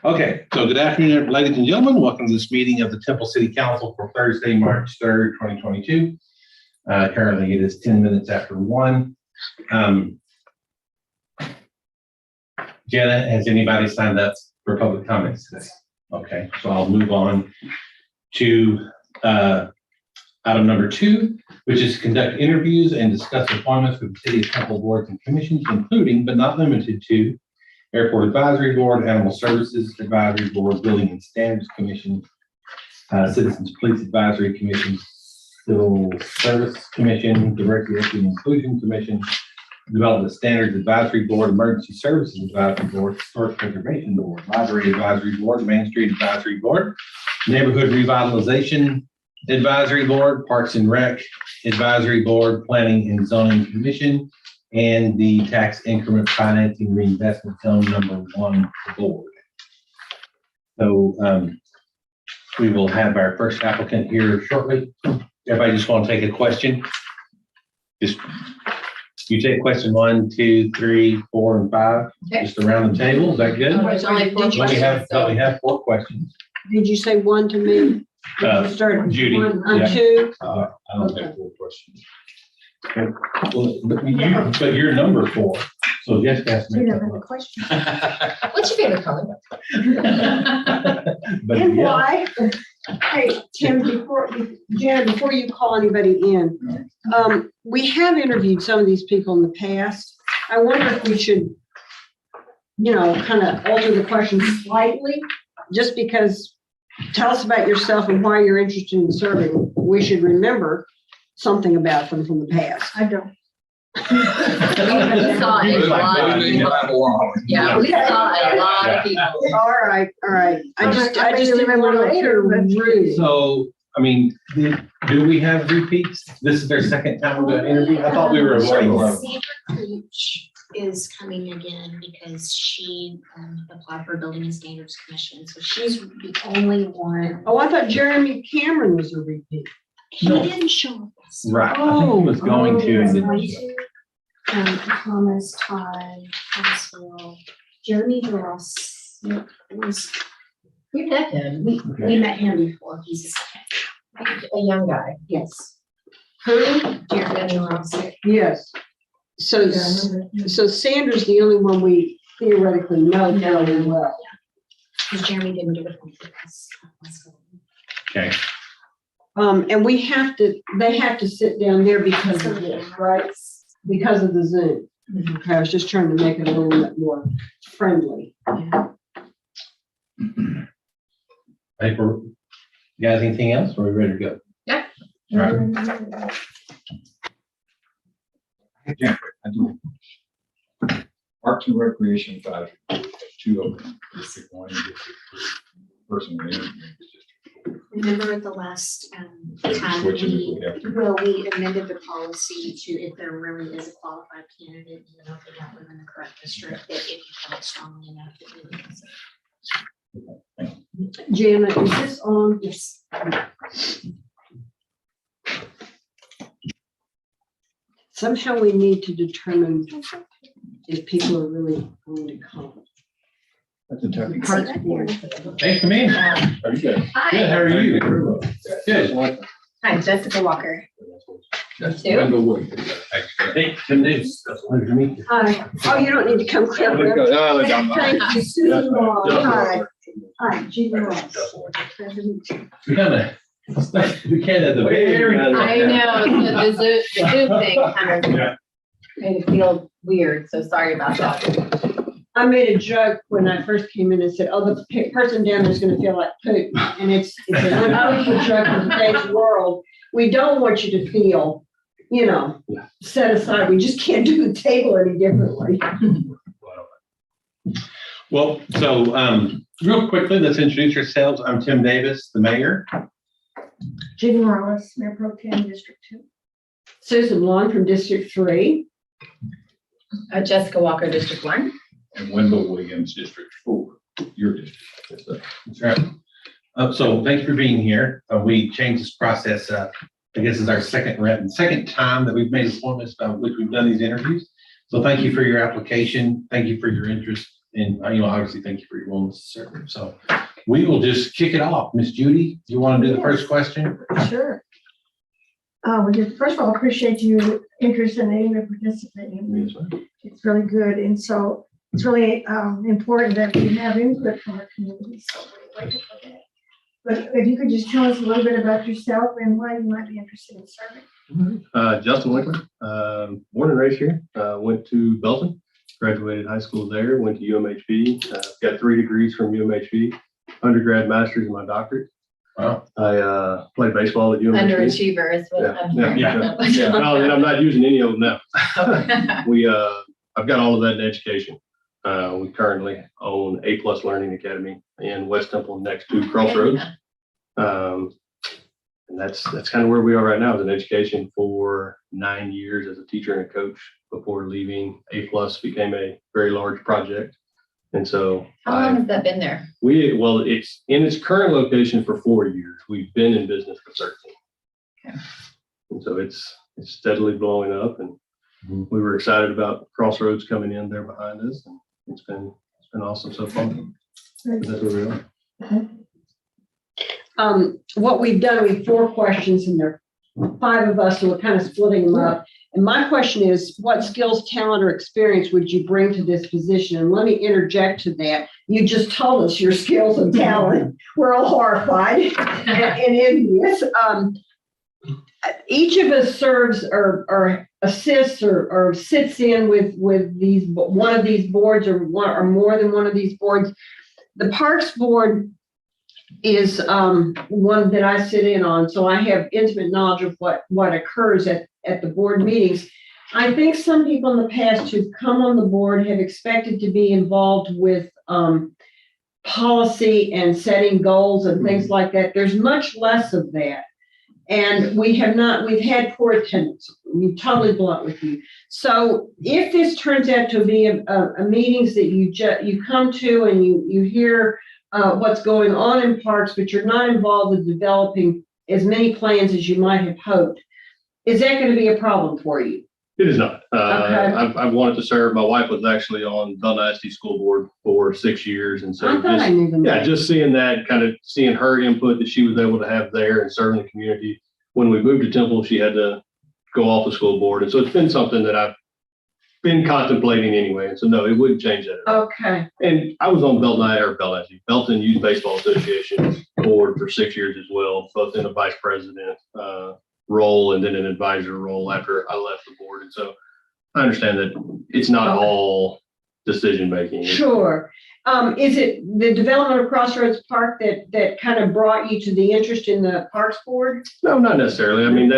Okay, so good afternoon, ladies and gentlemen. Welcome to this meeting of the Temple City Council for Thursday, March 3rd, 2022. Currently, it is 10 minutes after 1. Jenna, has anybody signed up for public comments today? Okay, so I'll move on to item number 2, which is to conduct interviews and discuss appointments for the City of Temple boards and commissions, including but not limited to Airport Advisory Board, Animal Services Advisory Board, Building and Standards Commission, Citizens Police Advisory Commission, Civil Service Commission, Diversity, Equity, and Inclusion Commission, Development Standards Advisory Board, Emergency Services Advisory Board, Historic Preservation Board, Library Advisory Board, Main Street Advisory Board, Neighborhood Revitalization Advisory Board, Parks and Rec Advisory Board, Planning and Zoning Commission, and the Tax Increment Financing Reinvestment Zone number 1 board. So we will have our first applicant here shortly. Everybody just want to take a question? Just you take question 1, 2, 3, 4, and 5, okay. Just around the table. Is that good? There's only 4 We questions. have 4 questions. Did you say 1 to me? Start Judy, 1 on yeah. 2? I don't have 4 questions. Well, but you're number 4, so Jessica has to You make don't that have a one. question. What's your favorite color? But And yeah, why? Hey, Tim, Jen, before you call anybody in, we have interviewed some of these people in the past. I wonder if we should, kind of alter the question slightly, just because tell us about yourself and why you're interested in serving. We should remember something about them from the past. I don't. We saw a lot. Yeah, we saw a lot of people. All right. I just didn't want to later rude. so, I mean, do we have repeats? This is their second time we're gonna interview? I thought we were avoiding them. Sandra Cooch is coming again because she applied for Building and Standards Commission, so she's the only one. Oh, I thought Jeremy Cameron was a repeat. He didn't show up. this Right, I think he was going to. and time. then- Thomas, Todd, Hansel, Jeremy Ross was, You met him, we met him before, he's a second. a young guy. Yes. Who? Jeremy Ross. Yes. So Sandra's the only one we theoretically know fairly well. Because Jeremy didn't get a phone for us. Okay, And they have to sit down there because of this, right? Because of the Zoom. Okay, I was just trying to make it a little bit more friendly. I think you guys anything else? Or are we ready to go? Yeah. All right. I do. Parks and Recreation Advisory, Board, we have 2 of them, District 1 and District 3. Person we're interviewing is District 4. Remember at the last time Switch it if we have to. we amended the policy to, if there really is a qualified candidate, even though they don't live in the correct district, that if you felt strongly enough to do it. Janet, is this on? Yes. Somehow we need to determine if people are really going to come. That's a tough. Parks Board. Thanks for being here. Are you good? Good, how are you? Good. Hi, Jessica Walker. That's Two? Wendell Wood. Hey, Tim Davis. Pleasure to meet you. Hi. Oh, you don't need to come clear. Thank you, Susan Law. Hi. Hi, Judy Ross. We can't have the very. I know, the Zoom thing kind of made it feel weird, so sorry about that. I made a joke when I first came in and said, oh, the person down there is going to feel like poop. And it's an unfortunate joke in today's world. We don't want you to feel, set aside. We just can't do the table any differently. Well, so real quickly, let's introduce ourselves. I'm Tim Davis, the mayor. Judy Morales, Mayor Pro Tem, District 2. Susan Long from District 3. Jessica Walker, District 1. And Wendell Williams, District 4, your district. That's right. So thank you for being here. We changed this process up. I guess it's our second time that we've made appointments by which we've done these interviews. So thank you for your application. Thank you for your interest And, obviously, thank you for your willingness to serve. So we will just kick it off. Miss Judy, you want to do the first question? Sure. First of all, appreciate you interested in participating. It's really good. And so it's really important that we have input from our community. So we're grateful for that. But if you could just tell us a little bit about yourself and why you might be interested in serving. Justin Winkler, born and raised here, went to Belton, graduated high school there, went to UMHB, got 3 degrees from UMHB, undergrad, master's, and my doctorate. Wow. I played baseball at UMHB. Underachiever is what I'm hearing. Yeah. Well, and I'm not using any of them now. I've got all of that in education. We currently own A+ Learning Academy in West Temple next to Crossroads. And that's kind of where we are right now, is in education for 9 years as a teacher and a coach before leaving. A+ became a very large project. And so How long has that been there? it's in its current location for 4 years. We've been in business for 13. Okay. And so it's steadily blowing up, and Mhm. we were excited about Crossroads coming in there behind us, and it's been awesome so far. But that's where we are. What we've done, we have 4 questions and there are 5 of us, so we're kind of splitting them up. And my question is, what skills, talent, or experience would you bring to this position? And let me interject to that. You just told us your skills and talent. We're all horrified and envious. Each of us serves or assists or sits in with one of these boards or more than one of these boards. The Parks Board is one that I sit in on, so I have intimate knowledge of what occurs at the board meetings. I think some people in the past who've come on the board have expected to be involved with policy and setting goals and things like that. There's much less of that. And we've had poor attendance. We're totally blunt with you. So if this turns out to be a meetings that you come to and you hear what's going on in parks, but you're not involved in developing as many plans as you might have hoped, is that going to be a problem for you? It is not. Okay. I've wanted to serve. My wife was actually on Bell ISD School Board for 6 years. And so I thought I knew them. just seeing that, kind of seeing her input that she was able to have there and serving the community. When we moved to Temple, she had to go off the school board. And so it's been something that I've been contemplating anyway. And so no, it wouldn't change that. Okay. And I was on Belton Youth Baseball Association board for 6 years as well, both in a vice president role and then an advisor role after I left the board. And so I understand that it's not all decision making. Sure. Is it the development of Crossroads Park that kind of brought you to the interest in the Parks Board? No, not necessarily. I mean,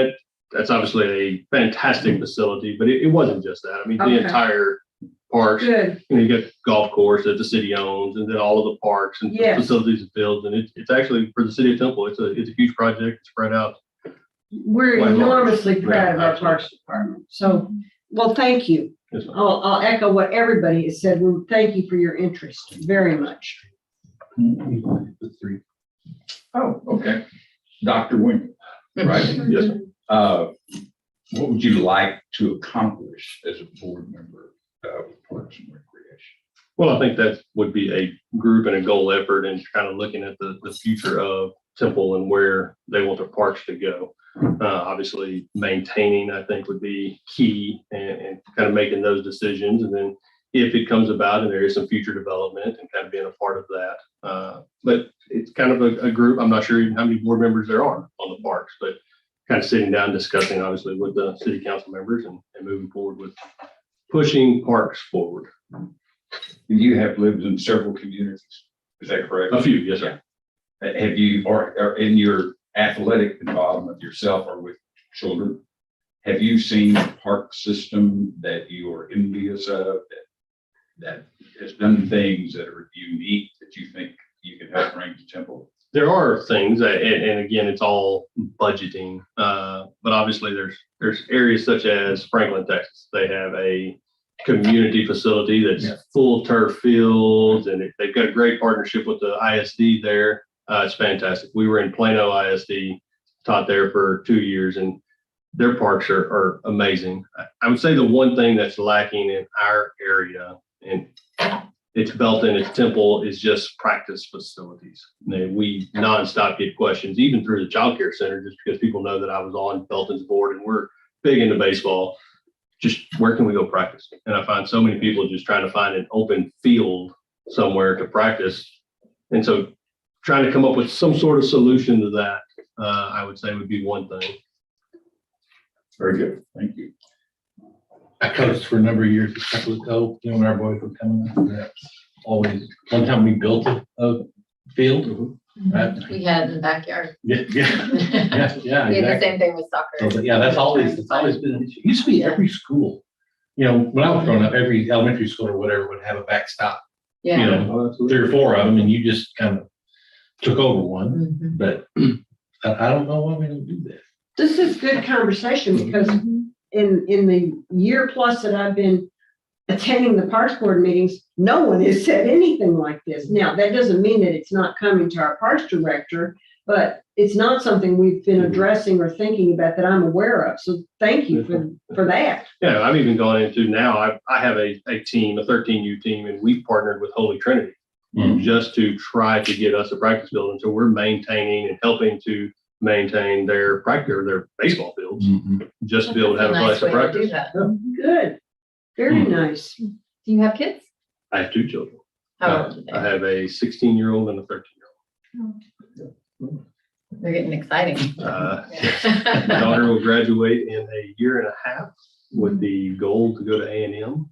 that's obviously a fantastic facility, but it wasn't just that. I mean, Okay. the entire parks, Good. you got golf course that the city owns, and then all of the parks and Yes. facilities it builds. And it's actually for the city of Temple, it's a huge project spread out. We're Quite large. enormously proud of our Absolutely. Parks Department. So, well, thank you. Yes, ma'am. I'll echo what everybody has said. Well, thank you for your interest very much. The 3. Oh, okay. Dr. Winkler, right? Yes, sir. What would you like to accomplish as a board member of Parks and Recreation? Well, I think that would be a group and a goal effort and kind of looking at the future of Temple and where they want their parks to go. Obviously, maintaining, I think, would be key and kind of making those decisions. And then if it comes about and there is some future development and kind of being a part of that. But it's kind of a group. I'm not sure even how many board members there are on the parks, but kind of sitting down, discussing, obviously, with the city council members and moving forward with pushing parks forward. You have lived in several communities, is that correct? A few, yes, sir. Have you, or in your athletic involvement yourself or with children, have you seen a park system that you are envious of, that has done things that are unique that you think you can help bring to Temple? There are things, and again, it's all budgeting. But obviously, there's areas such as Franklin, Texas. They have a community facility that's full of turf fields, and they've got a great partnership with the ISD there. It's fantastic. We were in Plano ISD, taught there for 2 years, and their parks are amazing. I would say the one thing that's lacking in our area and it's Belton, it's Temple, it's just practice facilities. We nonstop get questions, even through the childcare center, just because people know that I was on Belton's board and we're big into baseball. Just where can we go practice? And I find so many people just trying to find an open field somewhere to practice. And so trying to come up with some sort of solution to that, I would say would be one thing. Very good. Thank you. I coached for a number of years at Temple Co. You know, when our boys were coming up, that's always, one time we built a field. Right? We had it in the backyard. Yeah, yeah, yeah, yeah, We had the exactly. same thing with soccer. So, but yeah, it's always been an issue. It used to be every school. You know, when I was growing up, every elementary school or whatever would have a backstop, you Yeah. know, 3 or 4 of them, and you just kind of took over one. Mhm. But I don't know why we don't do that. This is good conversation because in the year plus that I've been attending the Parks Board meetings, no one has said anything like this. Now, that doesn't mean that it's not coming to our Parks Director, but it's not something we've been addressing or thinking about that I'm aware of. So thank you for that. Yeah, I've even gone into now, I have a team, a 13U team, and we've partnered with Holy Trinity just to try to get us a practice field. And so we're maintaining and helping to maintain their practice, or their baseball fields, just to be able to have a That's place to nice way do practice. that. Good. Very nice. Do you have kids? I have 2 children. How old are I they? have a 16-year-old and a 13-year-old. They're getting exciting. My daughter will graduate in a year and a half with the goal to go to A&M.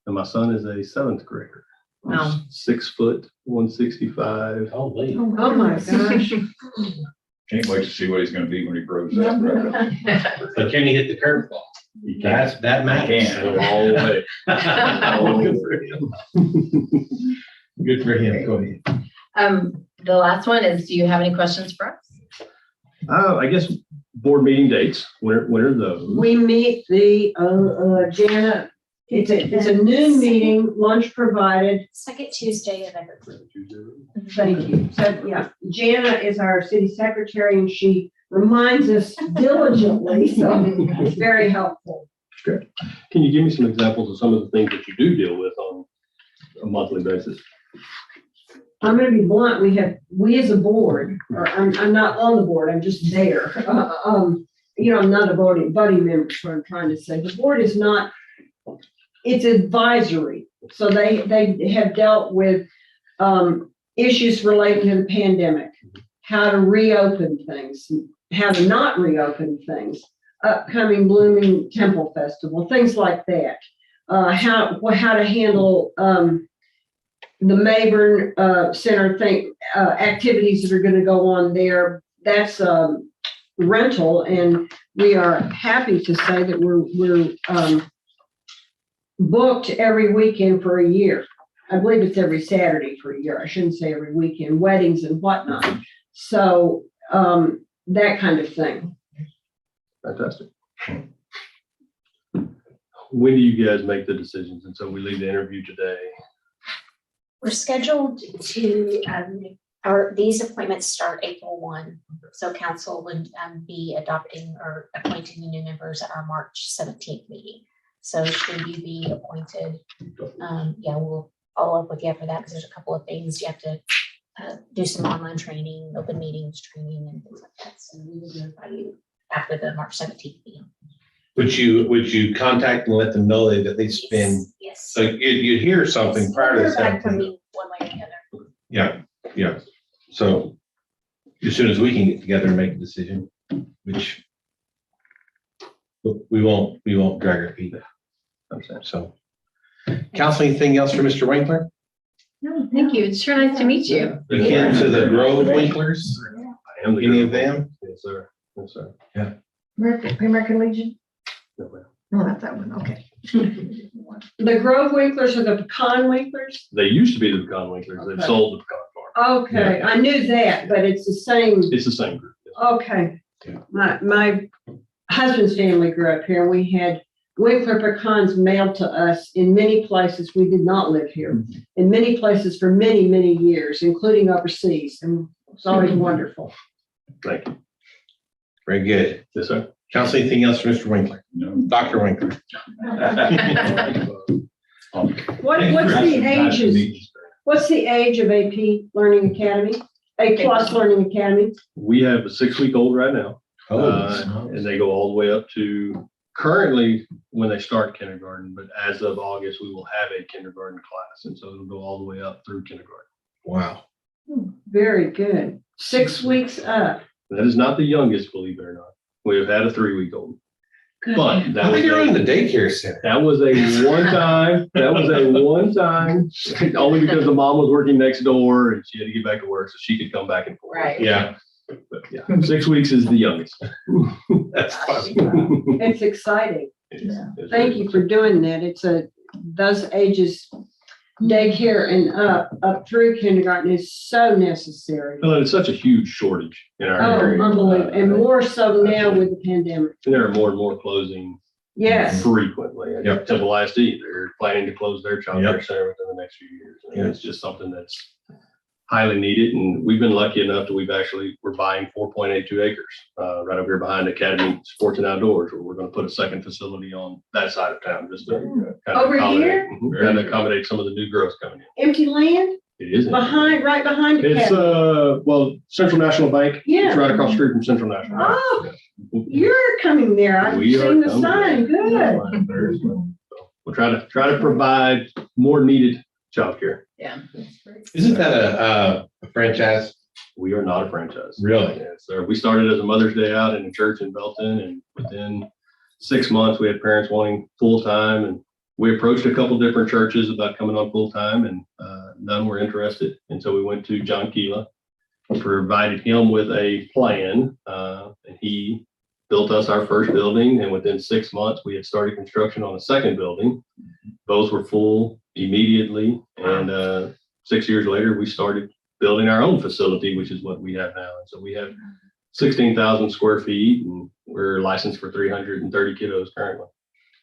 And my son is a 7th grader. Wow. 6 foot, 165. Oh, wait. Oh, my gosh. Can't wait to see what he's gonna be when he grows up. Right? But can he hit the curveball? That matters. can. All the way. Good for him. Good for him. Go ahead. The last one is, do you have any questions for us? I guess board meeting dates, when are those? We meet the, Jana, it's a noon meeting, lunch provided. Second Tuesday of every month. Thank you. So, yeah, Jana is our city secretary and she reminds us diligently, so it's very helpful. Can you give me some examples of some of the things that you do deal with on a monthly basis? I'm gonna be blunt, we as a board, or I'm not on the board, I'm just there. You know, I'm not a voting buddy member, is what I'm trying to say. The board is not, it's advisory. So they have dealt with, issues relating to the pandemic, how to reopen things, how to not reopen things, upcoming Blooming Temple Festival, things like that. How to handle, the Mayburn Center thing, activities that are going to go on there. That's rental, and we are happy to say that we're booked every weekend for a year. I believe it's every Saturday for a year. I shouldn't say every weekend, weddings and whatnot. So that kind of thing. Fantastic. When do you guys make the decisions? And so we leave the interview today. We're scheduled to, these appointments start April 1. So council would be adopting or appointing the new members at our March 17th meeting. So should you be appointed, we'll follow up with you after that because there's a couple of things you have to do, some online training, open meetings training and things like that. So we will notify you after the March 17th meeting. Would you contact and let them know that they spend, Yes. so you'd hear something prior to Hear back from that? me one way or the other. Yeah. So as soon as we can get together and make a decision, which we won't drag our feet. So, counsel, anything else for Mr. Winkler? No, thank you. It's sure nice to meet you. Akin to the Grove Winklers, I am the any of them? Yes, sir. Yes, sir. American Legion? No, ma'am. No, not that one, okay. The Grove Winklers or the Pecan Winklers? They used to be the Pecan Winklers. They've Okay. sold the Pecan Farm. Okay, I knew that, but it's the same. It's the same group. yes. Okay. Yeah. My husband's family grew up here. We had Winkler pecans mailed to us in many places. We did not live here. In many places for many, many years, including overseas. And it's always wonderful. Thank you. Very good. Yes, sir. Counsel, anything else for Mr. Winkler? No. Dr. Winkler? What's the ages? What's the age of AP Learning Academy? A+ Learning Academy? We have a 6-week-old right now. Oh, And they go all the way up to currently when they start kindergarten, but as of August, we will have a kindergarten class. And so it'll go all the way up through kindergarten. wow. Very good. 6 weeks up. That is not the youngest, believe it or not. We have had a 3-week-old. Good. But that I was, think you're in the daycare center. that was a one time, only because the mom was working next door and she had to get back to work so she could come back and forth. Right. Yeah, But yeah, 6 weeks is the youngest. that's funny. It's exciting. It's Thank you for doing that. It's those ages, daycare and up through kindergarten is so necessary. Well, it's such a huge shortage in our Oh, area. unbelievable. And more so now with the pandemic. There are more and more closing Yes. frequently. I Yep. Temple ISD, they're planning to close their child care Yep. center within the next few years. And Yep. it's just something that's highly needed. And we've been lucky enough that we're buying 4.82 acres right over here behind Academy Sports and Outdoors, where we're going to put a second facility on that side of town just to kind of Over accommodate- here? Mhm, and accommodate some of the new growth coming in. Empty land It is. right behind It's, Academy. well, Central National Bank. Yeah. It's right across the street from Central National. Bank. Oh, You're coming there. I've We are seen the coming. sign. Good. So we'll try to provide more needed childcare. Yeah. Isn't that a franchise? We are not a franchise. Really? Yes, sir. We started as a Mother's Day out in a church in Belton, and within 6 months, we had parents wanting full-time, and we approached a couple different churches about coming on full-time, and none were interested. And so we went to John Keela, provided him with a plan, and he built us our first building, and within 6 months, we had started construction on a second building. Both were full immediately, and 6 years later, we started building our own facility, which is what we have now. And so we have 16,000 square feet, and we're licensed for 330 kiddos currently.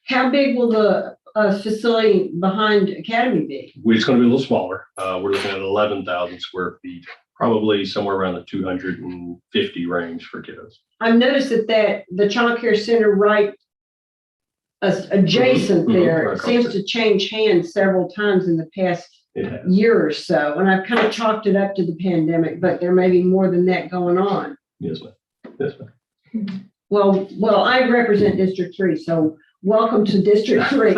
How big will the facility behind Academy be? It's going to be a little smaller. We're looking at 11,000 square feet, probably somewhere around the 250 range for kiddos. I've noticed that the child care center right adjacent Mhm, there right across seems there. to change hands several times in the past It has. year or so. And I've kind of chalked it up to the pandemic, but there may be more than that going on. Yes, ma'am. Yes, ma'am. Well, I represent District 3, so welcome to District 3.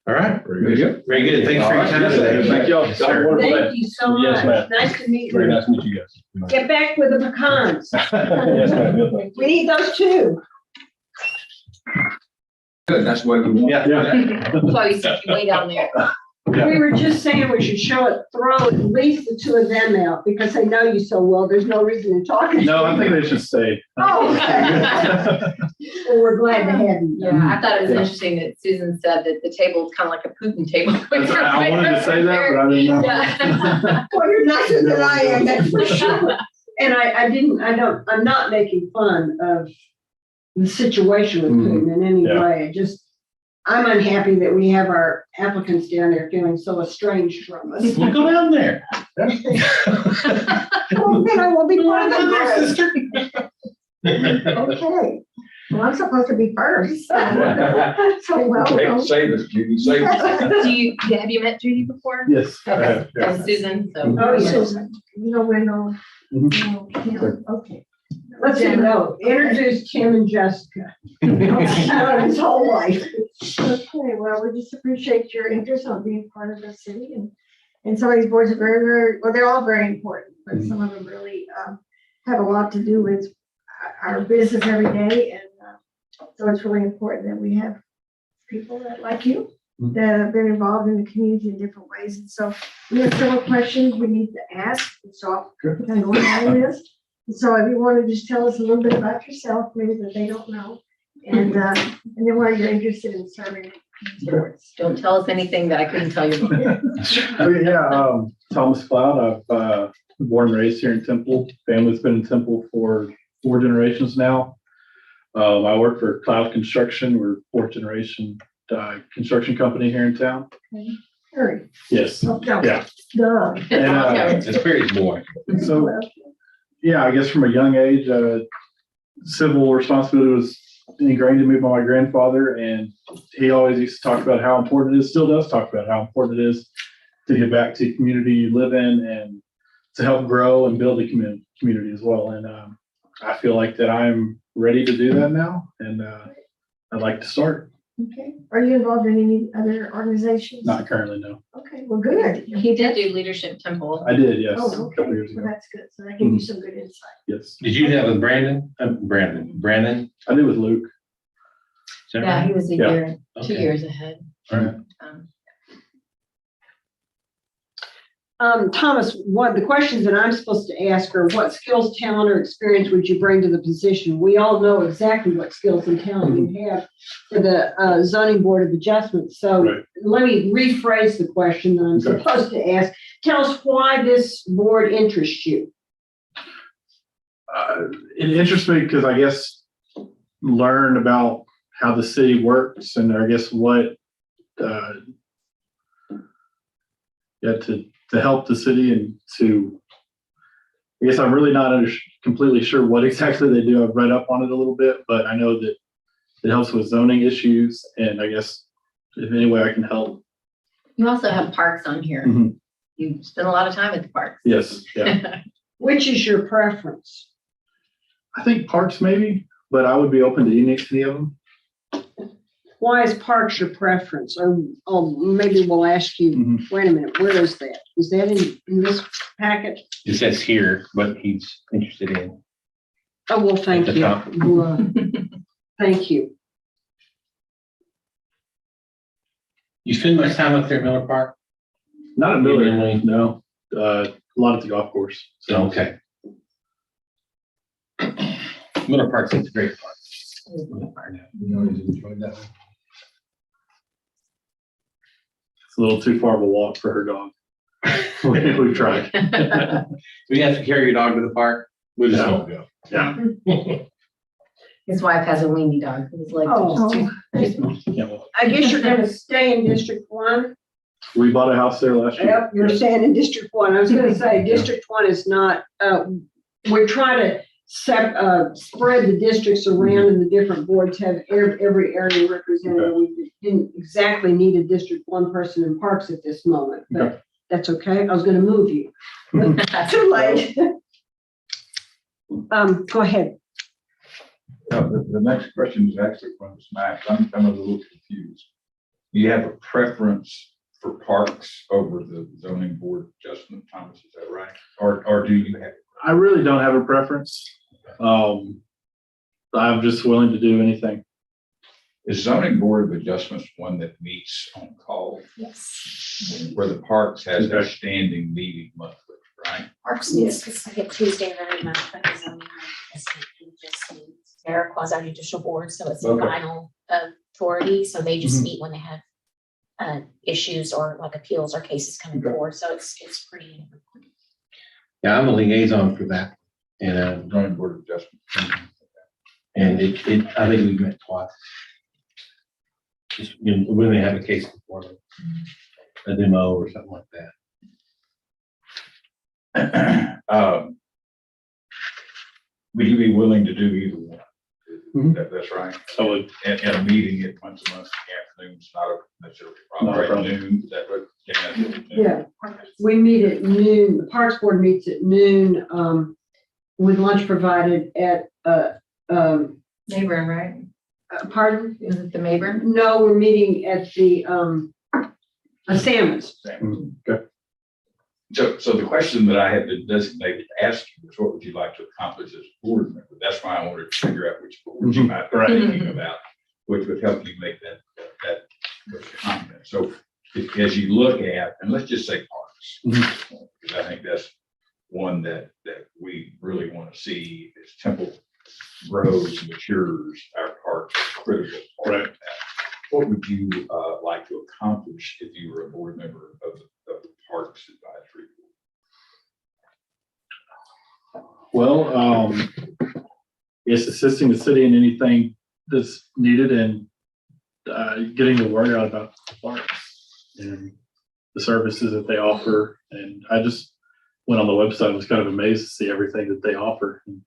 All right. Very good. Very good. Thanks for your time today. Thank y'all. Yes, sir. Thank you so Yes, much. ma'am. Nice to meet Very you. nice to meet you guys. Get back with the pecans. Yes, ma'am. We need those too. Good, that's what we want. Yeah. That's why we sent you way down there. We were just saying we should throw at least the two of them out because they know you so well. There's no reason to talk. No, I think they should stay. Oh, okay. Well, we're glad to have you. Yeah, I thought it was interesting that Susan said that the table is kind of like a Putin table. I wanted to say that, but I didn't know. Yeah. Well, you're nicer than I am, that's for sure. And I'm not making fun of the situation with Putin in any Yeah. way. I'm unhappy that we have our applicants down there feeling so estranged from us. Well, go down there. Well, then I will be part of the group. Sister. Okay, well, I'm supposed to be first. So welcome. Save us, Judy, save us. Have you met Judy before? Yes. I Okay, have, that yes. was Susan, so. Oh, yes. Susan, you know, we know. Okay. Let's see, no, introduce Tim and Jessica. His whole life. Okay, well, we just appreciate your interest on being part of the city and some of these boards are very, well, they're all very important, but some of them really have a lot to do with our business every day. And so it's really important that we have people that like you that have been involved in the community in different ways. And so we have several questions we need to ask. And so I'll kind of go down the list. And so if you want to just tell us a little bit about yourself, maybe that they don't know. And then why you're interested in serving these boards. Don't tell us anything that I couldn't tell you before. Yeah, Thomas Cloud. I've born and raised here in Temple. Family's been in Temple for 4 generations now. I work for Cloud Construction. We're 4th generation construction company here in town. Hurry. Yes. Oh, no. Yeah. Duh. And, It's Perry's boy. so, yeah, I guess from a young age, civil responsibility was ingrained in me by my grandfather, and he always used to talk about how important it is, still does talk about how important it is to get back to the community you live in and to help grow and build the community as well. And I feel like that I'm ready to do that now, and I'd like to start. Okay. Are you involved in any other organizations? Not currently, no. Okay, well, good. He did do Leadership Temple. I did, yes, Oh, a okay. couple years Well, ago. that's good. So that gives you some good insight. Yes, Did you have with Brandon? Brandon? I did with Luke. Is that Yeah, right? he was a Yeah. year, 2 Okay. years ahead. All right. Thomas, one of the questions that I'm supposed to ask are what skills, talent, or experience would you bring to the position? We all know exactly what skills and talent you have for the zoning board of adjustments. So Right. let me rephrase the question that I'm Okay. supposed to ask. Tell us why this board interests you. It interests me because I guess learn about how the city works, and I guess what, to help the city and to, I guess I'm really not completely sure what exactly they do. I've read up on it a little bit, but I know that it helps with zoning issues, and I guess if any way I can help. You also have parks on here. Mhm. You spend a lot of time at the parks. Yes, yeah. Which is your preference? I think parks maybe, but I would be open to any of them. Why is parks your preference? Or maybe we'll ask you, Mhm. wait a minute, where is that? Is that in this packet? It says here what he's interested in. Oh, well, thank At the you. top. Well, Thank you. You spend much time up there at Miller Park? Not at Miller, Really? no. A lot at the golf course. So Okay. Miller Park's a great park. it's a little too far of a walk for her dog. We've tried. We have to carry your dog to the park? We just won't go. Yeah. His wife has a weenie dog. His legs are just too. Yeah, well, I guess you're gonna stay in District 1? we bought a house there last year. Yep, you're staying in District 1. I was gonna say, District 1 is not, we're trying to spread the districts around and the different boards have every area represented. We didn't exactly need a District 1 person in parks at this moment, Okay. but that's okay. I was gonna move you. Too late. Go ahead. The next question is actually from Max. I'm a little confused. Do you have a preference for parks over the zoning board adjustment, Thomas, is that right? Or do you have? I really don't have a preference. I'm just willing to do anything. Is zoning board of adjustments one that meets on call, Yes. where the parks has a Okay. standing meeting monthly, right? Parks meets the second Tuesday of every month, but the zoning just meets. They're a quasi-judicial board, so it's the Okay. final authority, so they just Mhm. meet when they have issues or like appeals or cases coming Okay. forward, so it's pretty. Yeah, I'm a liaison for that. And, Zoning board of adjustment. I think we've met twice. Just, when they have a case before them, a demo or something like that. Would you be willing to do either one? Mhm. That's right. I would. And a meeting at once a month, in the afternoons, not necessarily Not a probably problem. noon, is that what? Yeah. We meet at noon. The Parks Board meets at noon, with lunch provided at, Mayburn, right? pardon? Is it the Mayburn? No, we're meeting at the, Salmons. Okay. So the question that I had to designate to ask you is what would you like to accomplish as a board member? That's why I wanted to figure out which board you might be Right. thinking about, which would help you make that comment. So as you look at, and let's just say parks, because I think that's one that we really want to see as Temple grows, matures, our parks are critical. part of that. What would you like to accomplish if you were a board member of the Parks Advisory Board? Well, it's assisting the city in anything that's needed and getting the word out about the parks and the services that they offer. And I just went on the website and was kind of amazed to see everything that they offer. And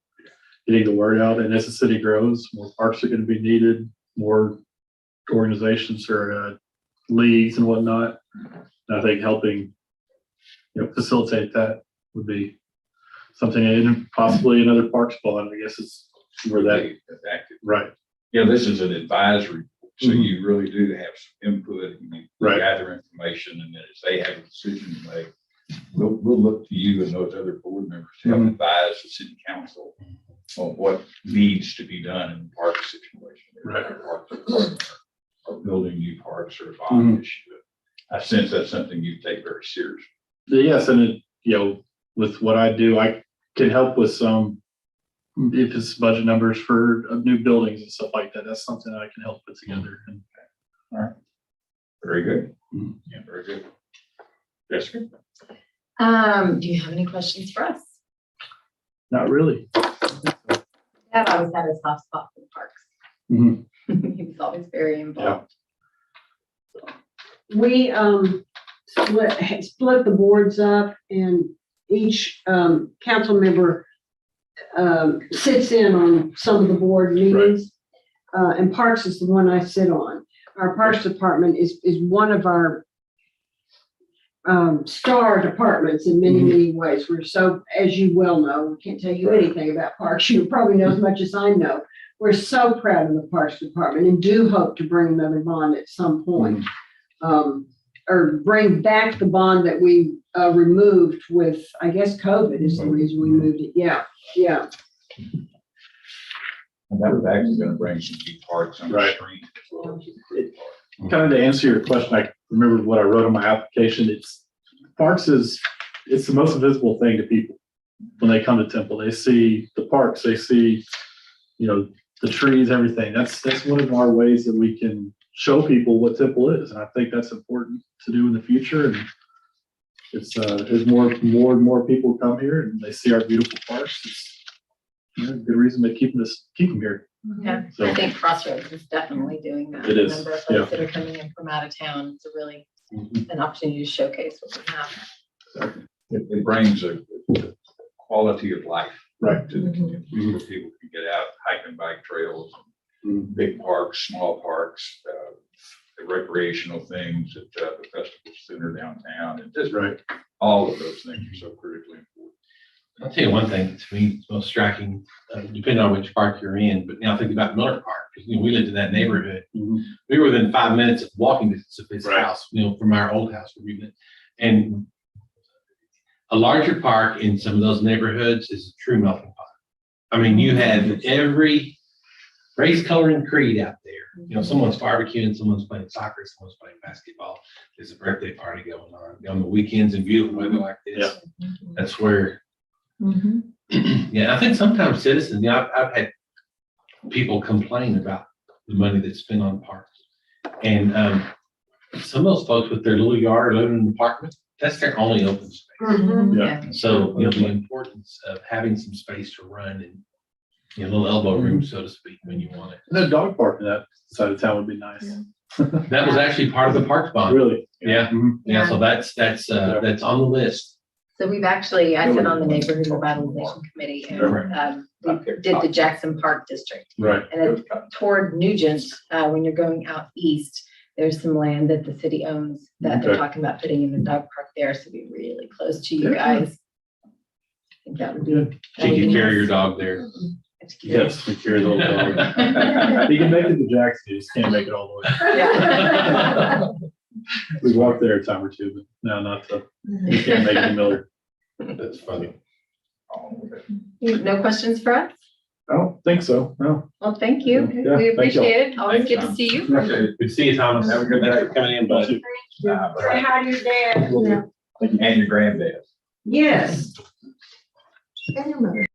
getting the word out. And as the city grows, more parks are going to be needed, more organizations or leagues and whatnot. And I think helping, facilitate that would be something, and possibly another park spot, I guess is where that, That's active. right. Yeah, this is an advisory, so Mhm. you really do have some input and you Right. gather information, and then as they have a decision to make, we'll look to you and those other board members to help Mhm. advise the city council on what needs to be done in the park situation. Right. Or building new parks or a bond Mhm. issue. I sense that's something you take very seriously. Yes, and with what I do, I can help with some, if it's budget numbers for new buildings and stuff like that, that's something I can help put together. And Very good. Mhm. Yeah, very good. Jessica? Do you have any questions for us? not really. Dad always had a soft spot for the parks. Mhm. He was always very involved. We split the boards up, and each council member sits in on some of the board meetings. And Parks is the one I sit on. Our Parks Department is one of our star departments in many, many ways. We're so, as you well know, we can't tell you anything about parks. You probably know as much as I know. We're so proud of the Parks Department and do hope to bring another bond at some point. Or bring back the bond that we removed with, I guess, COVID is the reason we moved it. Yeah. And that was actually gonna bring some key parts on the Right. screen as well, which is a great part. Kind of to answer your question, I remember what I wrote on my application. Parks it's the most visible thing to people when they come to Temple. They see the parks, they see, the trees, everything. That's one of our ways that we can show people what Temple is. And I think that's important to do in the future. And it's, as more and more people come here and they see our beautiful parks, it's a good reason to keep them here. Yeah, So- I think Crossroads is definitely doing that. It is, Number of yeah. folks that are coming in from out of town. It's a really an opportunity to showcase what we have. It brings a quality of life. Right. To the community, where people can get out, hike and bike trails, Mhm. big parks, small parks, the recreational things at the festival center downtown, and just Right. all of those things are so critically important. I'll tell you one thing, to me, it's most striking, depending on which park you're in, but now think about Miller Park, because, we lived in that neighborhood. Mhm. We were within 5 minutes of walking distance of his Right. house, from our old house where we lived. And a larger park in some of those neighborhoods is a true melting pot. I mean, you had every race, color, and creed out there. Someone's barbecuing, someone's playing soccer, someone's playing basketball. There's a birthday party going on the weekends in beautiful weather like this. That's where, yeah, I think sometimes citizens, I've had people complain about the money that's spent on parks. And some of those folks with their little yard or living in an apartment, that's their only open space. Yeah. So, the importance of having some space to run and, a little elbow room, so to speak, when you want it. And a dog park in that side of town would be nice. That was actually part of the parks bond. Really? Yeah. Mhm. Yeah, so that's on the list. So we've actually, I sit on the neighborhood revitalization committee and we did the Jackson Park District. Right. And then toward Nugent, when you're going out east, there's some land that the city owns that they're Okay. talking about putting in the dog park there, so be really close to you Yeah. guys. I think that would be. Good. So you can carry your dog there. Yes, we carry the little dog. He can make it to Jackson, he just can't make it all the way. Yeah. We walked there a time or two, but no, not to, we can't make it to Miller. That's funny. No questions for us? I don't think so, no. Well, thank you. Yeah, We thank y'all. appreciate it. Always Thanks, good to Tom. see you. Good to see you, Thomas. Have a good Thanks day. for coming in, bud. Say hi to your dad. And your granddad. Yes. And your mother,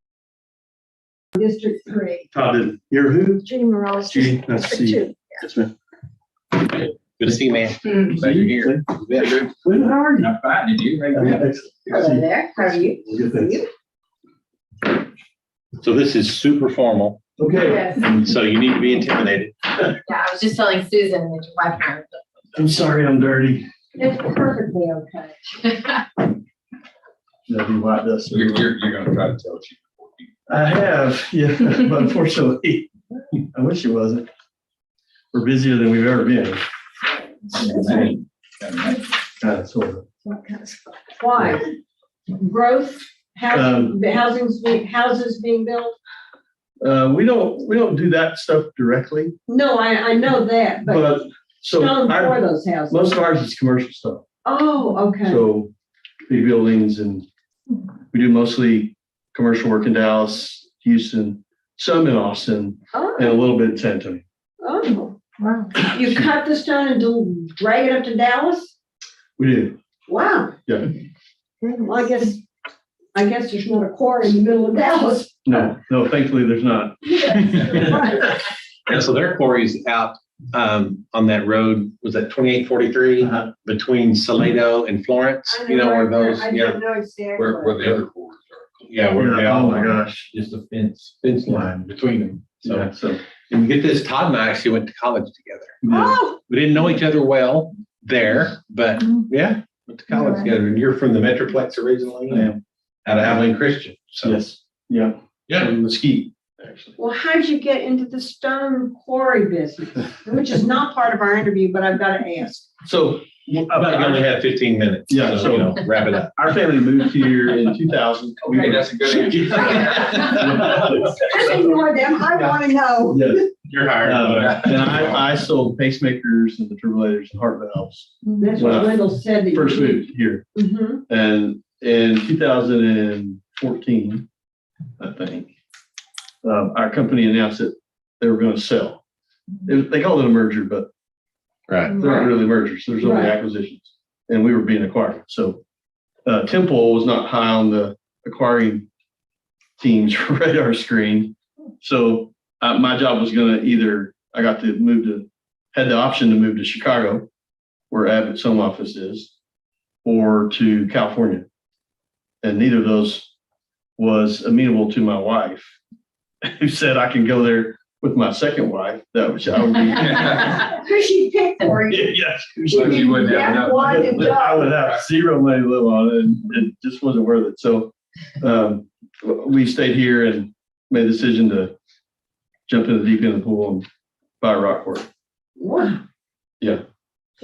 District 3. Todd, you're who? Judy Morales. Judy, nice to see you. Yes, ma'am. Good to see you, man. Hmm. Glad you're here. Good, how are you? I'm fine, and you? Excellent. Hello there. How are you? Good, thanks. So this is super formal, Okay, Yes. so you need to be intimidated. Yeah, I was just telling Susan that your wife and I'm sorry I'm dirty. It's perfectly okay. I. Maybe like this. You're gonna try to tell Chief before he I have, yeah, but unfortunately, I wish it wasn't. We're busier than we've ever been. Sort of. What kind of stuff? Why? Growth, houses being built? We don't do that stuff directly, No, I know that, but but so stone for our, those houses. most of ours is commercial stuff. Oh, okay. So big buildings, and we do mostly commercial work in Dallas, Houston, some in Austin, and a Oh, little bit in San Antonio. oh. Wow. You cut the stone and drag it up to Dallas? We do, Wow. yeah. Well, I guess there's not a quarry in the middle of Dallas. No, thankfully there's not. Right. And so their quarry's out on that road, was that 2843 Uh-huh. between Salado and Florence? You know where those, I yeah, didn't know exactly. Where the other cores are. yeah, where they all Oh my are. gosh. Just a fence line between them. So, Yeah, so. and you get this, Todd and I actually went to college together. yeah. Oh, We didn't know each other well there, but yeah, went to college Right. together. And you're from the Metroplex originally, I am. out of Abilene Christian. So, Yes, yeah. yeah. From Mesquite, actually. well, how'd you get into the stone quarry business? Which is not part of our interview, but I've got to ask. So, I only had 15 minutes. Yeah, So, you know, wrap it up. our family moved here in 2000. Okay, that's a good answer. Just ignore them. I want to know. Yes, You're hired. and I sold pacemakers and defibrillators and heart valves. That's Wow. what Wendell said. that First you- moved here, Mhm. and in 2014, I think, our company announced that they were going to sell. They called it a merger, but Right. they're not really mergers. There's only Right. acquisitions, and we were being acquired. So Temple was not high on the acquiring team's radar screen. So my job was going to I got to had the option to move to Chicago, where Abbott's home office is, or to California. And neither of those was amenable to my wife, who said I can go there with my second wife. That was, I would be. Who she picked for you? Yes. So you wouldn't have enough. One and I would have zero money to live on, and it just wasn't worth it. So we stayed here and made the decision to jump in the deep end of the pool and buy a rock quarry. Wow. So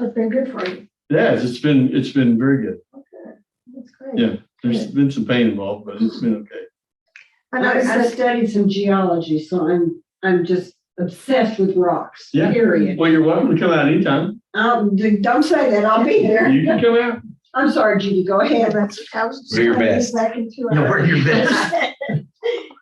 it's been good for you. Yes, it's been very good. Okay. That's great. Yeah, there's been some pain involved, but it's been okay. I noticed I that, studied some geology, so I'm just obsessed with rocks, Yeah. period. Well, you're welcome to come out anytime. Don't say that, I'll be there. You can come out. I'm sorry, Judy, go yeah, ahead. I was. We're your best. Back into No, we're your best.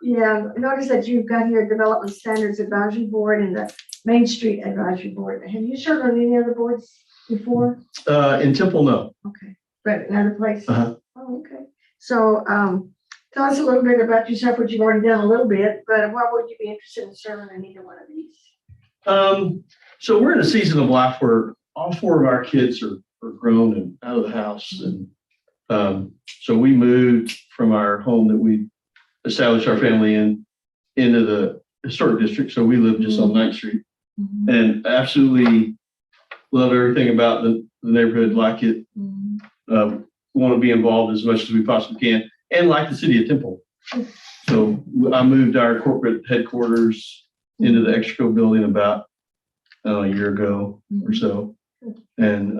Yeah, I noticed that you've got here Development Standards Advisory Board and the Main Street Advisory Board. Have you served on any other boards before? In Temple, no. Okay, but in other places? Uh-huh. Oh, okay. So, tell us a little bit about yourself, what you've already done a little bit, but what would you be interested in serving in either one of these? So we're in a season of life where all four of our kids are grown and out of the house. And so we moved from our home that we established our family into the historic district. So we live just on 9th Street and absolutely love everything about the neighborhood, like it. Want to be involved as much as we possibly can, and like the city of Temple. So I moved our corporate headquarters into the Extraco building about a year ago or so. And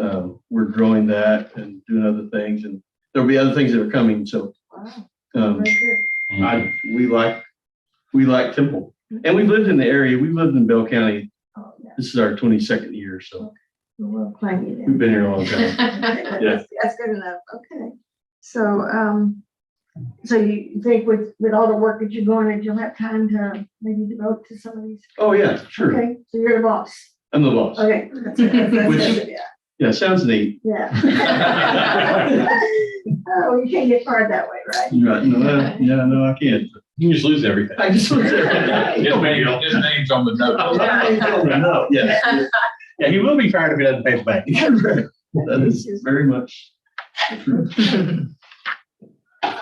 we're growing that and doing other things, and there'll be other things that are coming. So Wow, very good. we like Temple, and we've lived in the area. We've lived in Bell County. Oh, yeah, This is our 22nd year, so we'll claim you we've then. been here a long time. Okay, Yeah. That's good enough, okay. So, so you think with all the work that you're going, that you'll have time to maybe devote to some of these? Oh yeah, sure. Okay, so you're the boss. I'm the boss. Okay. That's good, yeah. Yeah, sounds neat. Yeah. Oh, you can't get fired that way, right? Right? No, I can't. You just lose everything. I just want to. His name's on the note. No, yes. Yeah, he will be fired if he doesn't pay the bank. That is very much true.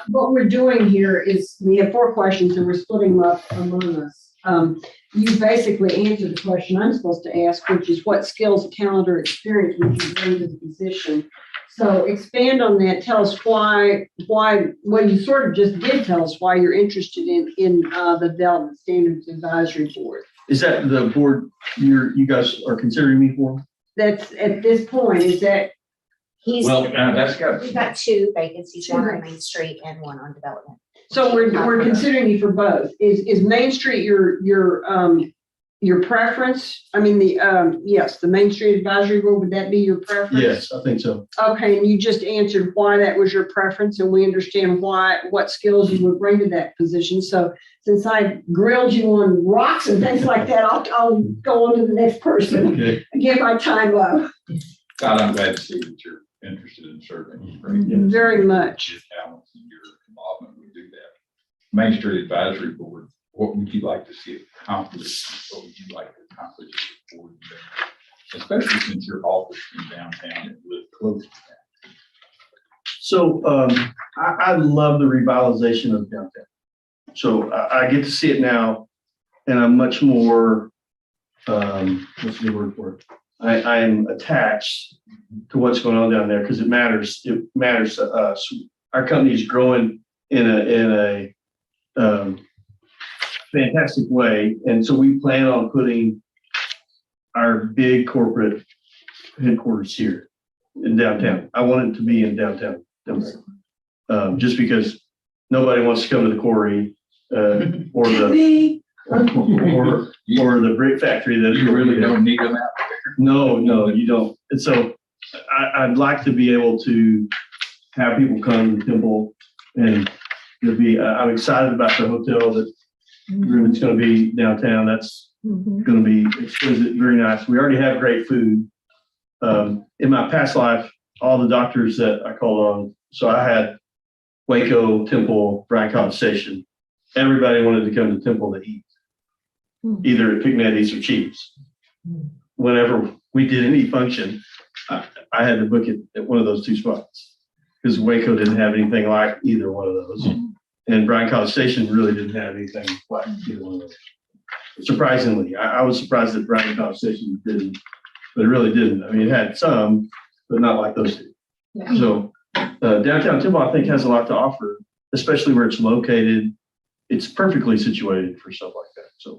What we're doing here is, we have 4 questions and we're splitting them up among us. You basically answered the question I'm supposed to ask, which is what skills, talent, or experience would you bring to the position? So expand on that. Tell us why, well, you sort of just did tell us why you're interested in the Development Standards Advisory Board. Is that the board you guys are considering me for? That's, at this point, is that, He's, Well, That's got, we've got 2 vacancies, one on Main Street and one on development. so we're considering you for both. Is Main Street your preference? I mean, yes, the Main Street Advisory Board, would that be your preference? Yes, I think so. Okay, and you just answered why that was your preference, and we understand what skills you would bring to that position. So since I grilled you on rocks and things like that, I'll go on to the next person Okay. and get my time up. God, I'm glad to see that you're interested in serving. It's great. Very much. Your talents and your involvement would do that. Main Street Advisory Board, what would you like to see accomplished? What would you like to accomplish as a board member? Especially since your office in downtown and live close to that. So I love the revitalization of downtown. So I get to see it now, and I'm much more, what's the word for it? I am attached to what's going on down there because it matters. It matters to us. Our company is growing in a fantastic way, and so we plan on putting our big corporate headquarters here in downtown. I want it to be in downtown, just because nobody wants to come to the quarry or the or the brick factory that You really don't need them out. No, you don't. And so I'd like to be able to have people come to the temple and I'm excited about the hotel that room that's going to be downtown. That's going to be exquisite, very nice. We already have great food. In my past life, all the doctors that I called on, so I had Waco, Temple, Bryan College Station. Everybody wanted to come to Temple to eat, either at Picnetti's or Chiefs. Whenever we did any function, I had to book it at one of those 2 spots because Waco didn't have anything like either one of those. And Bryan College Station really didn't have anything like either one of those. Surprisingly, I was surprised that Bryan College Station didn't, but it really didn't. I mean, it had some, but not like those 2. So downtown Temple, I think, has a lot to offer, especially where it's located. It's perfectly situated for stuff like that. So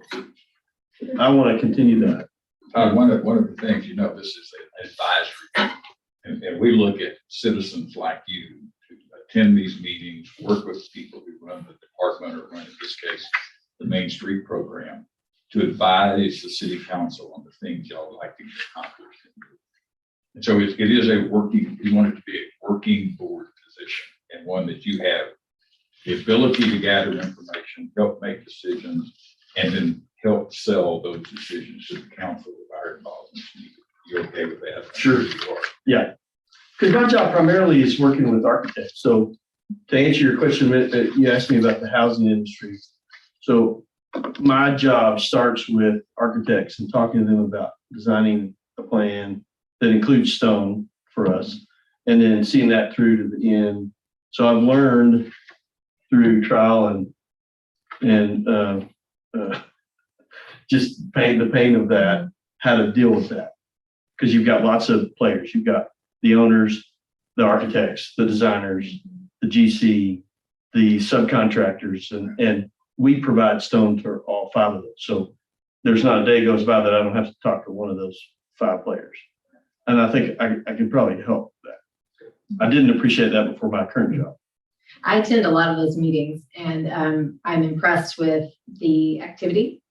I want to continue that. One of the things, this is an advisory, and we look at citizens like you to attend these meetings, work with people who run the department or run, in this case, the Main Street program, to advise the city council on the things y'all like to get accomplished. And so it is we want it to be a working board position and one that you have the ability to gather information, help make decisions, and then help sell those decisions to the council if our involvement is needed. You okay with that? Sure. You are. Yeah. Because my job primarily is working with architects. So to answer your question, you asked me about the housing industry. So my job starts with architects and talking to them about designing a plan that includes stone for us, and then seeing that through to the end. So I've learned through trial and just the pain of that, how to deal with that. Because you've got lots of players. You've got the owners, the architects, the designers, the GC, the subcontractors, and we provide stone to all 5 of those. So there's not a day goes by that I don't have to talk to one of those 5 players. And I think I can probably help that. I didn't appreciate that before my current job. I attend a lot of those meetings and I'm impressed with the activity.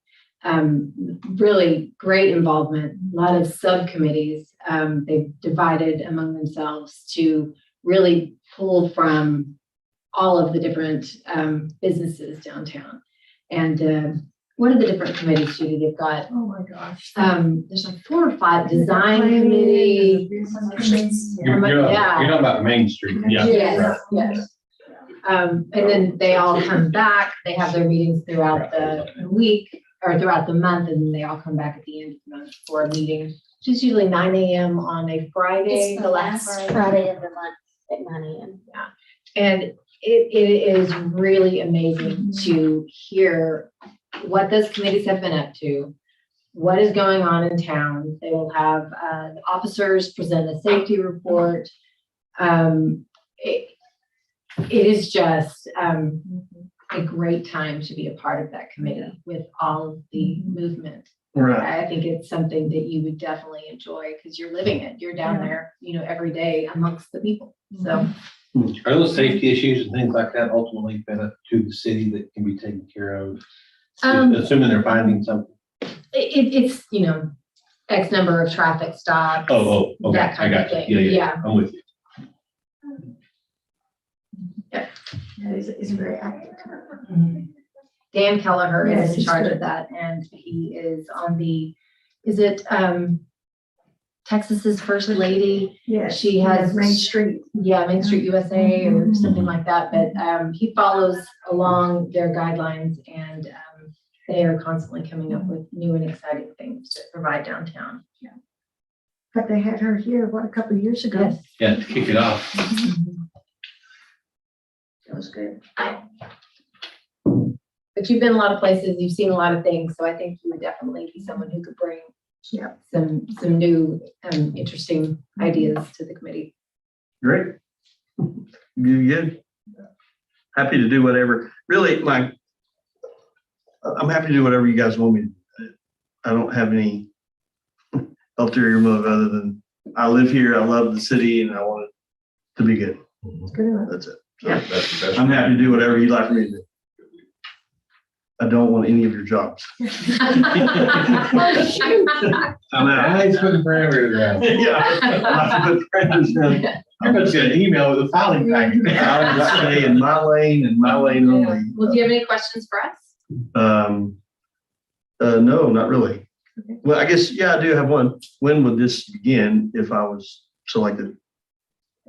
Really great involvement, a lot of subcommittees. They've divided among themselves to really pull from all of the different businesses downtown. And what are the different committees, Judy? They've got, Oh, my gosh. there's like 4 or 5, design committee. You're Yeah. talking about Main Street. Yes, yes. And then they all come back, they have their meetings throughout the week or throughout the month, and then they all come back at the end of the month for a meeting, which is usually 9 a.m. on a Friday. It's the last Friday of the month at 9 a.m. And it is really amazing to hear what those committees have been up to, what is going on in town. They will have officers present a safety report. It is just a great time to be a part of that committee with all of the movement. Right. I think it's something that you would definitely enjoy because you're living it. You're down there, every day amongst the people. So Are those safety issues and things like that ultimately benefit to the city that can be taken care of? Assuming they're finding something. it's, X number of traffic stops. Oh, okay, That I kind of got you. thing. Yeah, I'm with you. It's very active. Dan Kelleher Yes, is in he's charge good. of that, and he is on Texas's First Lady? Yeah. She has- Main Street. Yeah, Main Street USA or Mhm. something like that, but he follows along their guidelines, and they are constantly coming up with new and exciting things to provide downtown. But they had her here, a couple of years ago. Yes. Yeah, to kick it off. That was good. But you've been a lot of places, you've seen a lot of things, so I think you would definitely be someone who could bring some new interesting ideas to the committee. Great. Good. Happy to do whatever. Really, I'm happy to do whatever you guys want me to do. I don't have any ulterior motive other than I live here, I love the city, and I want it to be good. Good enough. That's it. That's the best. I'm happy to do whatever you'd like for me to do. I don't want any of your jobs. I'm out. Nice for the parameters around. Yeah. I have to put parameters down. I'm just gonna email with a filing packet. I'll just stay in my lane and my lane only. Well, do you have any questions for us? No, not really. Well, I guess, yeah, I do have one. When would this begin if I was selected?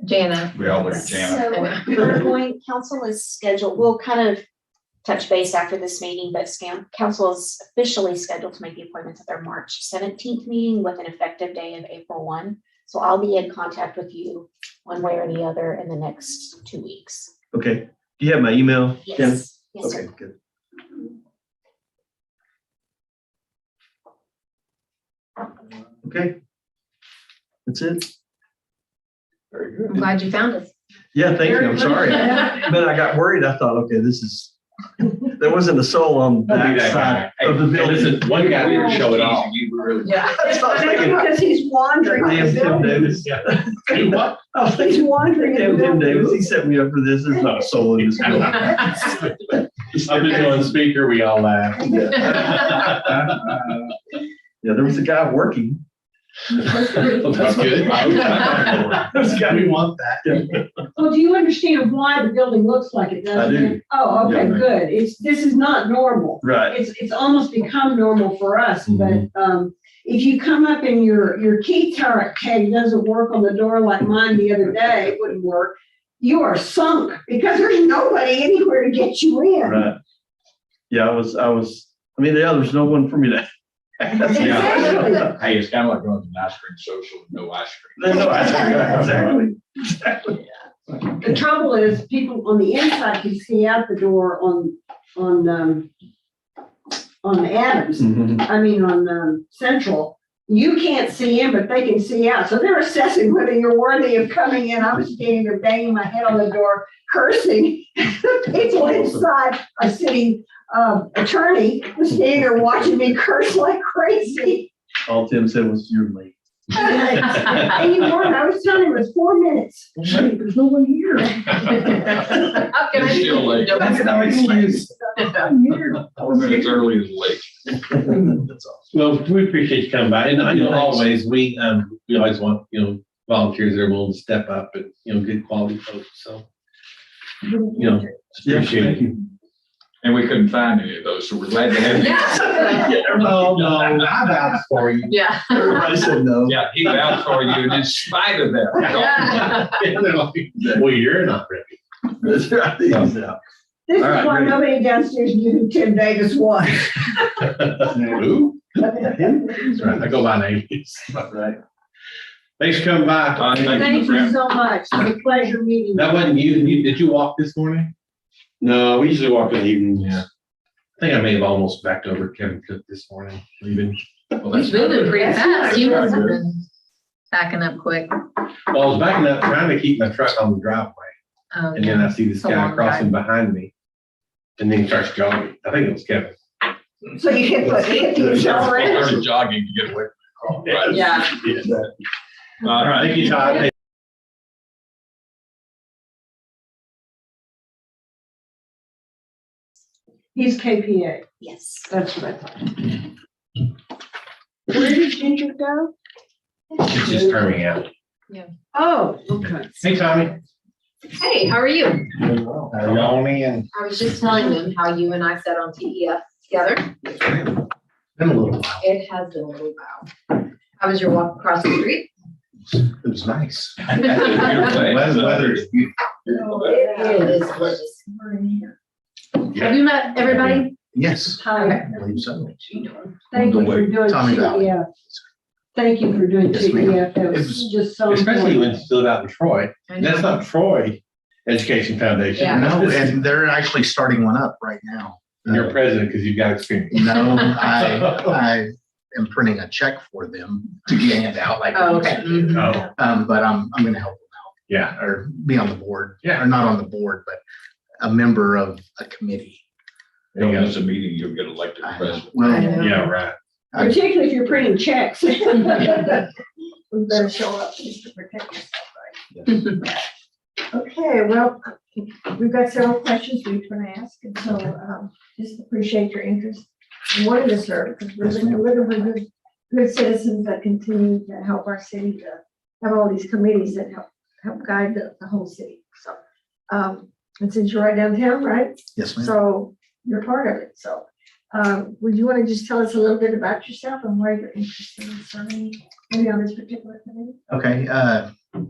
Jana? We all look at Jana. So we're going, council is scheduled, we'll kind of touch base after this meeting, but council is officially scheduled to make the appointments at their March 17th meeting with an effective day of April 1. So I'll be in contact with you one way or the other in the next 2 weeks. Okay. Do you have my email, Ken? Yes, yes, Okay, sir. good. Okay. That's it. Very good. I'm glad you found us. Yeah, thank you. I'm sorry. But I got worried. I thought, okay, there wasn't a soul on Don't be that that side guy. of the Hey, building. listen, one guy here to show it off. You were really. Yeah. That's what I was thinking. Because he's wandering. I am Tim Davis. Do what? I was He's thinking, wandering. in the Tim building. Davis, he set me up for this. There's not a soul in this building. I'm just on speaker, we all laugh. Yeah, there was a guy working. That's good. We want that. Well, do you understand why the building looks like it does? I do. Oh, okay, Yeah. good. This is not normal. Right. It's almost become normal for us, but, Mhm. if you come up and your key tag doesn't work on the door like mine the other day, it wouldn't work. You are sunk because there's nobody anywhere to get you in. Right. Yeah, I mean, there's no one for me to. Exactly. Hey, it's kind of like going to an ice cream social with no ice cream. No, exactly. The trouble is, people on the inside can see out the door on Adams. Mhm. I mean, on Central. You can't see in, but they can see out. So they're assessing whether you're worthy of coming in. I was standing there banging my head on the door, cursing. People inside, our city attorney was standing there watching me curse like crazy. All Tim said was, "You're late." And you weren't. I was telling him it was 4 minutes. There's no one here. How can You're still late. That's no excuse. 4 minutes early is late. That's awesome. Well, we appreciate you coming by, and I know always, we always want, volunteers that are willing to step up and, good quality folks, so, Yeah, appreciate thank it. you. And we couldn't find any of those, so we're glad to have you. Yeah. Oh, no, I vouched for you. Yeah. Everybody said no. Yeah, he vouched for you, and in spite of that. And they're like, well, you're not ready. That's right. Yeah. This is All right, why great. nobody downstairs knew who Tim Davis was. Who? That's right, I go by names. Right. Thanks for coming by. Thank you, Thank you friend. so much. It's a pleasure meeting you. That wasn't you, did you walk this morning? No, we usually walk in the evening. Yeah. I think I may have almost backed over Kevin Cook this morning, leaving. Well, He's that's not moving good. pretty fast. You must have been. backing up quick. Well, I was backing up, trying to keep my truck on the driveway, and then I see this It's a guy long crossing behind me. And then he starts jogging. I think it was Kevin. So you hit the accelerator. Started jogging to get away from the car. Right. Yeah. All right, thank you, Todd. He's KPA. Yes. That's what I thought. Where did Ginger go? It's just turning out. Oh, okay. Hey, Tommy. Hey, how are you? Yoni and. I was just telling them how you and I sat on TEF together. Been a little while. It has been a little while. How was your walk across the street? It was nice. Beautiful. Weather is beautiful. It is gorgeous. Have you met everybody? Yes, Hi, I believe so. thank you for doing Tommy Valley. TEF. Thank you for doing Yes, ma'am. TEF. That It was was- just so Especially when important. it's still out in Troy. I That's know. not Troy Education Foundation. Yeah. No, and they're actually starting one up right now. And you're president because you've got experience. No, I am printing a check for them to hand out like. Oh, okay. Mhm. Oh, But I'm going to help them yeah. out or be on the board. Yeah. Or not on the board, but a member of a committee. Don't miss a meeting, you'll get elected president. Well, I know. Yeah, right. Particularly if you're printing checks. We better show up just to protect yourself, right? Okay, well, we've got several questions we each want to ask, and so just appreciate your interest in wanting to serve, because we're looking for good citizens that continue to help our city to have all these committees that help guide the whole city. So, and since you're right downtown, right? yes, ma'am. So you're part of it. So, would you want to just tell us a little bit about yourself and why you're interested in serving maybe on this particular committee? Okay,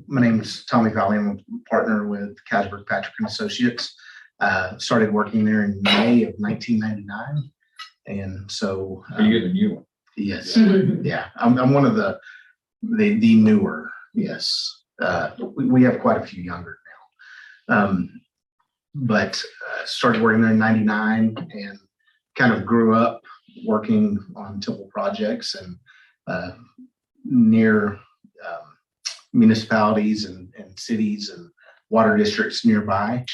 my name is Tommy Valley. I'm a partner with Casberg Patrick and Associates. Started working there in May of 1999. And so. Are you getting a new one? Yes, yeah, I'm one of the newer, yes. We have quite a few younger now. But started working there in 99 and kind of grew up working on Temple projects and near municipalities and cities and water districts nearby.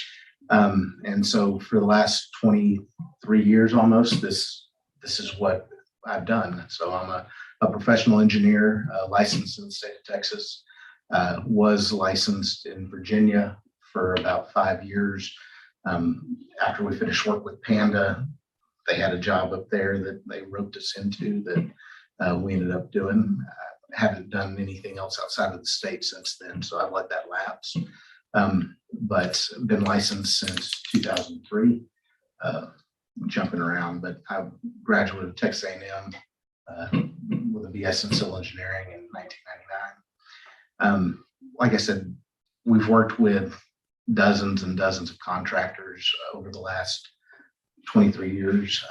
And so for the last 23 years almost, this is what I've done. So I'm a professional engineer, licensed in the state of Texas, was licensed in Virginia for about 5 years. After we finished work with Panda, they had a job up there that they roped us into that we ended up doing. Haven't done anything else outside of the state since then, so I've let that lapse. But been licensed since 2003, jumping around, but I graduated of Texas A&M with a BS in civil engineering in 1999. Like I said, we've worked with dozens and dozens of contractors over the last 23 years.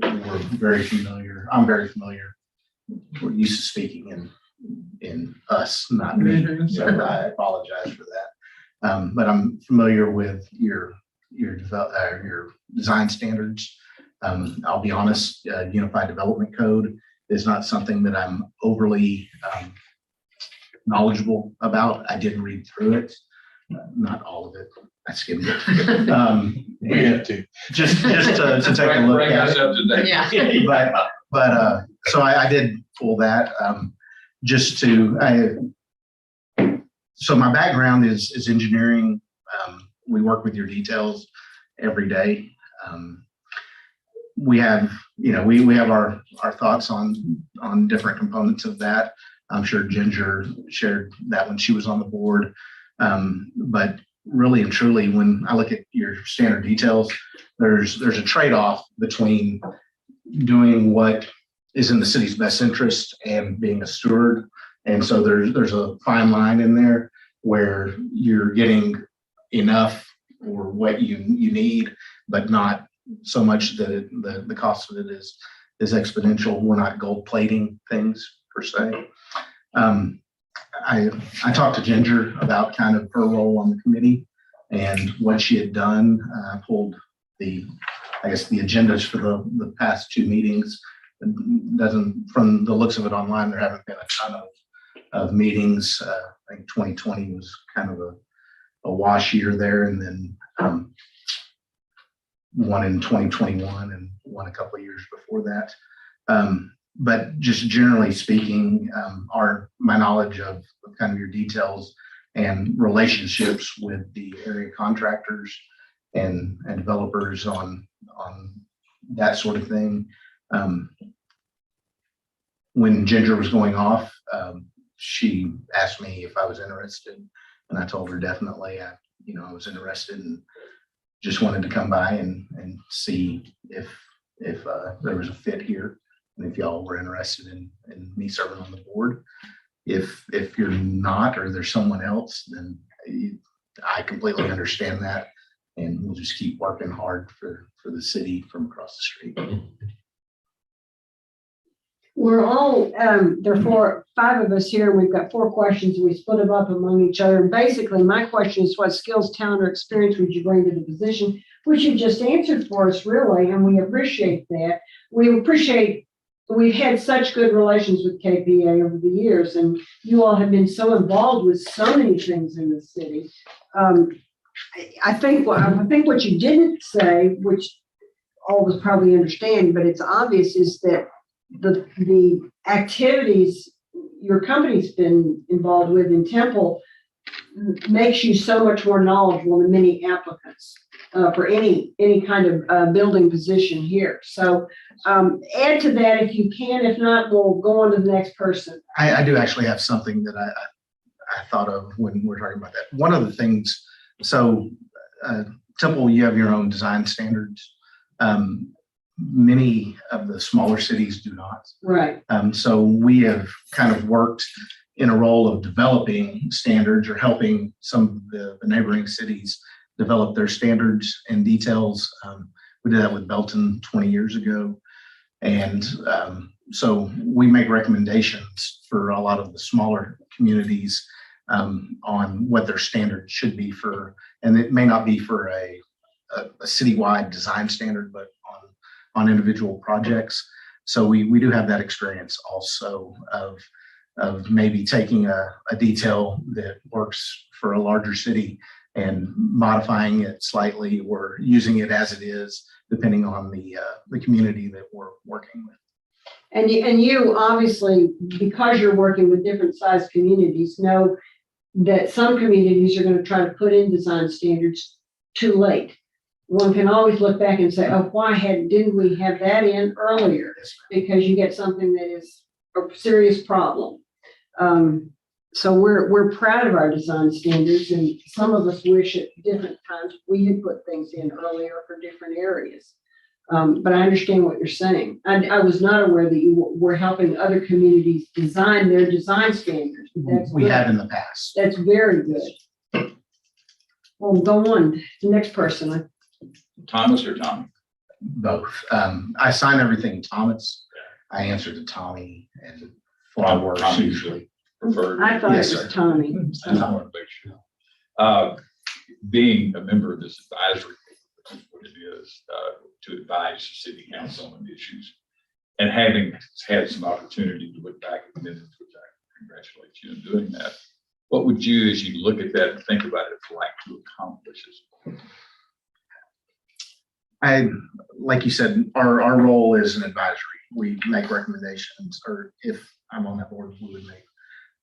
We're very familiar. I'm very familiar. We're used to speaking in us, not me. So I apologize for that. But I'm familiar with your design standards. I'll be honest, Unified Development Code is not something that I'm overly knowledgeable about. I did read through it, not all of it. I skimmed it. We have to. Just to take a look Bring at us it. up to date. Yeah. But so I did pull that so my background is engineering. We work with your details every day. We have, we have our thoughts on different components of that. I'm sure Ginger shared that when she was on the board. But really and truly, when I look at your standard details, there's a trade-off between doing what is in the city's best interest and being a steward. And so there's a fine line in there where you're getting enough or what you need, but not so much that the cost of it is exponential. We're not gold plating things per se. I talked to Ginger about kind of her role on the committee and what she had done. I pulled the agendas for the past two meetings. From the looks of it online, there haven't been a ton of meetings. I think 2020 was kind of a wash year there, and then one in 2021 and one a couple of years before that. But just generally speaking, my knowledge of kind of your details and relationships with the area contractors and developers on that sort of thing. When Ginger was going off, she asked me if I was interested, and I told her definitely. I was interested and just wanted to come by and see if there was a fit here, and if y'all were interested in me serving on the board. If you're not, or there's someone else, then I completely understand that, and we'll just keep working hard for the city from across the street. We're all, there are 5 of us here, and we've got 4 questions. We split them up among each other. And basically, my question is, what skills, talent, or experience would you bring to the position? Which you just answered for us, really, and we appreciate that. We've had such good relations with KPA over the years, and you all have been so involved with so many things in the city. I think what you didn't say, which all of us probably understand, but it's obvious, is that the activities your company's been involved with in Temple makes you so much more knowledgeable than many applicants for any kind of building position here. So add to that if you can. If not, we'll go on to the next person. I do actually have something that I thought of when we're talking about that. One of the things, so Temple, you have your own design standards. Many of the smaller cities do not. Right. So we have kind of worked in a role of developing standards or helping some of the neighboring cities develop their standards and details. We did that with Belton 20 years ago. And so we make recommendations for a lot of the smaller communities on what their standards should be for, and it may not be for a citywide design standard, but on individual projects. So we do have that experience also of maybe taking a detail that works for a larger city and modifying it slightly or using it as it is, depending on the community that we're working with. And you obviously, because you're working with different sized communities, know that some communities are going to try to put in design standards too late. One can always look back and say, oh, why didn't we have that in earlier? Because you get something that is a serious problem. So we're proud of our design standards, and some of us wish at different times we had put things in earlier for different areas. But I understand what you're saying. I was not aware that you were helping other communities design their design standards. We have in the past. That's very good. Well, go on. The next person. Thomas or Tommy? Both. I sign everything Thomas. I answer to Tommy and flowers Tommy usually. Preferred. I thought Yes, it sir. was Tommy. I just want to make sure. Being a member of this advisory, which is what it is, to advise the city council on issues, and having had some opportunity to look back at the minutes, which I congratulate you on doing that. What would you, as you look at that and think about it, like to accomplish this? Like you said, our role is an advisory. We make recommendations, or if I'm on that board, we would make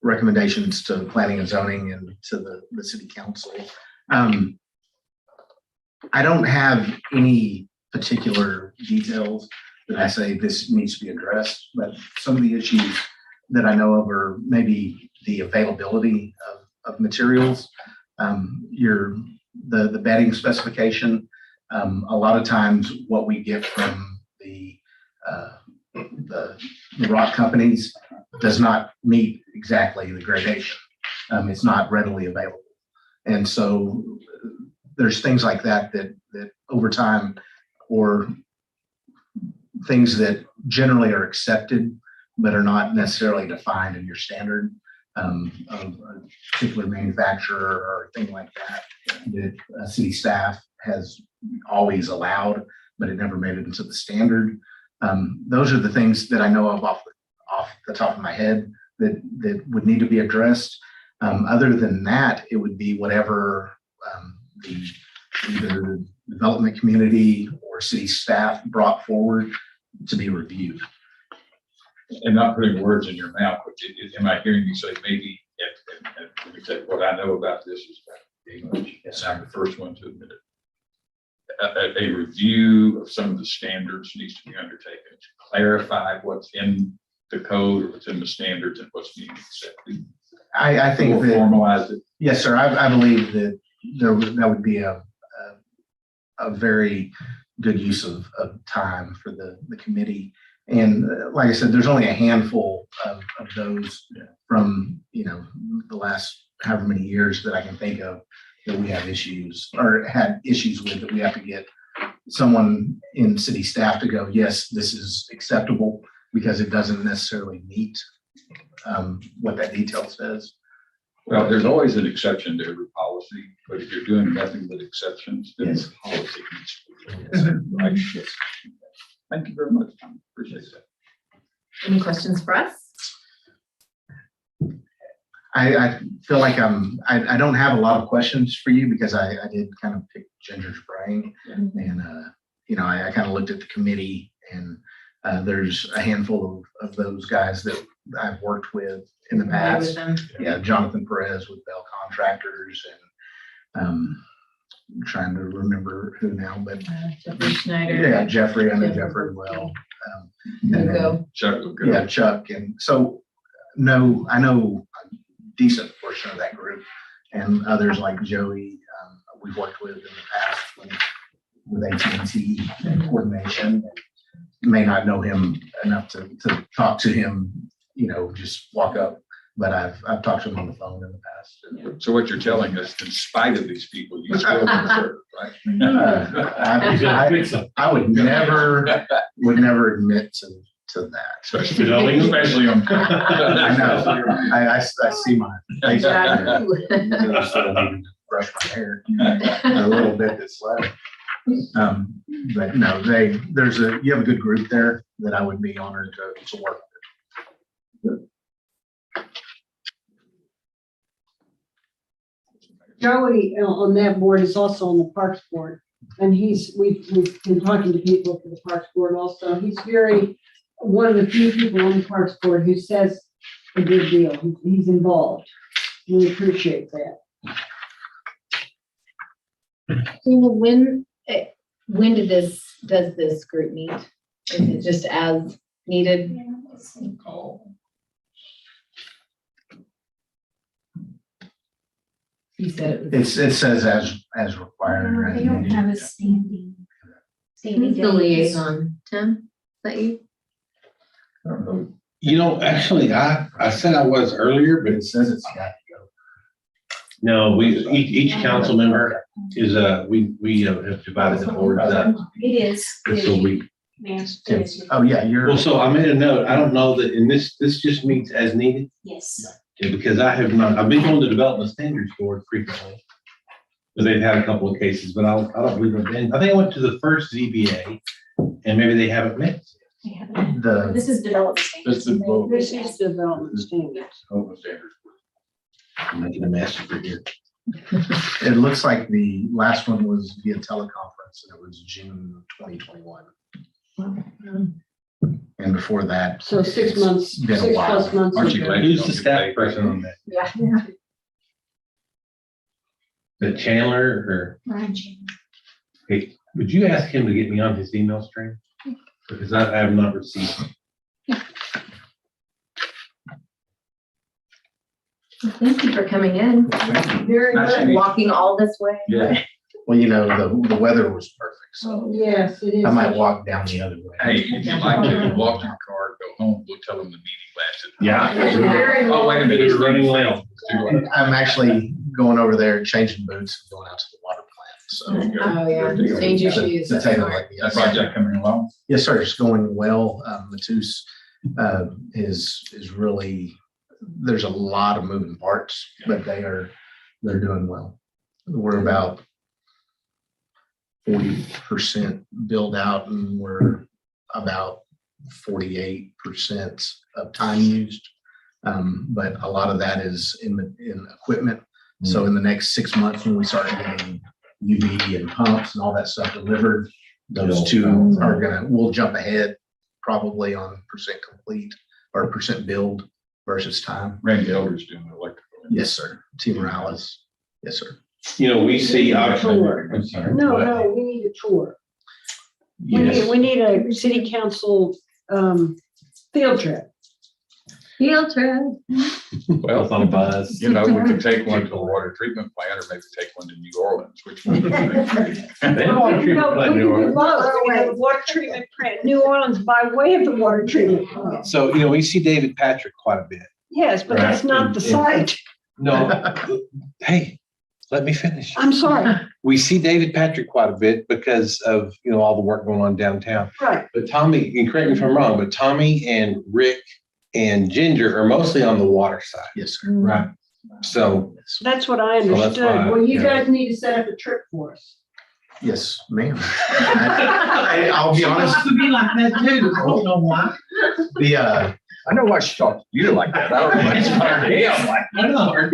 recommendations to planning and zoning and to the city council. I don't have any particular details that I say this needs to be addressed, but some of the issues that I know of are maybe the availability of materials, the bedding specification. A lot of times what we get from the rock companies does not meet exactly the gradation. It's not readily available. And so there's things like that over time, or things that generally are accepted, but are not necessarily defined in your standard of a particular manufacturer or thing like that city staff has always allowed, but it never made it into the standard. Those are the things that I know of off the top of my head that would need to be addressed. Other than that, it would be whatever the either development community or city staff brought forward to be reviewed. And not putting words in your mouth, but am I hearing you say maybe, and let me tell you what I know about this is that English, and I'm the first one to admit it. A review of some of the standards needs to be undertaken to clarify what's in the code or what's in the standards and what's being accepted. I think We'll that, formalize it. yes, sir, I believe that that would be a very good use of time for the committee. And like I said, there's only a handful of those from, the last however many years that I can think of that we have issues or had issues with, that we have to get someone in city staff to go, yes, this is acceptable, because it doesn't necessarily meet what that detail says. Well, there's always an exception to every policy, but if you're doing nothing but exceptions, then the policy needs to be. Right? Thank you very much, Tom. Appreciate that. Any questions for us? I feel like I don't have a lot of questions for you, because I did kind of pick Ginger's brain, and I kind of looked at the committee, and there's a handful of those guys that I've worked with in the past. Yeah, Jonathan Perez with Bell Contractors, and I'm trying to remember who now, but Jeffrey Schneider. yeah, Jeffrey, I know Jeffrey well. And then, Hugo. Chuck, will go. yeah, Chuck, and so I know a decent portion of that group, and others like Joey, we've worked with in the past with AT&T and coordination. May not know him enough to talk to him, just walk up, but I've talked to him on the phone in the past. So what you're telling us, in spite of these people, you still prefer, right? I would never admit to that. Especially on. I know. I see my face. Yeah. Brush my hair a little bit that's left. But no, you have a good group there that I would be honored to work with. Joey on that board is also on the Parks Board, and we've been talking to people for the Parks Board also. He's one of the few people on the Parks Board who says a good deal. He's involved. We appreciate that. When does this group meet? Is it just as needed? You said it was. It says as required. They don't have a standing. Who's the liaison? Tim, is that you? Actually, I said I was earlier, But but it says it's got to go. no, each council member is, we have divided the boards up. It is. So we, Oh, yeah, well, so I made a note. I don't know that in this just meets as needed. Yes. Yeah, because I've been on the Development Standards Board frequently. But they've had a couple of cases, but I don't believe I've been. I think I went to the first ZBA, and maybe they haven't met. This is development. This is both. This is development standards. Open standards. I'm making a mess over here. It looks like the last one was via teleconference, and it was June 2021. And before that. So 6 months, Been a 6+ while. months. Aren't you ago. glad? Who's the staff person on that? Yeah. The Chandler or, hey, would you ask him to get me on his email stream? Because I have not received. Thank you for coming in. Very Nice to good. meet you. Walking all this way. Yeah. Well, the weather was perfect, so Yes, it is. I might walk down the other way. Hey, if you like to walk your car, go home, we'll tell them the meeting lasted. Yeah. Oh, wait a minute. It's running late. I'm actually going over there, changing boots, and going out to the water plant. So Oh, yeah. Change your shoes. to That's take a smart. look. That project coming along? Yes, sir. It's going well. Matus is really, there's a lot of moving parts, but they're doing well. We're about 40% build out, and we're about 48% of time used. But a lot of that is in equipment. So in the next 6 months, when we start getting UV and pumps and all that stuff delivered, those two we'll jump ahead probably on percent complete or percent build versus time. Randy Elder's doing the electrical. Yes, sir. T. Morales. Yes, sir. You know, we see, Tour. I'm sorry. No, What? no, we need a tour. Yes. We need a city council, field trip. Field trip. Well, It's on a bus. you know, we could take one to a water treatment plant or maybe take one to New Orleans, which one? They have water treatment plant in New Orleans. The water treatment plant, New Orleans by way of the water treatment plant. So, you know, we see David Patrick quite a bit. Yes, but that's not the site. No, hey, let me finish. I'm sorry. We see David Patrick quite a bit because of, you know, all the work going on downtown. Right. But Tommy, and correct me if I'm wrong, but Tommy and Rick and Ginger are mostly on the water side. Yes, sir. Right. So, That's what I So that's understood. why, Well, you yeah. guys need to set up a trip for us. Yes, ma'am. I'll be honest, to be like that too. I don't know why. I know why she talked to you like that. I don't know. It's damn, like, I know. A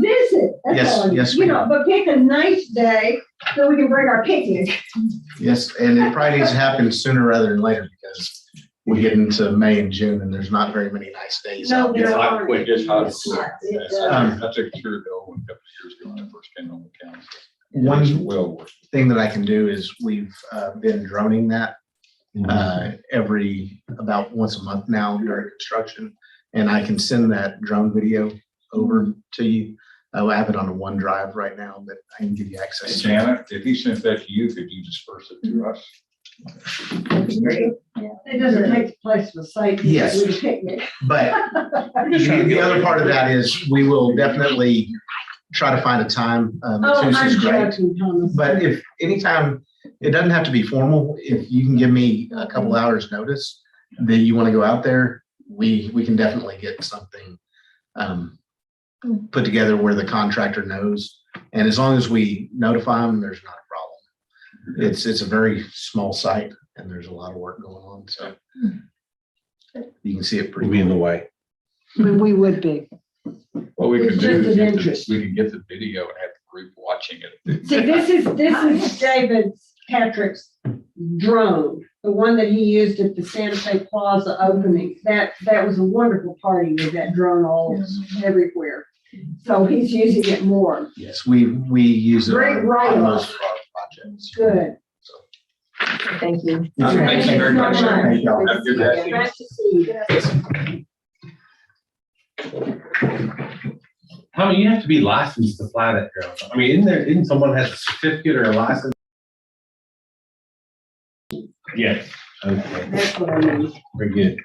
visit. that's Yes, all. yes, You ma'am. know, but pick a nice day so we can bring our picnic. yes, and it probably needs to happen sooner rather than later because we get into May and June and there's not very many nice days No, out there there. aren't. Quick, just hot. It does. I took a tour bill a couple of years ago when I first came on the council. It's One well worth it. thing that I can do is we've been droning that every about once a month now during construction. And I can send that drone video over to you. I have it on a OneDrive right now, but I can give you access. to it. Janet, if he sent that to you, could you disperse it to us? It doesn't take the place of a site. Yes. We picnic. But the other part of that is we will definitely try to find a time. Oh, Tuesday's I'm great. joking, Thomas. But if anytime, it doesn't have to be formal. If you can give me a couple hours notice that you want to go out there, we can definitely get something put together where the contractor knows. And as long as we notify them, there's not a problem. It's a very small site and there's a lot of work going on. So you can see it we'll pretty. be in the way. We would be. What we It's could do just is an get the- interest. we could get the video and have the group watching it. See, this is David Patrick's drone, the one that he used at the Santa Fe Plaza opening. That was a wonderful party with that drone all everywhere. So he's using it more. Yes, we use it Great on write-off. most of our projects. Good. Thank you. Thank you very much, sir. Thank y'all. Have a good day. Nice to see you. Tommy, you have to be licensed to fly that drone. I mean, isn't someone has a certificate or a license? Yes. Okay, That's what I mean. very good.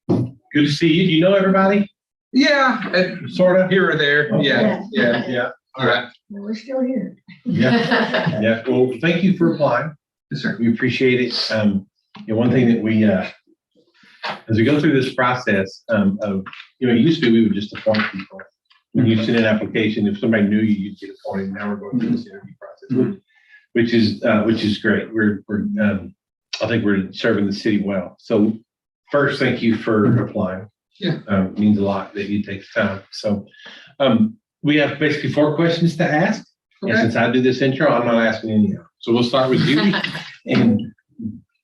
Good to see you. Do you know everybody? Yeah, Sort of? here or there. Yeah, yeah. Yeah. All right. We're still here. Yeah. Yeah. Well, thank you for applying. Yes, sir. We appreciate it. You know, one thing that we, as we go through this process, of, you know, it used to be we would just appoint people. When you send an application, if somebody knew you, you'd get appointed. Now we're going through this interview process, which is great. We're I think we're serving the city well. So first, thank you for applying. Yeah. It means a lot that you take the time. So, we have basically 4 questions to ask. And Okay. since I do this intro, I'm not asking any of them. So we'll start with Judy and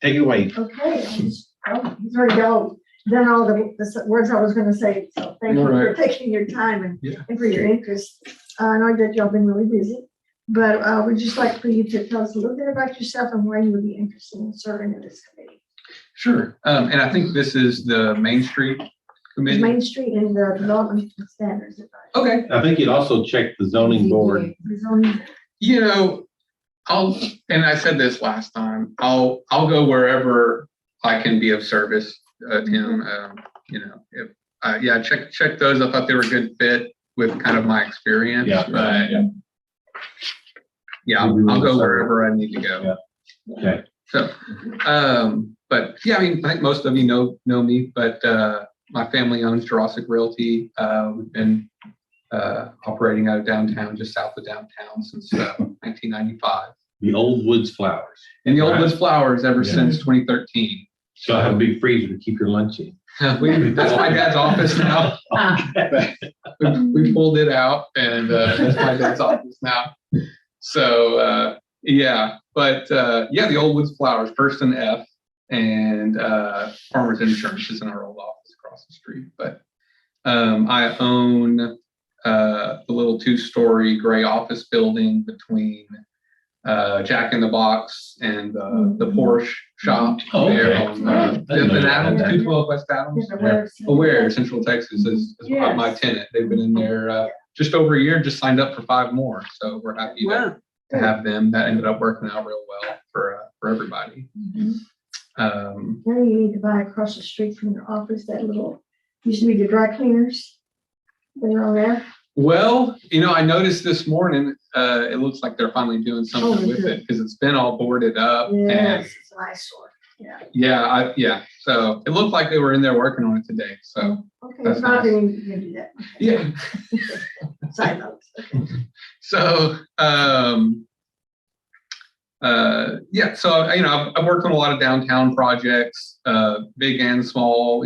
take it away. Okay. He's already done all the words I was gonna say, so thank you for All right. taking your time and Yeah. and for your interest. I know that y'all been really busy, but we'd just like for you to tell us a little bit about yourself and why you would be interested in serving in this committee. Sure. And I think this is the Main Street Committee. Main Street and the Development Standards. Okay. I think you'd also check the zoning board. The zoning- You know, and I said this last time, I'll go wherever I can be of service to him. You know, if, yeah, check those. I thought they were a good fit with kind of my experience. Yeah. But yeah, I'll go wherever I need to go. Okay. So, but yeah, I mean, I think most of you know me, but my family owns Jurassic Realty. We've been operating out of downtown, just south of downtown since 1995. The Old Woods Flowers. And the Old Right. Woods Flowers ever Yeah. since 2013. So I have a big freezer to keep your lunch in. That's my dad's office now. We pulled it out and that's my dad's office now. So yeah, but yeah, the Old Woods Flowers, First and F, and Farmers Insurance is in our old office across the street. But I own the little 2-story gray office building between Jack in the Box and the Porsche shop Oh, okay. there on I didn't know Adams, that. 212 West Adams. Aware, Central Texas is my tenant. They've been in there just over a year, just signed up for 5 more. So we're happy Wow. to have them. That ended up working out real well for everybody. Now you need to buy across the street from your office, that little, used to be the dry cleaners. They're on there. Well, I noticed this morning, it looks like they're finally doing something with it because it's been all boarded up. And Yes, it's an eyesore. Yeah. yeah. So it looked like they were in there working on it today. So Okay, That's it's not nice. that you can do that. yeah. Side notes. Okay. So, yeah, so, I've worked on a lot of downtown projects, big and small,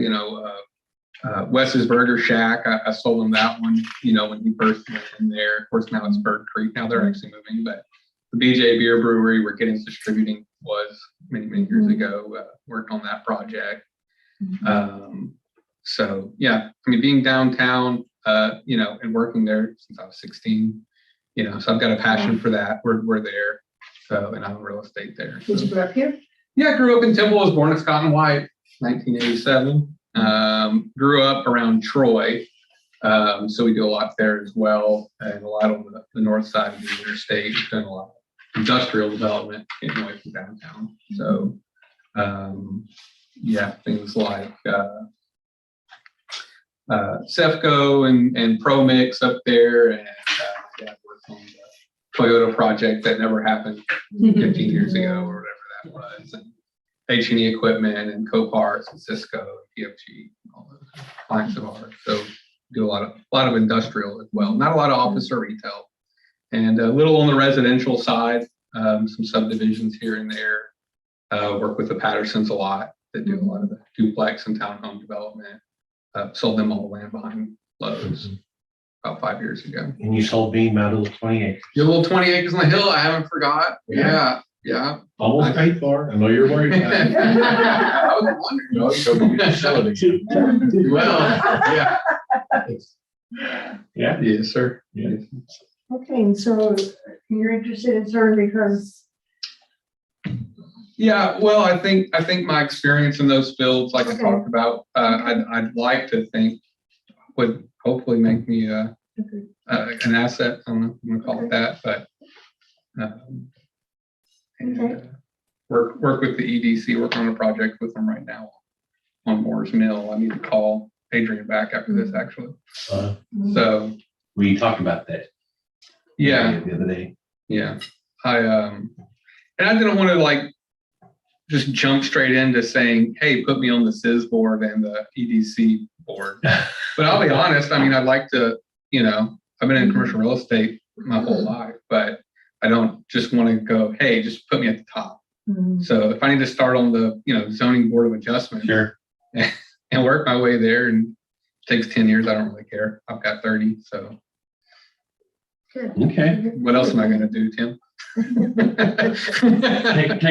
Wes's Burger Shack. I sold him that one, when he first went in there. Of course, now it's Bird Creek. Now they're actually moving, but the BJ Beer Brewery where Giddings Distributing was many, many years ago, worked on that project. So yeah, being downtown, and working there since I was 16, so I've got a passion for that. We're there. So, and I own real estate there. Did you So, grow up here? yeah, I grew up in Temple. I was born at Scott and White, 1987. Grew up around Troy. So we do a lot there as well. And a lot on the north side of the interstate. Done a lot of industrial development getting away from downtown. So, yeah, things like Cefco and ProMix up there, and yeah, worked on the Toyota project that never happened 15 years ago or whatever that was, and H&E Equipment and Coparts and Cisco and PFG, all those clients of ours. So do a lot of industrial as well, not a lot of office or retail, and a little on the residential side, some subdivisions here and there. Work with the Pattersons a lot that do a lot of the duplex and townhome development. Sold them all the land behind Lowe's about 5 years ago. And you sold me my little 20 acres. Your little 20 acres on the hill, I haven't forgot. Yeah. Yeah. Almost paid for. I know you're worried about it. I was wondering. Well, yeah. Yeah. Yes, sir. Yeah. Okay, and so you're interested in CERN because, Yeah, well, I think my experience in those fields, like I Okay. talked about, I'd like to think would hopefully make me an asset. I don't know if I'm gonna call it that, but and, Okay. work with the EDC, work on a project with them right now on Moore's Mill. I need to call Adrian back after this, actually. So We talked about that. yeah. The other day. Yeah, and I didn't want to just jump straight into saying, hey, put me on the CIS board and the EDC board. But I'll be honest, I'd like to, I've been in commercial real estate my whole life, but I don't just want to go, hey, just put me at the top. So if I need to start on the, zoning board of adjustment Sure. and work my way there, and it takes 10 years, I don't really care. I've got 30, so Okay. what else am I going to do, Tim? Take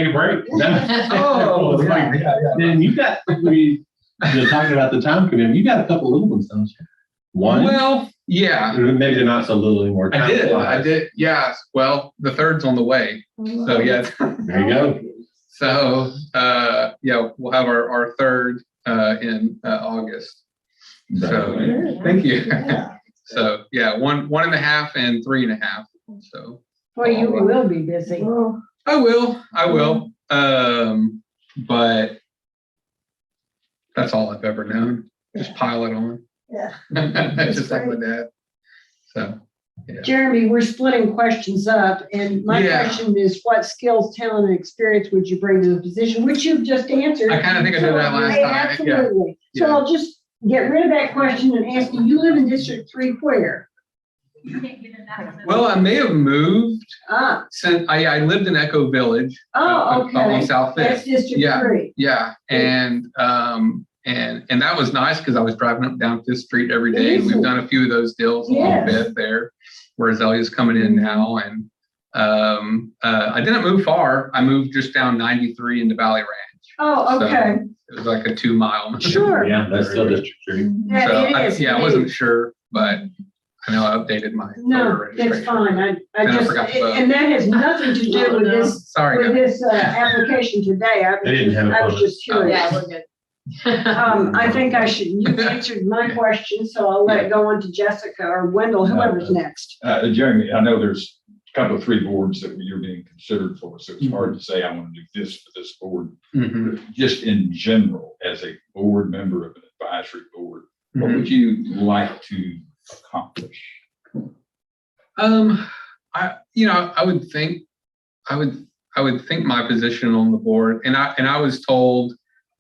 a break. Oh, yeah. Then you got, you're talking about the time commitment. You got a couple little ones, don't you? One? Well, yeah, Maybe they're not so little anymore. I did. Yeah. Well, the third's on the way. So yeah. There you go. So yeah, we'll have our third in August. So thank you. Yeah. So yeah, 1.5 and 3.5. So Well, you will be busy. Well, I will. But that's all I've ever known. Just pile it on. yeah. Just like my dad. So yeah. Jeremy, we're splitting questions up, and my Yeah. question is, what skills, talent, and experience would you bring to the position, which you've just answered? I kind of think I did that last Hey, time. Yeah. Absolutely. So Yeah. I'll just get rid of that question and ask you live in District 3 where? Well, I may have moved Ah, since I lived in Echo Village. oh, On okay. South That's Fifth. District Yeah. 3. Yeah, and that was nice because I was driving up down Fifth Street every day. And we've done a few of those deals along Yes. Fifth there, where Azalea's coming in now. And I didn't move far. I moved just down 93 into Valley Ranch. Oh, okay. It was like a 2 mile. Sure. Yeah, that's still District 3. Yeah, So it is. yeah, I it wasn't is. sure, but I know I updated my voter No, registration. that's fine. I And I just, forgot to vote. and that has nothing to do with this, Sorry. with guys. this application today. They didn't have a I was public- just curious. Yeah, we're good. I think I should, you answered my question, so I'll let it go on to Jessica or Wendell, whoever's next. Jeremy, I know there's a couple of 3 boards that you're being considered for, so it's hard to say I want to do this for this board. Mhm. Just in general, as a board member of an advisory board, what Mhm. would you like to accomplish? I would think my position on the board, and I was told,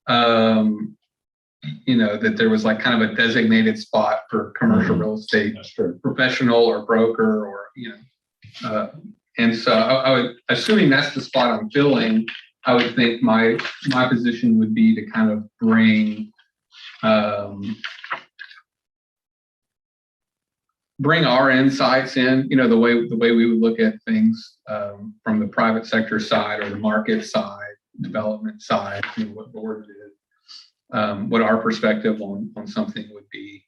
that there was like kind of a designated spot for commercial real estate That's true. professional or broker or, and so I would, assuming that's the spot I'm filling, I would think my position would be to kind of bring our insights in, the way we would look at things from the private sector side or the market side, development side, what board it is, what our perspective on something would be.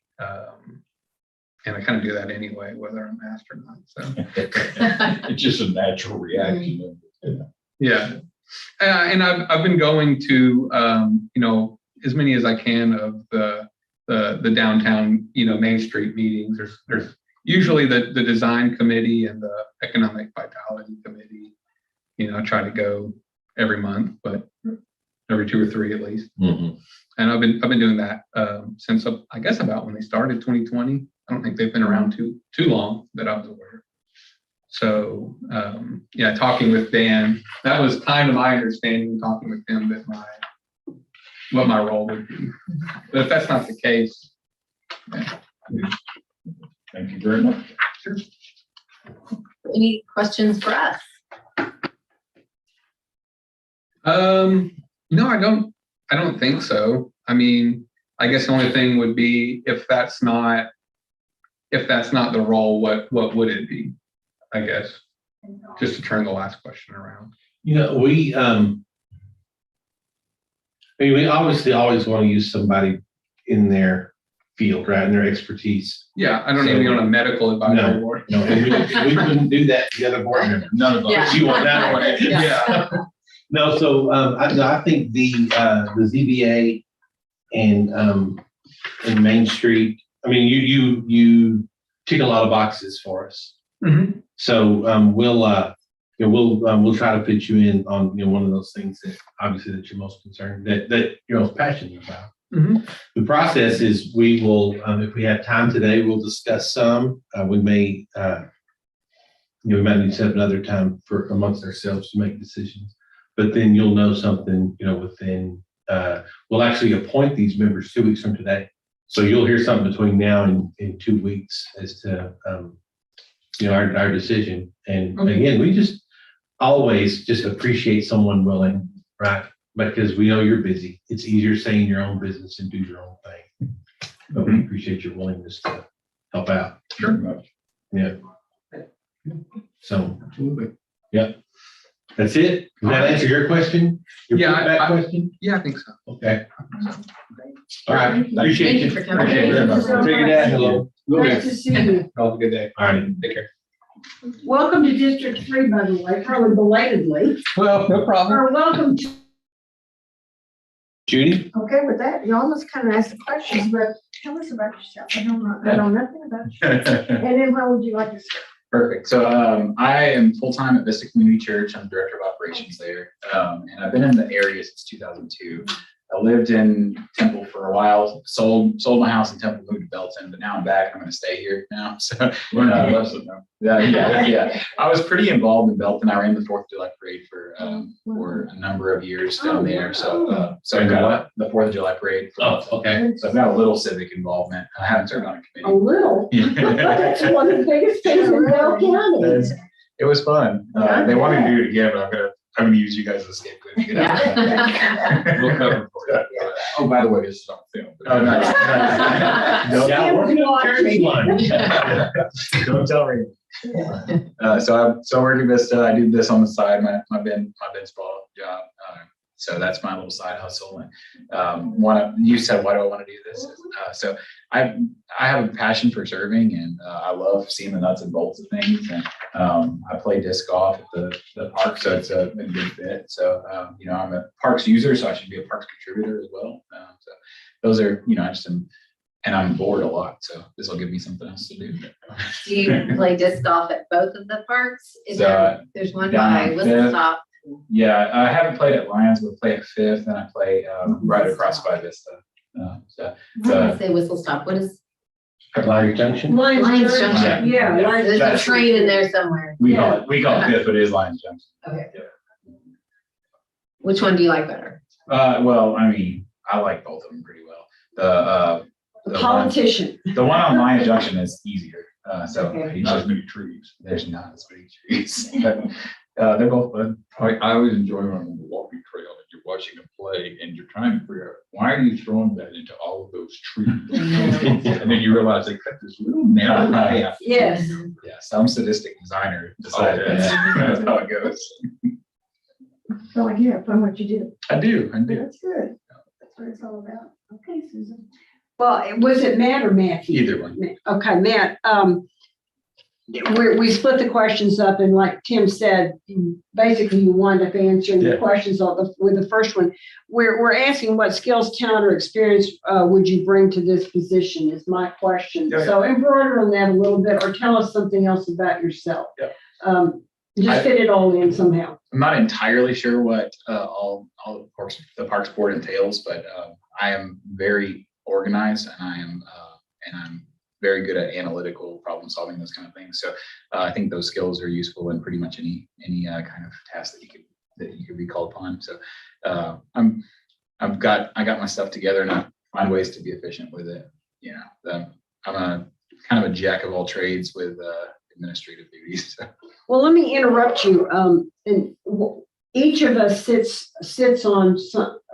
And I kind of do that anyway, whether I'm asked or not. So It's just a natural reaction. yeah, and I've been going to as many as I can of the downtown Main Street meetings. There's usually the design committee and the economic vitality committee. I try to go every month, but every 2 or 3 at least. Mhm. And I've been doing that since I guess about when they started 2020. I don't think they've been around too long that I was aware. So talking with Dan, that was kind of my understanding. Talking with him that what my role would be. But if that's not the case, Thank you very much. sure. Any questions for us? No, I don't think so. I mean, I guess the only thing would be if that's not the role, what would it be? I guess, just to turn the last question around. We obviously always want to use somebody in their field, right, in their expertise. Yeah, I don't need to be on a medical advisory board. No, and we wouldn't do that to the other board members. None of us. Yeah. You want that one? Yeah. No, so I think the ZBA and Main Street, I mean, you tick a lot of boxes for us. Mhm. So we'll try to fit you in on one of those things that obviously that you're most concerned, that you're most passionate about. Mhm. The process is we will, if we have time today, we'll discuss some. We may we might need to set up another time for amongst ourselves to make decisions. But then you'll know something, within, we'll actually appoint these members 2 weeks from today. So you'll hear something between now and in 2 weeks as to, our decision. And Okay. again, we just always just appreciate someone willing, right? Because we know you're busy. It's easier saying your own business and do your own thing. But we appreciate your willingness to help out. Very much. Yeah. So, Absolutely. that's it. Does that answer your question? Your Yeah, feedback I- question? Yeah, I think so. Okay. All right. Appreciate Thank you you. for coming. Appreciate it very much. Thank you so Take your much. dad. Hello. Nice to see you. Have a good day. All right. Take care. Welcome to District 3, by the way, probably belatedly. Well, no problem. Or welcome to, Judy? Okay, with that, you almost kind of asked the questions, but tell us about yourself. I know nothing about you. And then how would you like to start? Perfect. So I am full-time at Vista Community Church. I'm director of operations there. And I've been in the area since 2002. I lived in Temple for a while, sold my house in Temple, moved to Belton, but now I'm back. I'm going to stay here now. So Learned a lesson, huh? yeah. I was pretty involved in Belton. I ran the 4th of July parade for a number of years down there. So I've got the 4th of July parade. Oh, okay. So I've got a little civic involvement. I haven't served on a A committee. little. That's one of the biggest things in Bell County. It was fun. They wanted to do it again, but I'm gonna use you guys as a scapegoat to get out of that. We'll cover for it. Oh, by the way, this is on film. Oh, nice. Yeah, we're gonna turn one. Don't tell me. So working Vista, I do this on the side, my Ben Spa job. So that's my little side hustle. And you said, why do I want to do this? So I have a passion for serving, and I love seeing the nuts and bolts of things. And I play disc golf at the park, so it's a good fit. So I'm a parks user, so I should be a parks contributor as well. So those are, and I'm bored a lot, so this will give me something else to do. Do you play disc golf at both of the parks? There's one down by on Whistle Fifth. Stop. Yeah, I haven't played at Lions, but play at Fifth, and I play right across by Vista. I want to say Whistle Stop. What is? Lion Junction. Lions Junction. Yeah. Yeah. Lions There's a That's- train in there somewhere. We call it Fifth, but it is Lions Junction. Okay. Which one do you like better? Well, I mean, I like both of them pretty well. The politician. The one on Lions Junction is easier. Okay. Not as many trees. There's not as many trees. But, they're both fun. I always enjoy on the walking trail and you're watching them play and you're trying to figure out why are you throwing that into all of those trees? And then you realize they cut this little narrow path. Yes. Yeah, some sadistic designer decided Oh, yeah. that's how it goes. So like you have fun what you do. I do. That's good. That's what it's all about. Okay, Susan. Well, was it Matt or Matthew? Either one. Okay, Matt, we split the questions up, and like Tim said, basically you wind up answering the Yeah. questions with the first one. We're asking what skills, talent, or experience would you bring to this position is my question. Yeah, yeah. So embroider on that a little bit, or tell us something else about yourself. Yeah. Just fit it all in somehow. I'm not entirely sure what all of course the Parks Board entails, but I am very organized, and I'm very good at analytical problem solving, those kind of things. So I think those skills are useful in pretty much any kind of task that you could be called upon. So I got my stuff together, and I find ways to be efficient with it. I'm a kind of a jack of all trades with administrative duties. So. Well, let me interrupt you. Each of us sits on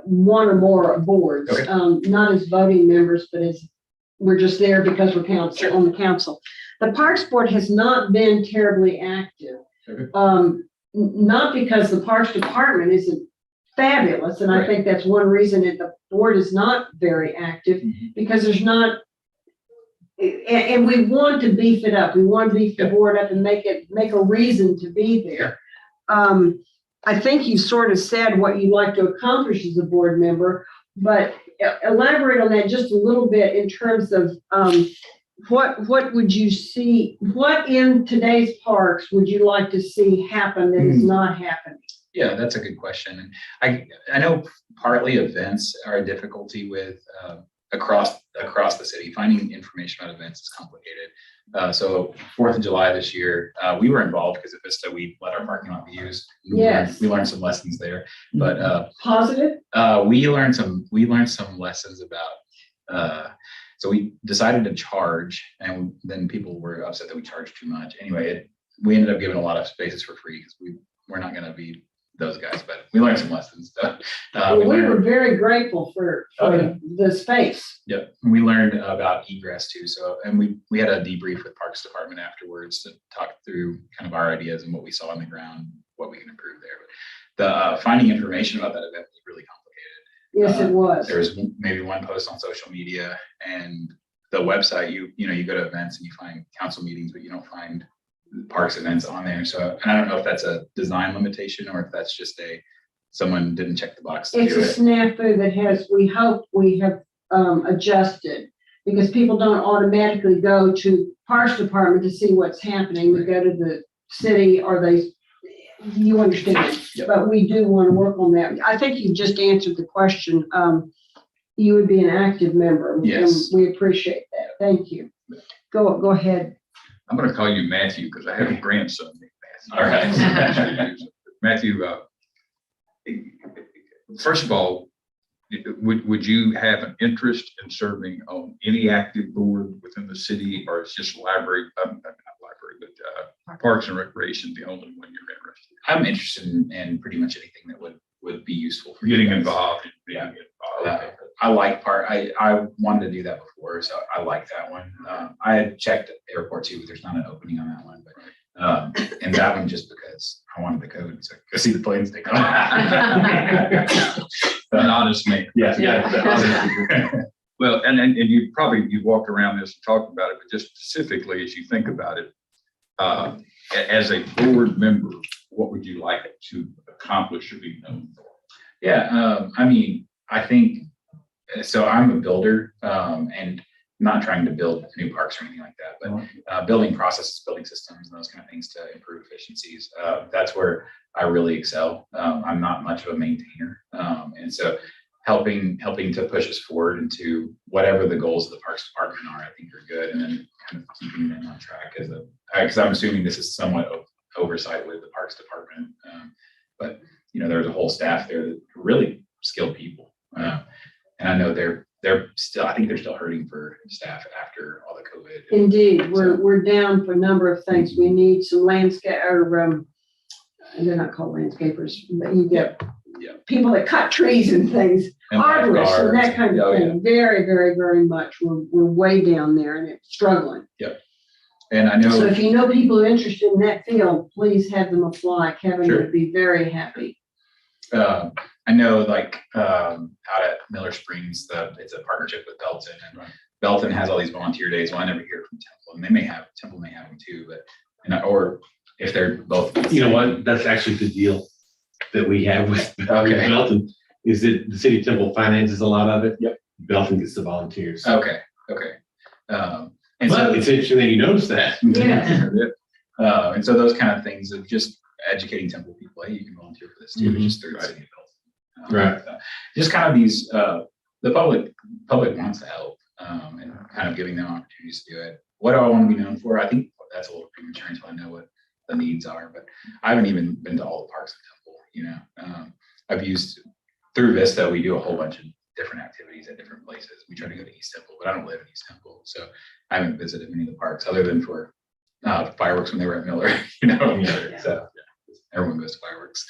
one or more boards, Okay. Not as voting members, but as we're just there because we're on the council. The Parks Board has not been terribly active. Okay. Not because the Parks Department isn't fabulous, and I Right. think that's one reason that the board is not very active, Mhm. because there's not. And we want to beef it up. We want to beef the Yeah. board up and make a reason to be there. I think you sort of said what you'd like to accomplish as a board member, but elaborate on that just a little bit in terms of what would you see, what in today's parks would you like to see happen that is not happening? Yeah, that's a good question. And I know partly events are a difficulty with across the city. Finding information about events is complicated. So 4th of July this year, we were involved because at Vista we let our parking lot be used. Yes. We learned some lessons there. But Positive? we learned some lessons about so we decided to charge, and then people were upset that we charged too much. Anyway, we ended up giving a lot of spaces for free because we're not going to be those guys, but we learned some lessons. So, We were very grateful for Oh, yeah. the space. Yep, we learned about egress too. So, and we had a debrief with Parks Department afterwards to talk through kind of our ideas and what we saw on the ground, what we can improve there. But the finding information about that event was really complicated. Yes, it was. There was maybe one post on social media, and the website. You go to events and you find council meetings, but you don't find parks events on there. So, and I don't know if that's a design limitation or if that's just someone didn't check the box to It's do a it. snafu we hope we have adjusted, because people don't automatically go to Parks Department to see what's happening. They go to the city, or you understand, but we do want to work on that. I think you just answered the question. You would be an active member. and Yes. We appreciate that. Thank you. Go ahead. I'm gonna call you Matthew because I have a grandson named Matthew. All right. Matthew, first of all, would you have an interest in serving on any active board within the city, or is just library, not library, but Parks and Recreation the only one you're interested I'm interested in pretty much anything that would be useful for in? you Getting guys. involved. Yeah. Okay. I like I wanted to do that before, so I like that one. I had checked airport too, but there's not an opening on that one, but and that one just because I wanted the code, so go see the planes take off. An honest man. Yeah. Well, and you've walked around this and talked about it, but just specifically as you think about it, as a board member, what would you like to accomplish or be known for? Yeah, I mean, I think, so I'm a builder, and not trying to build new parks or anything like that, but building processes, building systems, and those kind of things to improve efficiencies. That's where I really excel. I'm not much of a maintainer. And so helping to push us forward into whatever the goals of the Parks Department are, I think are good. And then kind of keeping them on track because I'm assuming this is somewhat oversight with the Parks Department. But there's a whole staff there that are really skilled people. And I know they're still, I think they're still hurting for staff after all the COVID. Indeed, we're down for a number of things. We need some landscape, or they're not called landscapers, but you get people that cut trees and things, And arborists and that kind of Oh, thing. Very, very, very much. We're way down there and it's struggling. And I know. So if you know people who are interested in that field, please have them apply. Kevin Sure. would be very happy. I know like out at Miller Springs, it's a partnership with Belton, and Belton has all these volunteer days. Well, I never hear from Temple, and Temple may have them too, but or if they're both. You know what? That's actually the deal that we have with Okay. Belton, is that the city of Temple finances a lot of it. Yep. Belton gets the volunteers. Okay. And so But it's interesting that you noticed that. Yeah. And so those kind of things of just educating Temple people, hey, you can volunteer for this too, Mhm. just through the city of Belton. Right. Just kind of these, the public wants to help, and kind of giving them opportunities to do it. What do I want to be known for? I think that's a little premature until I know what the needs are, but I haven't even been to all the parks in Temple, I've used through Vista, we do a whole bunch of different activities at different places. We try to go to East Temple, but I don't live in East Temple, so I haven't visited many of the parks other than for fireworks when they were at Miller, So everyone goes to fireworks.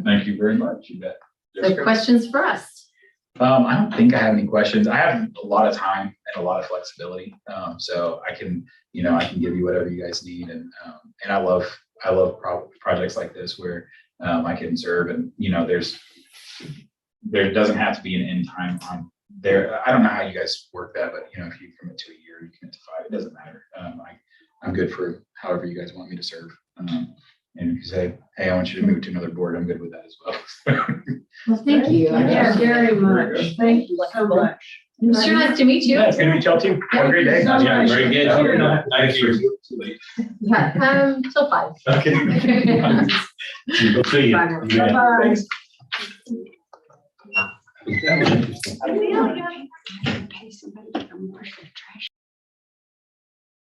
Thank you very much. You bet. So questions for us? I don't think I have any questions. I have a lot of time and a lot of flexibility. So I can give you whatever you guys need. And I love projects like this where I can serve, and there doesn't have to be an end time on there. I don't know how you guys work that, but if you commit to a year, you commit to 5, it doesn't matter. I'm good for however you guys want me to serve. And if you say, hey, I want you to move to another board, I'm good with that as well. Well, thank you. Yeah, very much. Thank you so much. Sure, nice to meet you. Yeah, it's good to meet y'all too. Have a great day. Thank you so Yeah, much. very good. Okay. Thank you. Yeah, till 5. Okay. We'll see you. Yeah. Bye-bye.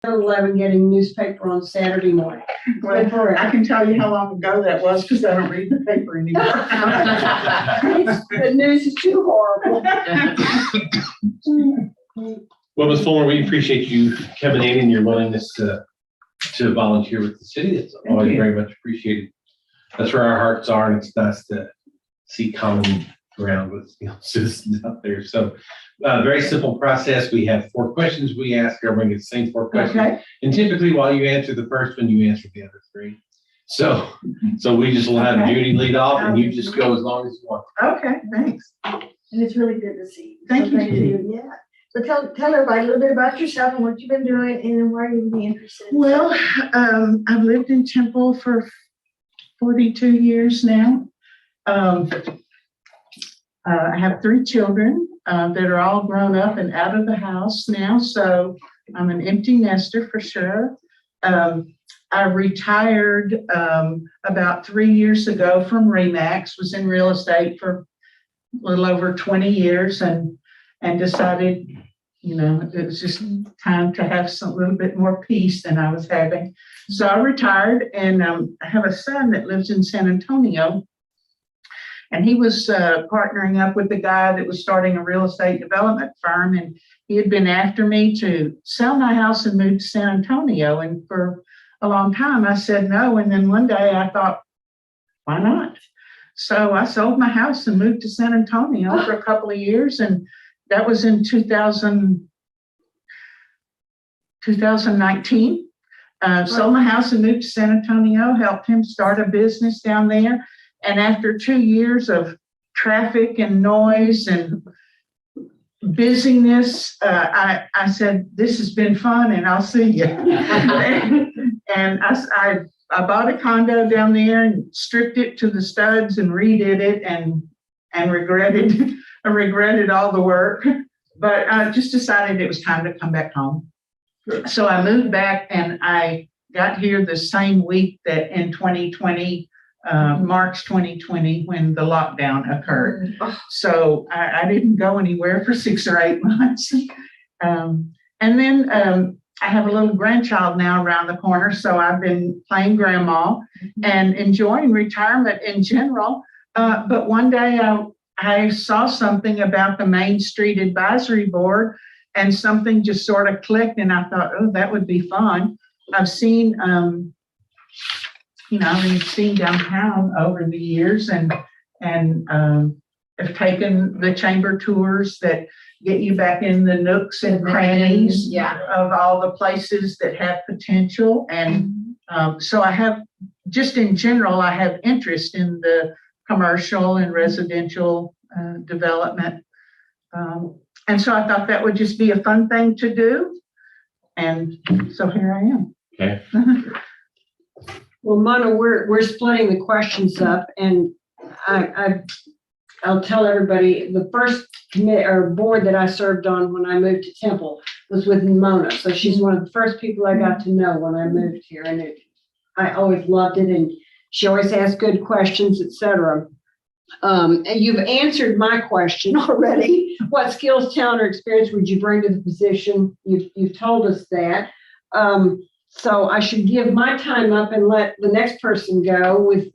11 getting newspaper on Saturday morning. Well, Correct. I can tell you how long ago that was because I don't read the paper anymore. The news is too horrible. Well, Ms. Fuller, we appreciate you coming in and your willingness to volunteer with the city. It's always you. very much appreciated. That's where our hearts are, and it's nice to see common ground with citizens out there. So very simple process. We have 4 questions we ask. Everyone gets the same 4 questions. Okay, And typically, while you answer the first one, you answer the other 3. So we just will have Okay. Judy lead off, and you just go as long as you want. okay, thanks. And it's really good to see you. Thank So you. Yeah. So tell everybody a little bit about yourself and what you've been doing and why you'd be interested. Well, I've lived in Temple for 42 years now. I have 3 children that are all grown up and out of the house now, so I'm an empty nester for sure. I retired about 3 years ago from Remax, was in real estate for a little over 20 years and decided, it was just time to have some little bit more peace than I was having. So I retired and I have a son that lives in San Antonio. And he was partnering up with the guy that was starting a real estate development firm. And he had been after me to sell my house and move to San Antonio. And for a long time, I said no. And then one day I thought, why not? So I sold my house and moved to San Antonio for a couple of years. And that was in 2019. Sold my house and moved to San Antonio, helped him start a business down there. And after 2 years of traffic and noise and busyness, I said, this has been fun and I'll see you. And I bought a condo down there and stripped it to the studs and redid it and regretted all the work. But I just decided it was time to come back home. So I moved back and I got here the same week that in 2020, March 2020, when the lockdown occurred. So I didn't go anywhere for 6 or 8 months. And then I have a little grandchild now around the corner. So I've been playing grandma and enjoying retirement in general. But one day I saw something about the Main Street Advisory Board and something just sort of clicked and I thought, oh, that would be fun. I've seen, I've seen downtown over the years and have taken the chamber tours that get you back in the nooks and crannies of all the places that have potential. And so I have, just in general, I have interest in the commercial and residential development. And so I thought that would just be a fun thing to do. And so here I am. Okay. Well, Mona, we're splitting the questions up, and I'll tell everybody the first committee or board that I served on when I moved to Temple was with Mona. So she's one of the first people I got to know when I moved here, and I always loved it. And she always asked good questions, etc. And you've answered my question already. What skills, talent, or experience would you bring to the position? You've told us that. So I should give my time up and let the next person go with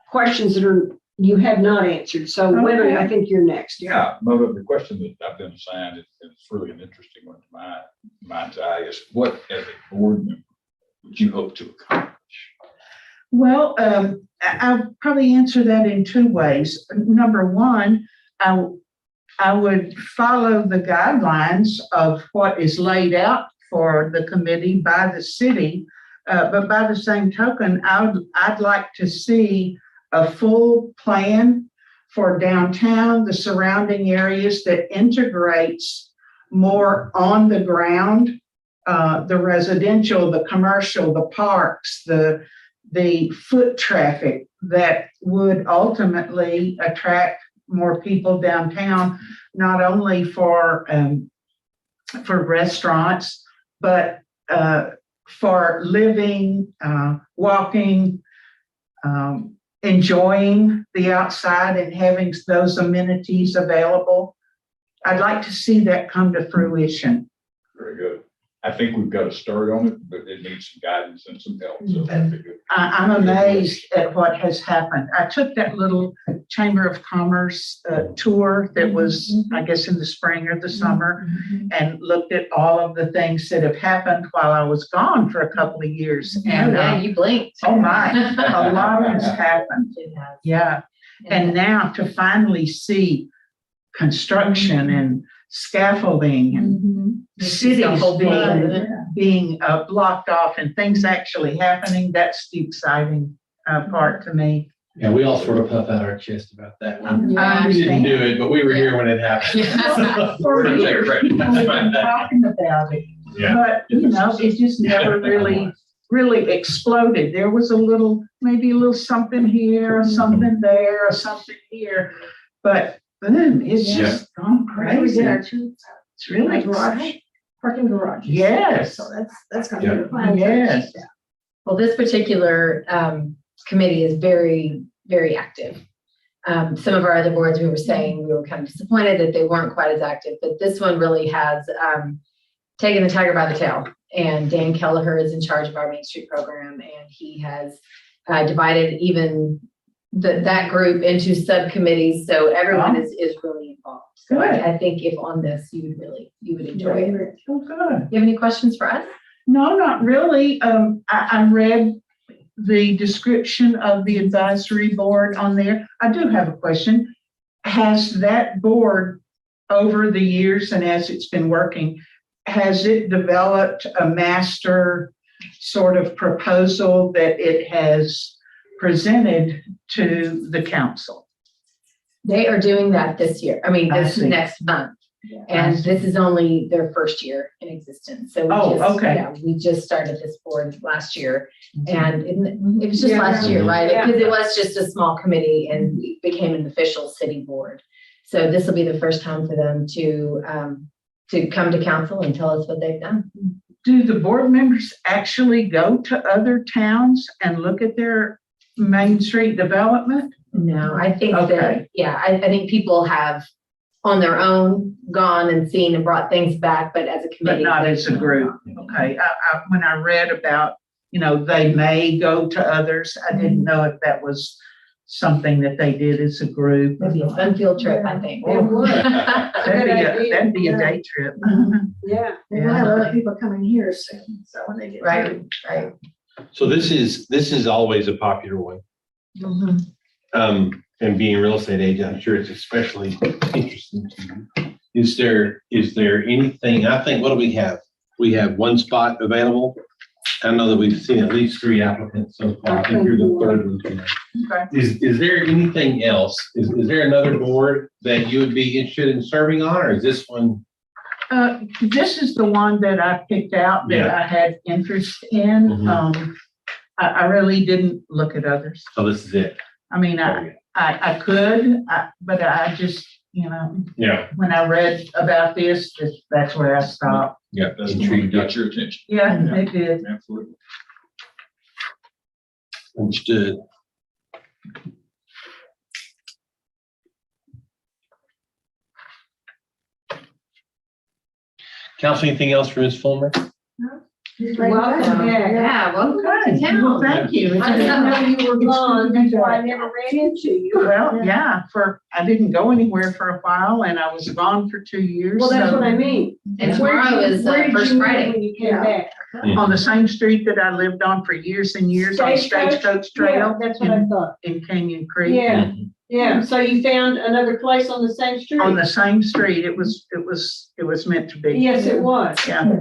questions that you have not answered. So Leonard, I think you're next. Yeah, but the question that I've been assigned, it's really an interesting one to my mind's eye, is what as a board member would you hope to accomplish? Well, I'll probably answer that in 2 ways. Number one, I would follow the guidelines of what is laid out for the committee by the city. But by the same token, I'd like to see a full plan for downtown, the surrounding areas that integrates more on the ground, the residential, the commercial, the parks, the foot traffic that would ultimately attract more people downtown, not only for restaurants, but for living, walking, enjoying the outside and having those amenities available. I'd like to see that come to fruition. Very good. I think we've got a start on it, but it needs some guidance and some help. So that'd be good. I'm amazed at what has happened. I took that little Chamber of Commerce tour that was, I guess, in the spring or the summer, and looked at all of the things that have happened while I was gone for a couple of years. And you blinked. oh my, a lot has happened. Yeah. And now to finally see construction and scaffolding and cities being blocked off and things actually happening, that's the exciting part to me. Yeah, we all sort of puff out our chest about that one. I We didn't understand. do it, but we were here when it happened. For years, we've been talking about it, Yeah. but it just never really exploded. There was maybe a little something here, or something there, or something here, but boom, it's just gone crazy. It's really garage, parking garage. Yes. So that's gonna Yeah. be the plan. Yes. Well, this particular committee is very, very active. Some of our other boards, we were saying, we were kind of disappointed that they weren't quite as active, but this one really has taken the tiger by the tail. And Dan Kelleher is in charge of our Main Street program, and he has divided even that group into subcommittees, so everyone is really involved. So I think if on this, you would enjoy it. Oh, good. You have any questions for us? No, not really. I read the description of the advisory board on there. I do have a question. Has that board, over the years and as it's been working, has it developed a master sort of proposal that it has presented to the council? They are doing that this year. I mean, I this see. next month. And this is only their first year in existence. So we just started this board last year, and it was just last year, right? Yeah. Because it was just a small committee and it became an official city board. So this will be the first time for them to come to council and tell us what they've done. Do the board members actually go to other towns and look at their Main Street development? No, I think that, Okay. I think people have on their own gone and seen and brought things back, but as a But committee. not as a group. Okay, when I read about, they may go to others, I didn't know if that was something that they did as a group. Maybe a fun field trip, I think. It would. That'd be a day trip. Yeah. We'll have other people coming here soon, so when they get. Right, right. So this is always a popular one. And being a real estate agent, I'm sure it's especially interesting to you. Is there anything, I think, what do we have? We have one spot available. I know that we've seen at least 3 applicants so far. I think you're the third one tonight. Okay. Is there anything else? Is there another board that you would be interested in serving on, or is this one? This is the one that I picked out that Yeah. I had interest in. Mhm. I really didn't look at others. So this is it. I mean, I could, but I just, Yeah. when I read about this, that's where I stopped. Yeah. That's the one that got your attention. Yeah, it did. Absolutely. Understood. Council, anything else for Ms. Fulmer? Welcome back. Yeah, welcome to Okay, well, town. thank you. I didn't know you were It's gone, good to that's why I be never ran into you. Well, yeah, I didn't go anywhere for a while and I was gone for 2 years. Well, that's so- what I mean. And Where tomorrow did you- is where did First you live Friday. When you came back. On the same street that I lived on for years and years on Stagecoach Yeah, Trail that's what I thought. in Canyon Creek. Yeah, yeah. So you found another place on the same street? On the same street. It was meant to be. Yes, it was. Yeah,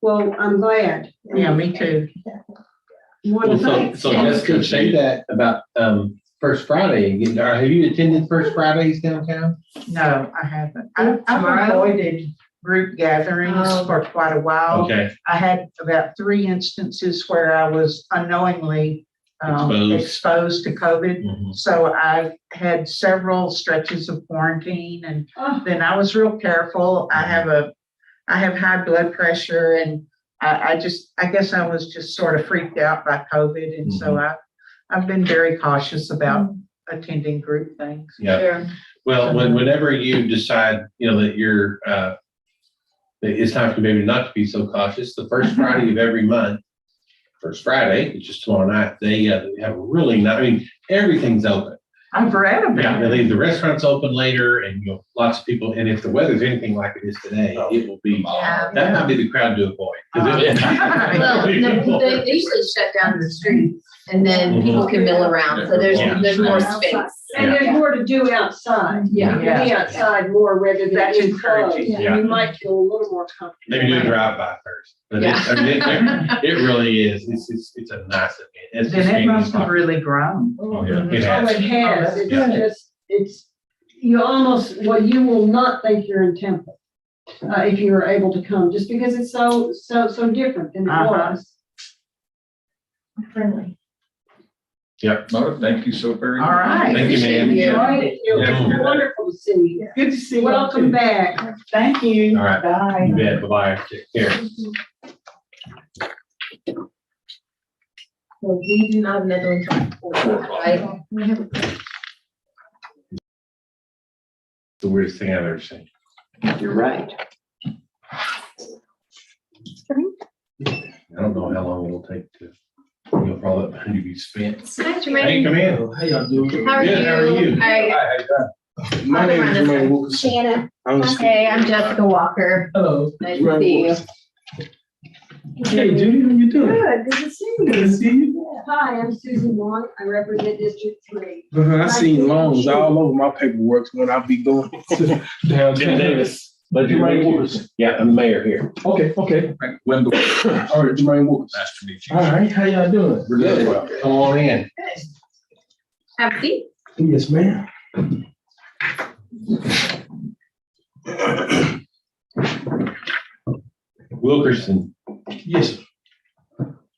Well, I'm glad. yeah, me too. Wonderful. So Jessica, say that about First Friday. Have you attended First Fridays downtown? No, I haven't. I've Tomorrow? avoided group gatherings Oh. for quite a while. Okay. I had about 3 instances where I was unknowingly exposed to COVID. Mhm. So I had several stretches of quarantine and Oh, then I was real careful. I have high blood pressure and I guess I was just sort of freaked out by COVID. And so I've been very cautious about attending group things. Yeah. Sure. Well, whenever you decide, that you're, that it's time for maybe not to be so cautious, the first Friday of every month, First Friday, which is tomorrow night, they have a really nice, everything's open. I've read Yeah, about they it. leave the restaurants open later and, lots of people, and if the weather's anything like it is today, it will be, Yeah. that might be the crowd to avoid. 'Cause it- Well, no, they usually shut down the streets and then people can mill around. So there's more space. and there's more to do outside. Yeah. You can be outside more rather than That's enclosed. encouraging. Yeah. You might feel a little more comfortable. Maybe do a drive-by first, but it really is, it's a nice event. It's Then just it must have popular. really grown. Oh, yeah. It Oh, has. it has. It's Yeah. just, you almost, you will not think you're in Temple. If you were able to come, just because it's so different than it was. Friendly. No, thank you so very much. All right. Thank you, ma'am. Enjoyed it. It Yeah. was wonderful to see you. Good to see you. Welcome too. back. Thank you. All right. Bye. You bet, bye-bye, take care. Well, we do not have another one till 4 o'clock, right? We have a The weirdest thing I've ever seen. You're right. I don't know how long it'll take to, for all that money to be spent. Hi, Hey, Jermaine. come in. How y'all doing? How are you? Good, how are you? All right. My name is I'll go Jermaine Wilkerson. Shanna. I'm the- Hey, I'm Jessica Walker. Hello. Nice to see you. Hey, Judy, how you doing? Good to see you. Good to see you. Hi, I'm Susan Long. I represent District 3. I seen loans all over my paperwork when I be going to downtown. Jim Davis. But Jermaine Wilkerson. Yeah, I'm the mayor here. Okay, okay. Wendell, All right, Jermaine Wilkerson. nice to meet you. All right, how y'all doing? We're good. Come on in. Have a seat. Yes, ma'am. Wilkerson. Yes.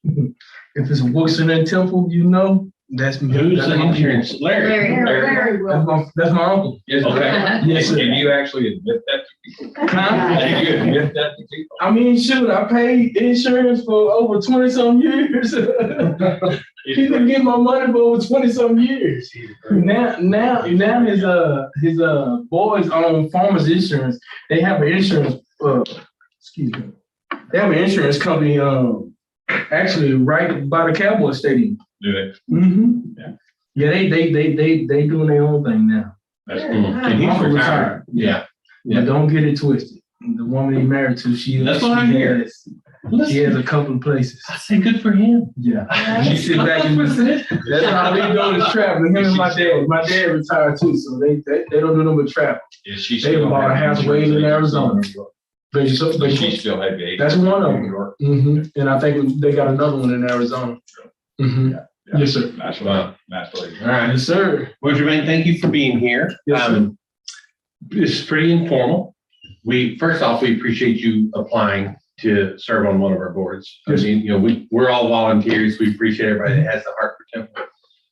If it's a Wilkerson and Temple, you know, that's me. Who's That's the my- insurance? Larry. Larry. That's my uncle. Yes, Okay. Yes, sir. Can you actually admit that to people? Huh? Can you admit that to people? I mean, shoot, I paid insurance for over 20-some years. He didn't get my money for over 20-some years. Now his boys on Farmers Insurance. They have an insurance. Excuse me. They have an insurance company. Actually, right by the Cowboy Stadium. Do they? Mm-hmm. Yeah. Yeah, they doing their own thing now. That's Mm. cool. And he's Uncle retired. retired. Yeah. But don't get it twisted. The woman he married to, she That's what I hear. She has a couple of places. I say good for him. Yeah. She sit back and that's all they doing is traveling. Him and my dad. My dad retired too, so they don't do no but travel. Is she They still? bought a have house way insurance in Arizona. agency? Does she still have the? That's one of New them. York? And I think they got another one in Arizona. Yeah. Yes, sir. Nice Wow. lady, nice lady. All right. Yes, sir. Well, Jermaine, thank you for being here. Yes, sir. This is pretty informal. First off, we appreciate you applying to serve on one of our boards. I Yes. mean, we're all volunteers. We appreciate everybody that has the heart for Temple.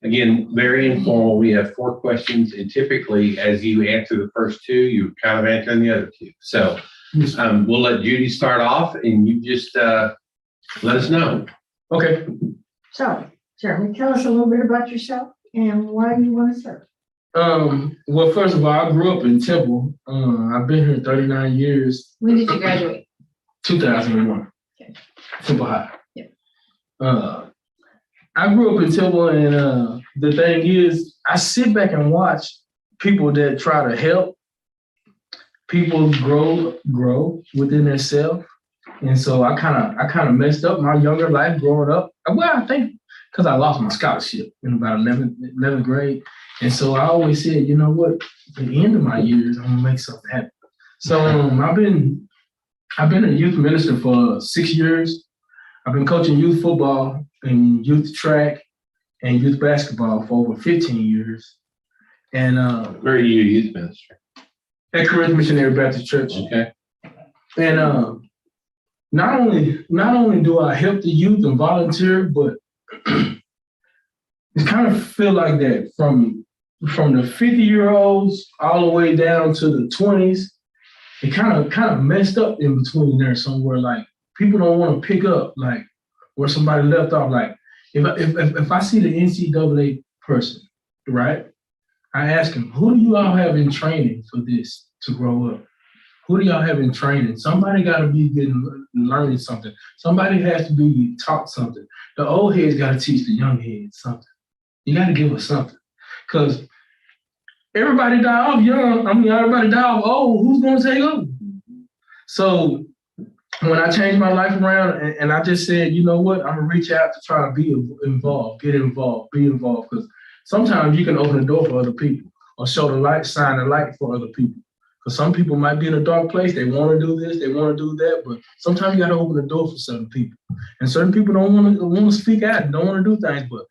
Again, very informal. We have 4 questions, and typically, as you answer the first 2, you kind of answer the other 2. So Yes. we'll let Judy start off, and you just let us know. Okay. So, Jeremy, tell us a little bit about yourself and why you want to serve. Well, first of all, I grew up in Temple. I've been here 39 years. When did you graduate? 2001. Okay. Temple High. Yeah. I grew up in Temple, and the thing is, I sit back and watch people that try to help people grow within themselves. And so I kind of messed up my younger life growing up. Well, I think because I lost my scholarship in about 11th grade. And so I always said, you know what, at the end of my years, I'm gonna make something happen. So I've been a youth minister for 6 years. I've been coaching youth football and youth track and youth basketball for over 15 years. And Where are you a youth minister? at Corinth Missionary Baptist Church. Okay. And not only do I help the youth and volunteer, but it kind of feel like that from the 50-year-olds all the way down to the 20s. It kind of messed up in between there somewhere. Like people don't want to pick up like where somebody left off. Like if I see the NCAA person, right? I ask him, who do you all have in training for this to grow up? Who do y'all have in training? Somebody got to be learning something. Somebody has to be taught something. The old heads got to teach the young heads something. You got to give us something. Because everybody die off young. Everybody die off old. Who's going to take over? So when I changed my life around and I just said, you know what? I'm going to reach out to try to be involved, get involved, be involved. Because sometimes you can open the door for other people or show the light, shine the light for other people. Because some people might be in a dark place. They want to do this, they want to do that, but sometimes you got to open the door for certain people. And certain people don't want to speak out and don't want to do things. But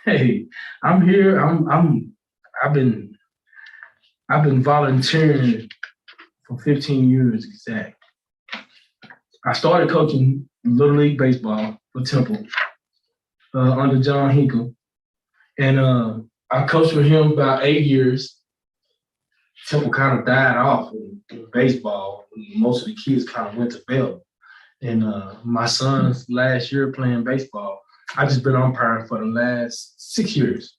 hey, I'm here. I've been volunteering for 15 years exact. I started coaching Little League Baseball for Temple under John Hinkle. And I coached with him about 8 years. Temple kind of died off in baseball. Most of the kids kind of went to Bell. And my son's last year playing baseball, I just been umpiring for the last 6 years.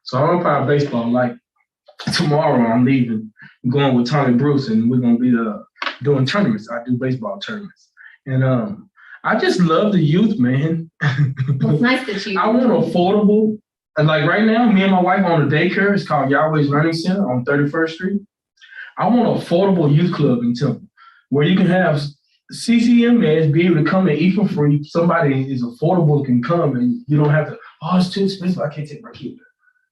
So I umpire baseball. Like tomorrow, I'm leaving, I'm going with Tommy Bruce, and we're gonna be doing tournaments. I do baseball tournaments, and I just love the youth, man. Well, it's nice that you. I want affordable, and like right now, me and my wife own a daycare. It's called Yahweh's Learning Center on 31st Street. I want an affordable youth club in Temple where you can have CCMS be able to come and eat for free. Somebody is affordable can come and you don't have to, oh, it's too expensive, I can't take my kid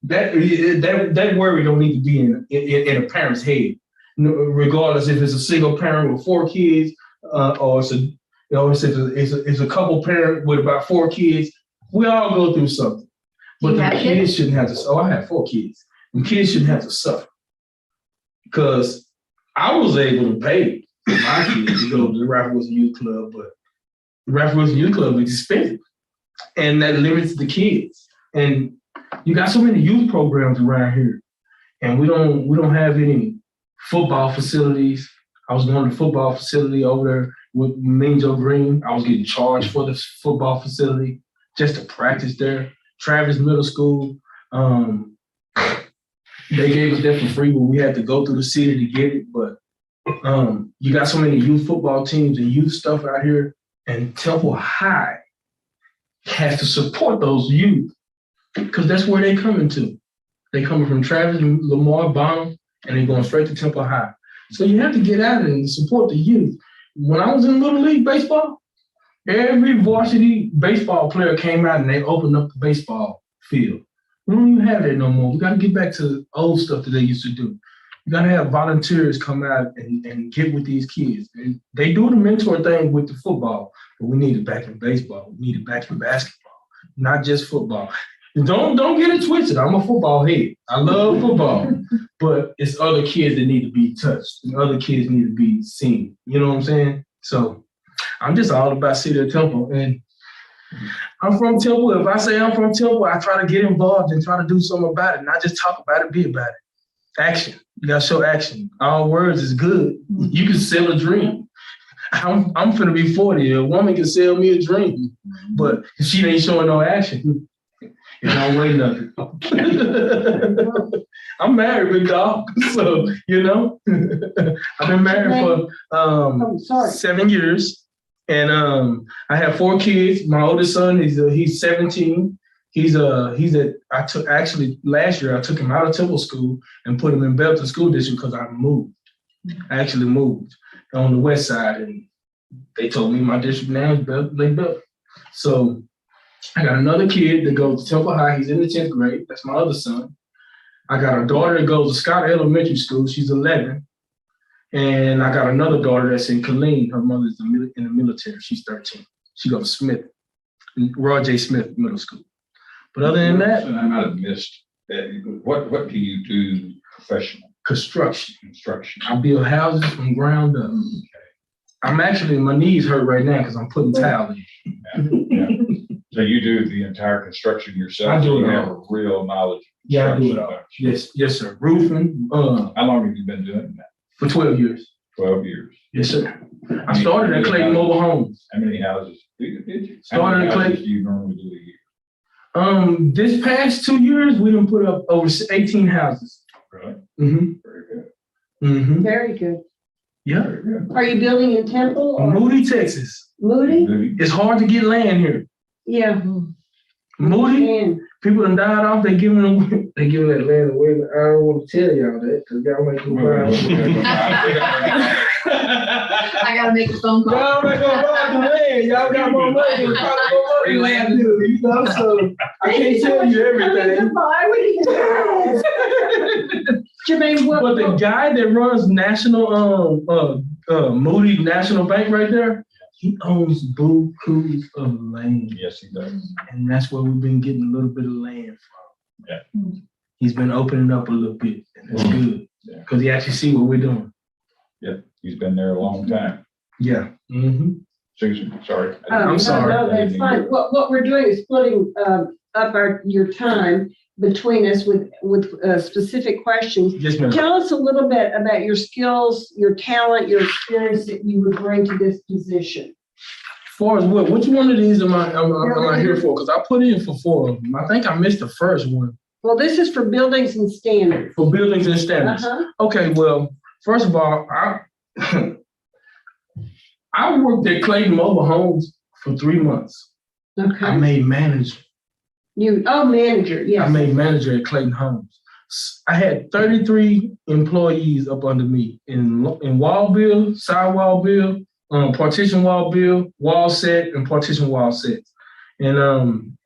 there. That worry don't need to be in a parent's head, regardless if it's a single parent with 4 kids, or it's a couple parent with about 4 kids. We all go through something. But the kids shouldn't have to, I have 4 kids. And kids shouldn't have to suffer. Because I was able to pay my kids to go to the Ralph Wilson Youth Club, but the Ralph Wilson Youth Club is expensive. And that limits the kids. And you got so many youth programs around here. And we don't have any football facilities. I was going to the football facility over there with Mean Joe Green. I was getting charged for the football facility just to practice there. Travis Middle School. They gave us that for free, but we had to go through the city to get it. But you got so many youth football teams and youth stuff out here, and Temple High has to support those youth because that's where they're coming to. They're coming from Travis, Lamar, Bonham, and they're going straight to Temple High. So you have to get out and support the youth. When I was in Little League baseball, every varsity baseball player came out and they opened up the baseball field. We don't even have that no more. We got to get back to old stuff that they used to do. You got to have volunteers come out and get with these kids. And they do the mentor thing with the football, but we need it back in baseball. We need it back in basketball, not just football. And don't get it twisted. I'm a football head. I love football, but it's other kids that need to be touched and other kids need to be seen. You know what I'm saying? So I'm just all about City of Temple. And I'm from Temple. If I say I'm from Temple, I try to get involved and try to do something about it. Not just talk about it, be about it. Action. You gotta show action. All words is good. You can sell a dream. I'm finna be 40. A woman can sell me a dream, but if she ain't showing no action, it don't weigh nothing. I'm married, big dog. So, I've been married for 7 years. And I have 4 kids. My oldest son, he's 17. Last year I took him out of Temple School and put him in Belton School District because I moved. I actually moved on the west side, and they told me my district now is Belton. So I got another kid that goes to Temple High. He's in the 10th grade. That's my other son. I got a daughter that goes to Scott Elementary School. She's 11. And I got another daughter that's in Killeen. Her mother's in the military. She's 13. She goes to Smith, Roy J. Smith Middle School. But other than that, I might have missed that. What do you do professionally? Construction. Construction. I build houses from ground up. I'm actually, my knees hurt right now because I'm putting tile in. Yeah. So you do the entire construction yourself? I do it You have all. a real knowledge. of Yeah, I do it construction, all. don't you? Yes, sir. Roofing, How long have you been doing that? for 12 years. 12 years. Yes, sir. I started at Clayton Mobile Homes. How many houses did you? Started in How many Clayton. houses do you normally do a year? This past 2 years, we done put up over 18 houses. Really? Mm-hmm. Very good. Mm-hmm. Very good. Yeah. Very good. Are you building in Temple or Moody, Texas. Moody? Maybe- It's hard to get land here. Yeah. Moody, And people done died off. They giving that land away. I don't want to tell y'all that because y'all might go buy it. I gotta make a phone call. Y'all might go buy the land. Y'all got more money. Than probably more money than I do, So I can't tell you everything. Jermaine, But the guy that runs National Moody National Bank right there, he owns bukus of land. Yes, he does. And that's where we've been getting a little bit of land from. Yeah. He's been opening up a little bit, and that's good. Yeah. Because he actually see what we're doing. He's been there a long time. Yeah. Mm-hmm. Susan, sorry. I'm sorry. No, that's fine. What we're doing is splitting up your time between us with specific questions. Yes, ma'am. Tell us a little bit about your skills, your talent, your experience that you would bring to this position. far as what, which one of these am I here for? Because I put in for 4 of them. I think I missed the first one Well, this is for buildings and standards. for buildings and standards. Uh-huh. Okay, well, first of all, I worked at Clayton Mobile Homes for 3 months. I Okay. made manager. Manager, I yes. made manager at Clayton Homes. I had 33 employees up under me in wall build, side wall build, partition wall build, wall set, and partition wall sets. And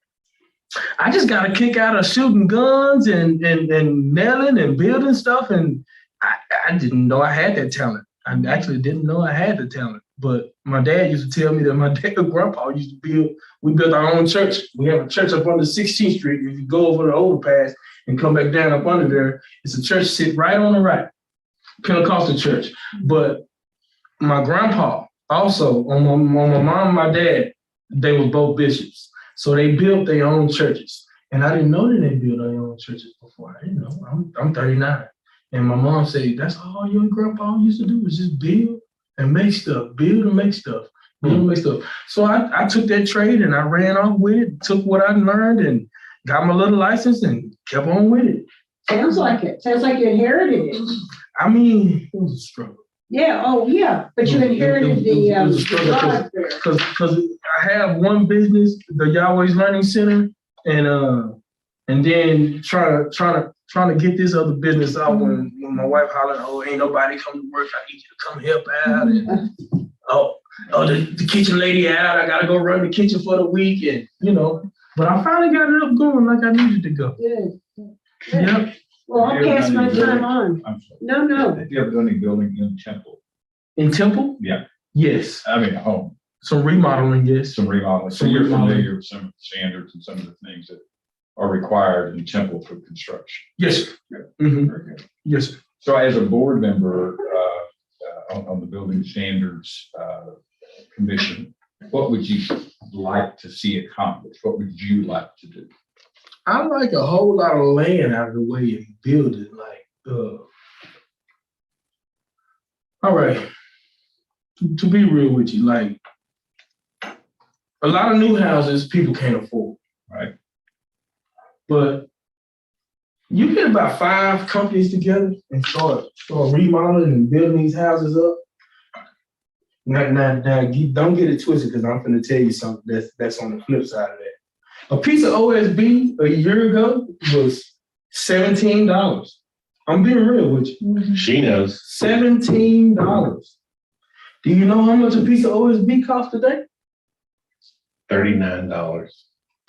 I just got a kick out of shooting guns and nailing and building stuff. And I didn't know I had that talent. I actually didn't know I had the talent. But my dad used to tell me that my dad and grandpa used to we built our own church. We have a church up under 16th Street. If you go over the overpass and come back down up under there, it's a church sit right on the right, Pentecostal church. But my grandpa also, on my mom and my dad, they were both bishops. So they built their own churches. And I didn't know that they built their own churches before. I didn't know. I'm 39. And my mom said, that's all your grandpa used to do was just build and make stuff, build and make stuff, build and make stuff. So I took that trade and I ran off with it, took what I learned and got my little license and kept on with it. Sounds like it. Sounds like you inherited it. I mean, it was a struggle. Yeah, oh, yeah, but you inherited It was a the struggle drive there. because I have one business, the Yahweh's Learning Center, and then trying to get this other business out when my wife hollered, oh, ain't nobody come to work, I need you to come help out. And, the kitchen lady out, I gotta go run the kitchen for the week, and but I finally got it up going like I needed to go. Good. Yep. Well, I'll pass my time on. I'm sorry. No. Have you ever done any building in Temple? In Temple? Yeah. Yes. I mean, a home, Some remodeling, yes. some remodeling. So Some you're remodeling. familiar with some of the standards and some of the things that are required in Temple for construction. Yes. Mhm. Very good. Yes, sir. So as a board member on the Building Standards Commission, what would you like to see accomplished? What would you like to do? I like a whole lot of land out of the way and build it all right. To be real with you, like a lot of new houses people can't afford. Right. But you get about 5 companies together and start remodeling and building these houses up. Now, don't get it twisted because I'm going to tell you something that's on the flip side of that. A piece of OSB a year ago was $17. I'm being real with you. She knows. $17. Do you know how much a piece of OSB costs today? $39.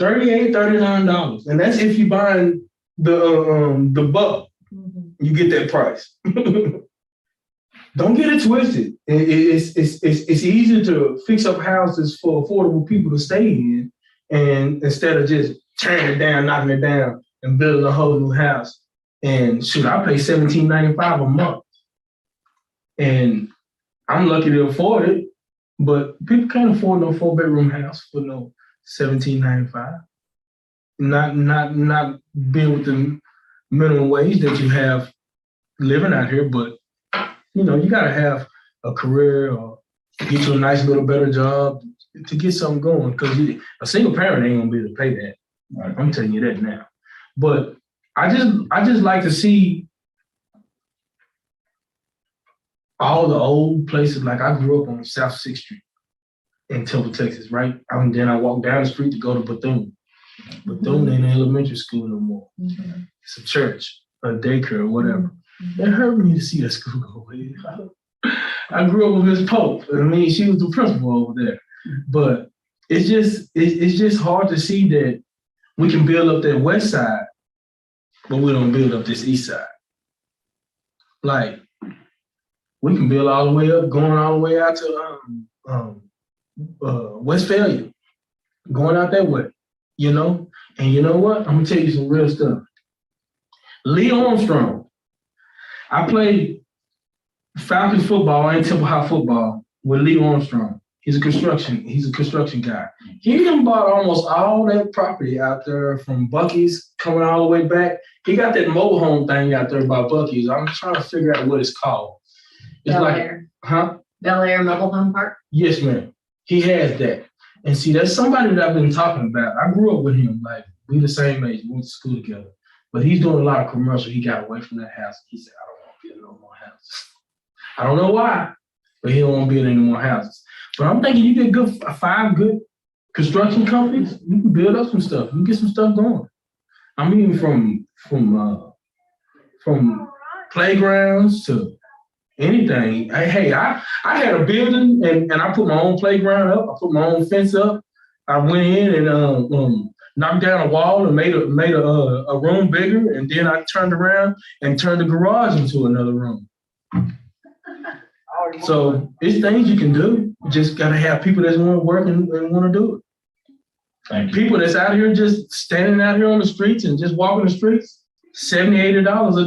$38, $39. And that's if you buy the buck, you get that price. Don't get it twisted. It's easier to fix up houses for affordable people to stay in, and instead of just tearing it down, knocking it down, and building a whole new house. And shoot, I pay $17.95 a month, and I'm lucky to afford it. But people can't afford no 4-bedroom house for no $17.95. Not being with the minimum wage that you have living out here, but you gotta have a career or get you a nice little better job to get something going. Because a single parent ain't gonna be able to pay that. Right. I'm telling you that now. But I just like to see all the old places. Like I grew up on South 6th Street in Temple, Texas, right? And then I walked down the street to go to Bethune. Bethune ain't an elementary school no more. It's a church, a daycare, whatever. It hurt me to see that school go away. I grew up with Miss Pope. I mean, she was the principal over there. But it's just hard to see that we can build up that west side, but we don't build up this east side. Like, we can build all the way up, going all the way out to Westphalia, going out that way, And you know what? I'm gonna tell you some real stuff. Lee Armstrong. I played Falcons football and Temple High football with Lee Armstrong. He's a construction guy. He done bought almost all that property out there from Buc-ee's coming all the way back. He got that mobile home thing out there by Buc-ee's. I'm trying to figure out what it's called. It's Bel like, Air. huh? Bel Air Mobile Home Park. Yes, ma'am. He has that. And see, that's somebody that I've been talking about. I grew up with him, like we the same age, we went to school together. But he's doing a lot of commercial. He got away from that house. He said, I don't want to be in no more houses. I don't know why, but he don't want to be in any more houses. But I'm thinking you get good 5 good construction companies, you can build up some stuff. You can get some stuff going. I mean, from playgrounds to anything. Hey, I had a building and I put my own playground up. I put my own fence up. I went in and knocked down a wall and made a room bigger. And then I turned around and turned the garage into another room. So it's things you can do. You just gotta have people that want to work and want to do it. Thank you. People that's out here just standing out here on the streets and just walking the streets, $70, $80 a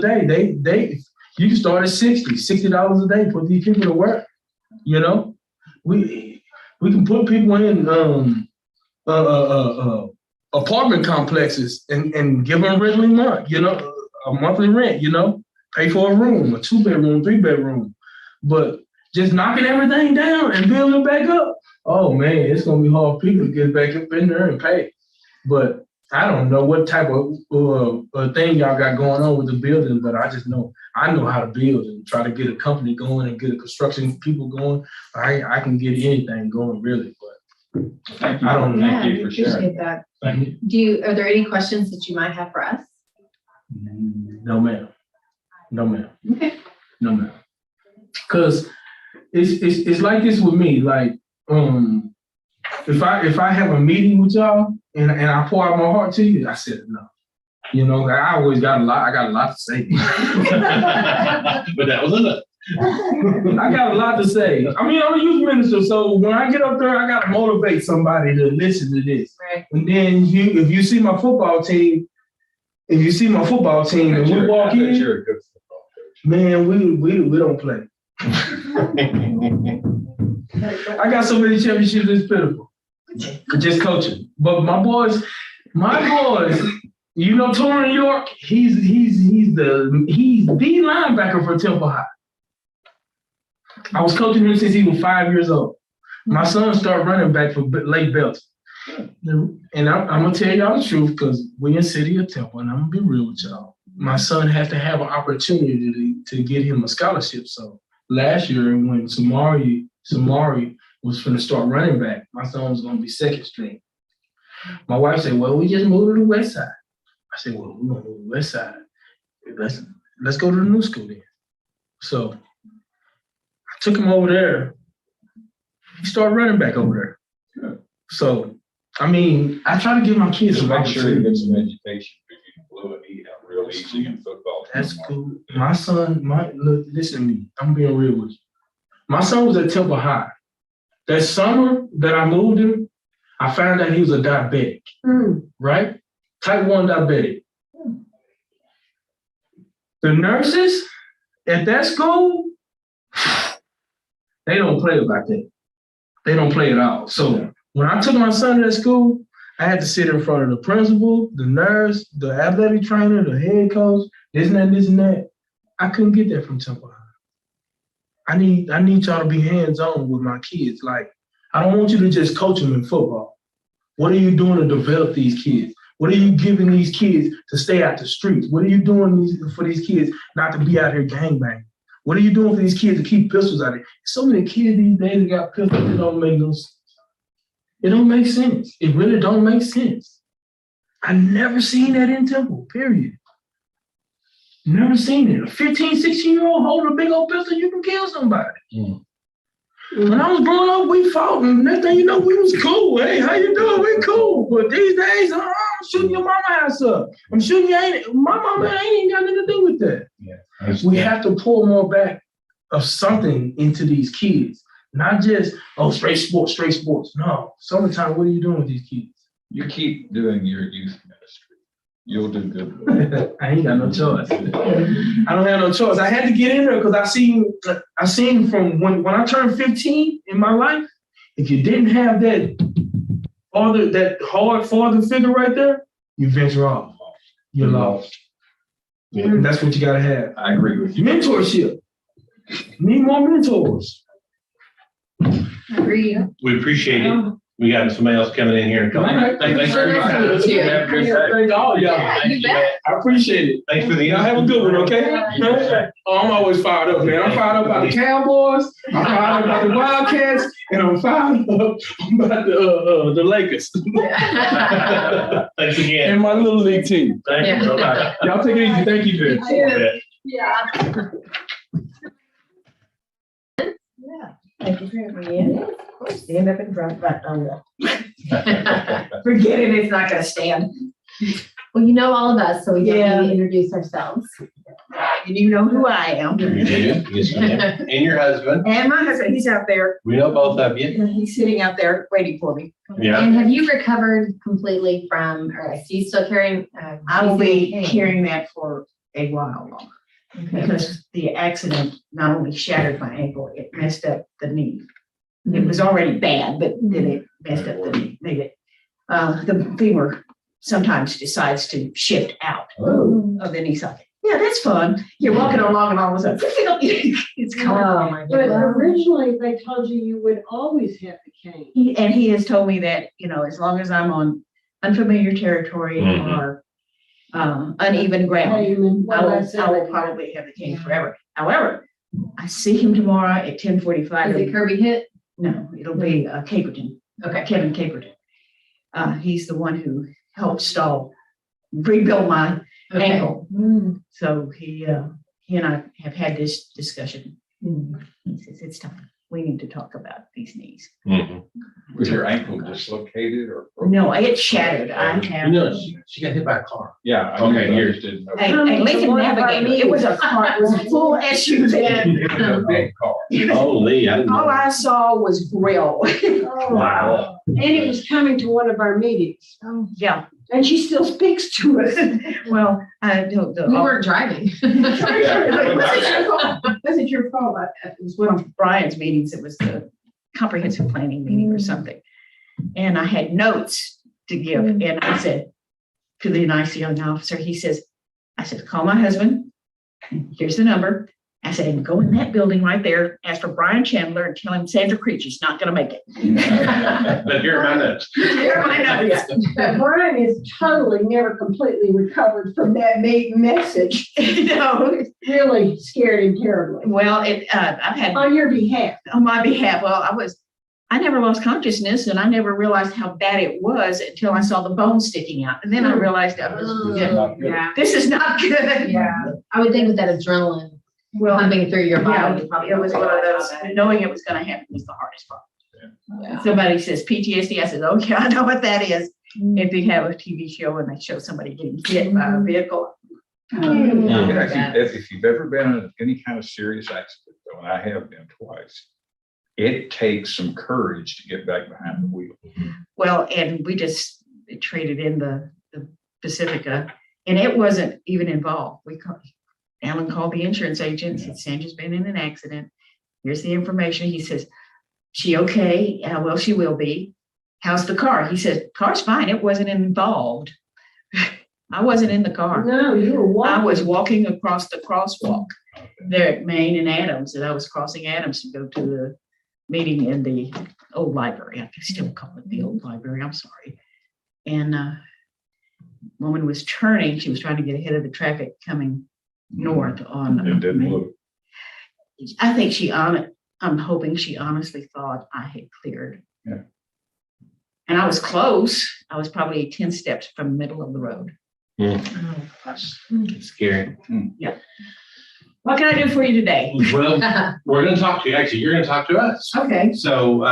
day. You can start at $60 a day, put these people to work. You know, we can put people in apartment complexes and give them a monthly rent, pay for a room, a 2-bedroom, 3-bedroom. But just knocking everything down and building it back up, oh man, it's gonna be hard for people to get back up in there and pay. But I don't know what type of thing y'all got going on with the building, but I just know I know how to build and try to get a company going and get a construction people going. I can get anything going really, but Thank you. I don't know. Thank you for sharing. Appreciate that. Thank you. Are there any questions that you might have for us? No ma'am. No ma'am. Okay. No ma'am. Cause it's like this with me. Like if I have a meeting with y'all and I pour out my heart to you, I said no. I always got a lot. I got a lot to say. But that was enough. I got a lot to say. I mean, I'm a youth minister, so when I get up there, I got to motivate somebody to listen to this. Right. And then if you see my football team, and we walk in, You're a good football coach. man, we don't play. I got so many championships, it's pitiful. Just coaching. But my boys, Torrin York, he's the linebacker for Temple High. I was coaching him since he was 5 years old. My son started running back for Lake Belton. And I'm gonna tell y'all the truth because we in City of Temple, and I'm gonna be real with y'all. My son has to have an opportunity to get him a scholarship. So last year when Samari was going to start running back, my son was going to be second string. My wife said, well, we just moved to the west side. I said, well, we're going to move to the west side. Let's go to the new school then. So I took him over there. He started running back over there. So, I mean, I try to give my kids Just some make sure you get opportunity. some education because you can blow a knee out real easy in football. That's cool. My son, look, listen to me. I'm being real with you. My son was at Temple High. That summer that I moved him, I found out he was a diabetic, right? Type 1 diabetic. The nurses at that school, they don't play about that. They don't play at all. So when I took my son to that school, I had to sit in front of the principal, the nurse, the athletic trainer, the head coach, this and that. I couldn't get that from Temple High. I need y'all to be hands-on with my kids. Like, I don't want you to just coach them in football. What are you doing to develop these kids? What are you giving these kids to stay out the streets? What are you doing for these kids not to be out here gangbanging? What are you doing for these kids to keep pistols out here? So many kids these days that got pistols, it don't make no sense. It don't make sense. It really don't make sense. I never seen that in Temple, period. Never seen it. A 15, 16-year-old holding a big old pistol, you can kill somebody. When I was growing up, we fought, and next thing you know, we was cool. Hey, how you doing? We cool. But these days, I'm shooting your mama ass up. I'm shooting my mama ain't even got nothing to do with that. Yeah. We have to pull more back of something into these kids. Not just, straight sports. No, summertime, what are you doing with these kids? You keep doing your youth ministry. You'll do good. I ain't got no choice. I don't have no choice. I had to get in there because I seen from when I turned 15 in my life, if you didn't have that hard father figure right there, you venture off. You're lost. Yeah. And that's what you gotta have. I agree with you. Mentorship. Need more mentors. Agree. We appreciate it. We got somebody else coming in here and coming. Thanks for your time. Nice to meet you. Have a great day. Thank all y'all. Yeah, you bet. I appreciate it. Thanks for the. Y'all have a good one, okay? Oh, I'm always fired up, man. I'm fired up about the Cowboys, I'm fired up about the Wildcats, and I'm fired up about the Lakers Thanks again. and my little league team. Thank you. Bye-bye. Y'all take it easy. Thank you, Vince. Yeah. Thank you for having me in. Of course, stand up and drive back on that. Forget it, it's not gonna stand. Well, you know all of us, so we don't Yeah. need to introduce ourselves. And you know who I am. You do? Yes, ma'am. And your husband. And my husband, he's out there, We know both of you. he's sitting out there waiting for me. Yeah. And have you recovered completely from, or I see you still carrying? I will be PCA? carrying that for a while longer Okay. because the accident not only shattered my ankle, it messed up the knee. It was already bad, but then it messed up the knee, made it. The femur sometimes decides to shift out of the knee socket. Yeah, that's fun. You're walking along and all of a sudden, it's coming. Oh, my But goodness. originally, they told you would always have the cane. He has told me that, as long as I'm on unfamiliar territory Mhm. or uneven ground, Payment, I what I will, said. I will probably have the cane forever. However, I see him tomorrow at 10:45. Is it Kirby hit? No, it'll be Caperton, Okay. Kevin Caperton. He's the one who helped rebuild my Okay. ankle. Mm. So he and I have had this discussion. He says, it's time. We need to talk about these knees. Mhm. Was your ankle dislocated or? No, it's shattered. I have. No, she got hit by a car. Yeah. I Okay, knew, I you're- just didn't know. A Lincoln Navigator. It was a car. It was a full SUV. It was a big car. Holy, I didn't All know. I saw was grill. Wow. And it was coming to one of our meetings, Yeah. and she still speaks to us. Well, I don't. We weren't driving. Wasn't your fault. It was one of Brian's meetings. It was the comprehensive planning meeting or something. And I had notes to give. And I said to the nice young officer, I said, call my husband. Here's the number. I said, and go in that building right there, ask for Brian Chandler and tell him Sandra Creech is not going to make it. But you're my notes. I know, yeah. But Brian is totally never completely recovered from that message. No. Really scared him terribly. Well, I've had On your behalf. on my behalf. Well, I never lost consciousness and I never realized how bad it was until I saw the bone sticking out. And then I realized Yeah. this is not good. Yeah. I would think with that adrenaline Well, pumping through your yeah, body. you probably it was don't one of think those, about that. knowing it was going to happen was the hardest part. Yeah. Somebody says PTSD. I said, okay, I know what that is. If you have a TV show and they show somebody getting hit by a vehicle. Yeah, if you've ever been in any kind of serious accident, though, and I have been twice, it takes some courage to get back behind the wheel. Well, and we just traded in the Pacifica and it wasn't even involved. Alan called the insurance agent, said Sandra's been in an accident. Here's the information. He says, she okay? Well, she will be. How's the car? He said, car's fine. It wasn't involved. I wasn't in the car. No, you were walking. I was walking across the crosswalk there at Main and Adams, and I was crossing Adams to go to the meeting in the old library. I still call it the old library. I'm sorry. And woman was turning. She was trying to get ahead of the traffic coming north on. It didn't look. I think I'm hoping she honestly thought I had cleared. Yeah. And I was close. I was probably 10 steps from the middle of the road. Scary. What can I do for you today? Well, we're gonna talk to you. Actually, you're gonna talk to us. Okay. So,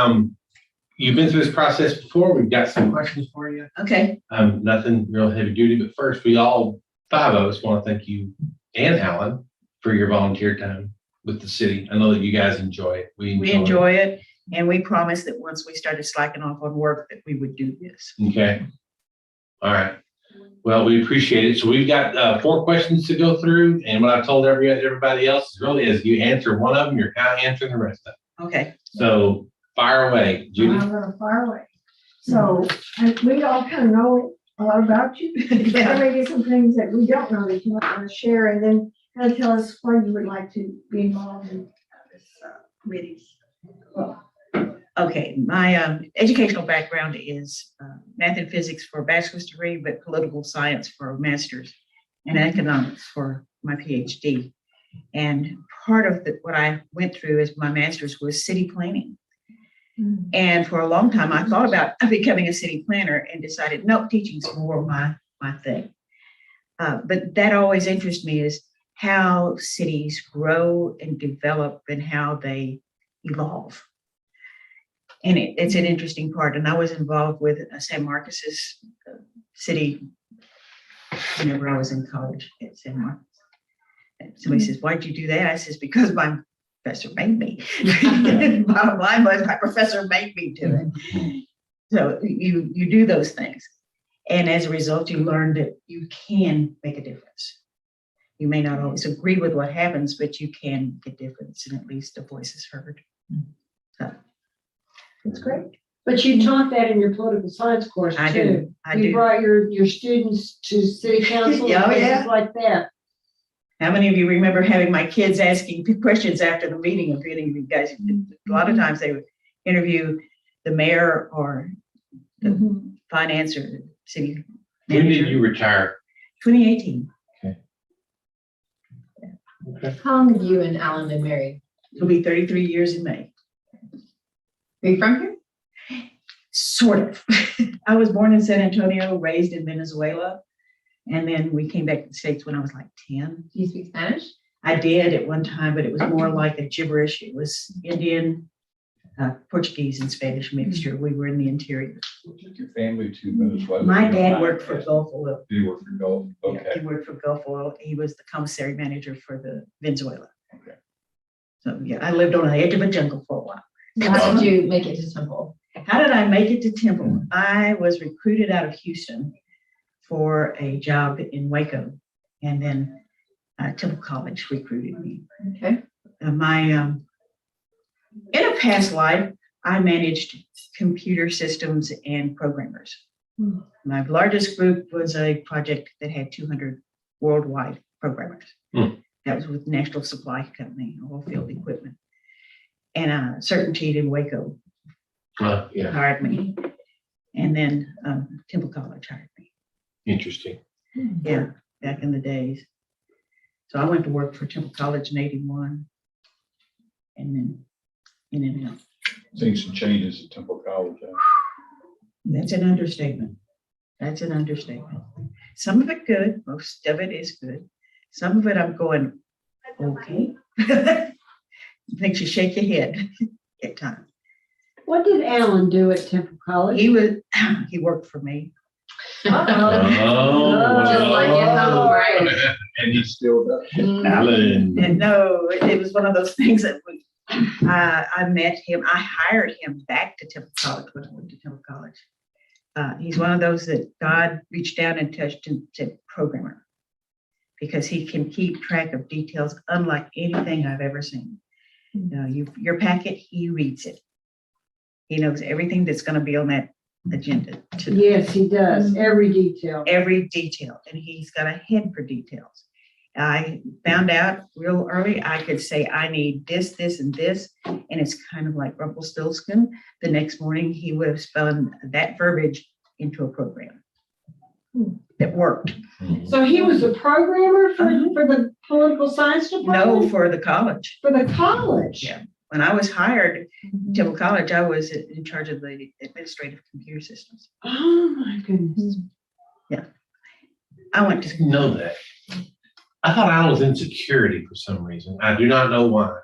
you've been through this process before. We've got some questions for you. Okay. Nothing real heavy duty, but first, we all, 5 of us, want to thank you and Alan for your volunteer time with the city. I know that you guys enjoy it. We enjoy it. And we promised that once we started slacking off on work, that we would do this. Okay. All right. Well, we appreciate it. So we've got 4 questions to go through. And what I've told everybody else really is you answer one of them, you're kind of answering the rest of them. Okay. So fire away, Judy. I'm gonna fire away. So, and we all kind of know a lot about you. There may be some things that we don't know that you might want to share, and then kind of tell us why you would like to be involved in this committees. Well, Okay, my educational background is math and physics for a bachelor's degree, but political science for a master's, and economics for my PhD. And part of what I went through as my master's was city planning. And for a long time, I thought about becoming a city planner and decided, no, teaching's more my thing. But that always interests me, is how cities grow and develop and how they evolve. And it's an interesting part. And I was involved with San Marcos's city whenever I was in college at San Marcos. And somebody says, why'd you do that? I says, because my professor made me. Bottom line was, my professor made me do it. So you do those things. And as a result, you learn that you can make a difference. You may not always agree with what happens, but you can make a difference, and at least a voice is heard. So That's great. But you taught that in your political science course I too. do. I You do. brought your students to city council and Oh, yeah. places like that. How many of you remember having my kids asking questions after the meeting of any of you guys? A lot of times they would interview the mayor or the finance or the city When manager. did you retire? 2018. How long have you and Alan been married? It'll be 33 years in May. Are you from here? Sort of. I was born in San Antonio, raised in Venezuela. And then we came back to the States when I was like 10. Do you speak Spanish? I did at one time, but it was more like a gibberish. It was Indian, Portuguese, and Spanish mixture. We were in the interior. Took your family to Venezuela? My dad worked for Gulf Oil. Did he work for Gulf? Yeah, Okay. he worked for Gulf Oil. He was the commissary manager for the Venezuela. Okay. So yeah, I lived on the edge of a jungle for a while. How did you make it to Temple? How did I make it to Temple? I was recruited out of Houston for a job in Waco, and then Temple College recruited me. Okay. In a past life, I managed computer systems and programmers. My largest group was a project that had 200 worldwide programmers. That was with National Supply Company, oil field equipment. And Certainty in Waco Yeah, hired me. And then Temple College hired me. interesting. Yeah, back in the days. So I went to work for Temple College in 81. And then in and out. Seen some changes at Temple College. That's an understatement. That's an understatement. Some of it good, most of it is good. Some of it I'm going, okay. Makes you shake your head at times. What did Alan do at Temple College? He worked for me. Oh, Just like at home, right? And he still does. Alan. And no, it was one of those things that I met him, I hired him back to Temple College when I went to Temple College. He's one of those that God reached down and touched and said, programmer, because he can keep track of details unlike anything I've ever seen. Your packet, he reads it. He knows everything that's going to be on that agenda. Yes, he does. Every detail. Every detail, and he's got a head for details. I found out real early, I could say, I need this, this, and this, and it's kind of like Rumpelstiltskin. The next morning, he would have spun that verbiage into a program that worked. So he was a programmer for the political science department? No, for the college. For the college? Yeah. When I was hired at Temple College, I was in charge of the administrative computer systems. Oh, my goodness. Yeah. I went to Didn't know that. I thought Alan was in security for some reason. I do not know why.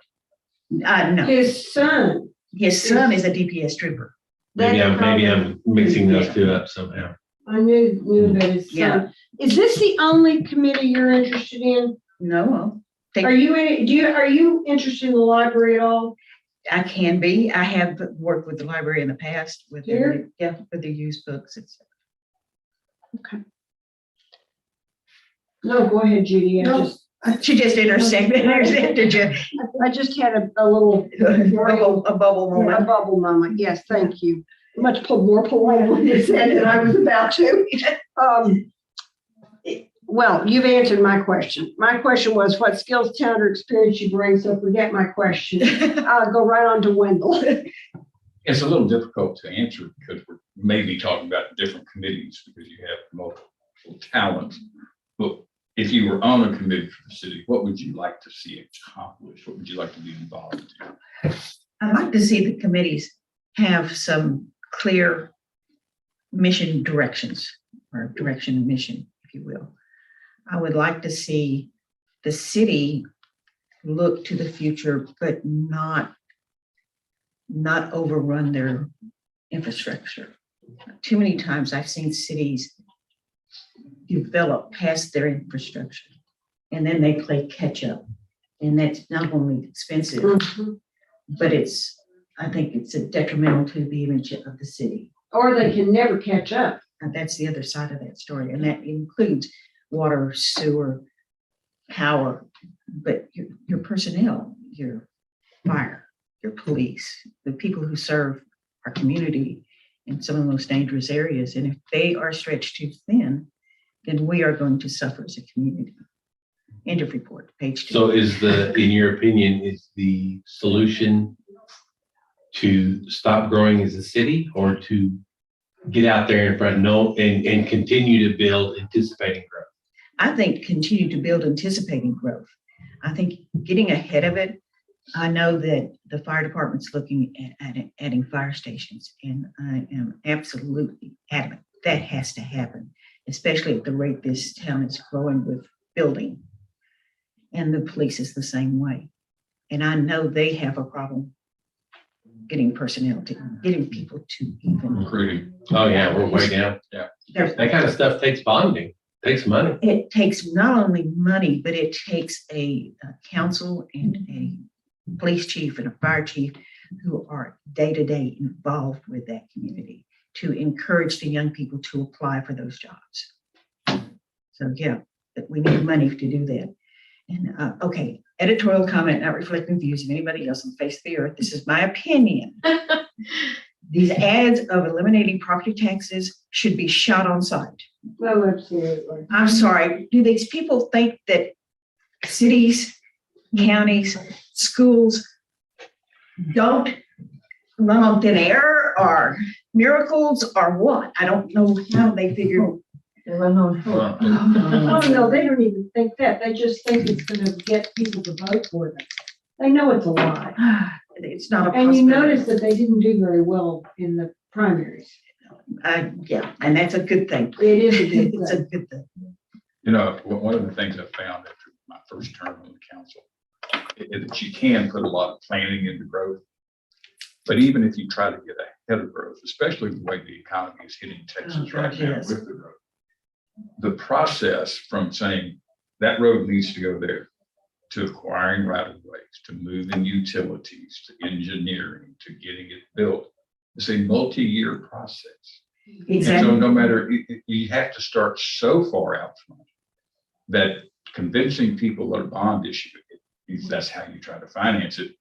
no. His son. His son is a DPS trooper. Maybe I'm mixing those two up somehow. I knew that his son. Yeah. Is this the only committee you're interested in? No, Are you in it? Are you interested in the library at all? I can be. I have worked with the library in the past with their, with their used books. Okay. No, go ahead, Judy. She just intercepted you. I just had a little a bubble moment. A bubble moment. Yes, thank you. Much more politely said than I was about to. Well, you've answered my question. My question was what skills, talent, or experience you bring. So forget my question. I'll go right on to Wendell. It's a little difficult to answer because we're maybe talking about different committees because you have multiple talents. But if you were on a committee for the city, what would you like to see accomplished? What would you like to be involved in? I'd like to see the committees have some clear mission directions or direction and mission, if you will. I would like to see the city look to the future, but not overrun their infrastructure. Too many times I've seen cities develop past their infrastructure and then they play catch up. And that's not only expensive, but I think it's a detrimental to the image of the city. Or they can never catch up. And that's the other side of that story. And that includes water, sewer, power, but your personnel, your fire, your police, the people who serve our community in some of the most dangerous areas. And if they are stretched too thin, then we are going to suffer as a community. End of report, page 2. So in your opinion, is the solution to stop growing as a city or to get out there in front and continue to build anticipating growth? I think continue to build anticipating growth. I think getting ahead of it. I know that the fire department's looking at adding fire stations, and I am absolutely adamant that has to happen, especially at the rate this town is growing with building. And the police is the same way. And I know they have a problem getting personnel, getting people to even. Recruiting. Oh, yeah, we're way down. Yeah. That kind of stuff takes bonding, takes money. It takes not only money, but it takes a council and a police chief and a fire chief who are day-to-day involved with that community to encourage the young people to apply for those jobs. So yeah, we need money to do that. And okay, editorial comment, not reflecting views of anybody else on the face of the earth. This is my opinion. These ads of eliminating property taxes should be shot on sight. Oh, absolutely. I'm sorry, do these people think that cities, counties, schools don't run on thin air or miracles or what? I don't know how they figure. They run on hope. Oh, no, they don't even think that. They just think it's gonna get people to vote for them. They know it's a lie. It's not a And you possibility. notice that they didn't do very well in the primaries. Yeah, and that's a good thing. It is a good It's a thing. good thing. You know, one of the things I found after my first term on the council is that you can put a lot of planning into growth. But even if you try to get ahead of growth, especially the way the economy is hitting Texas Oh, right God, now yes. with the growth, the process from saying that road needs to go there to acquiring right of ways, to moving utilities, to engineering, to getting it built, it's a multi-year process. And so Exactly. no matter, you have to start so far out front that convincing people that a bond issue, if that's how you try to finance it,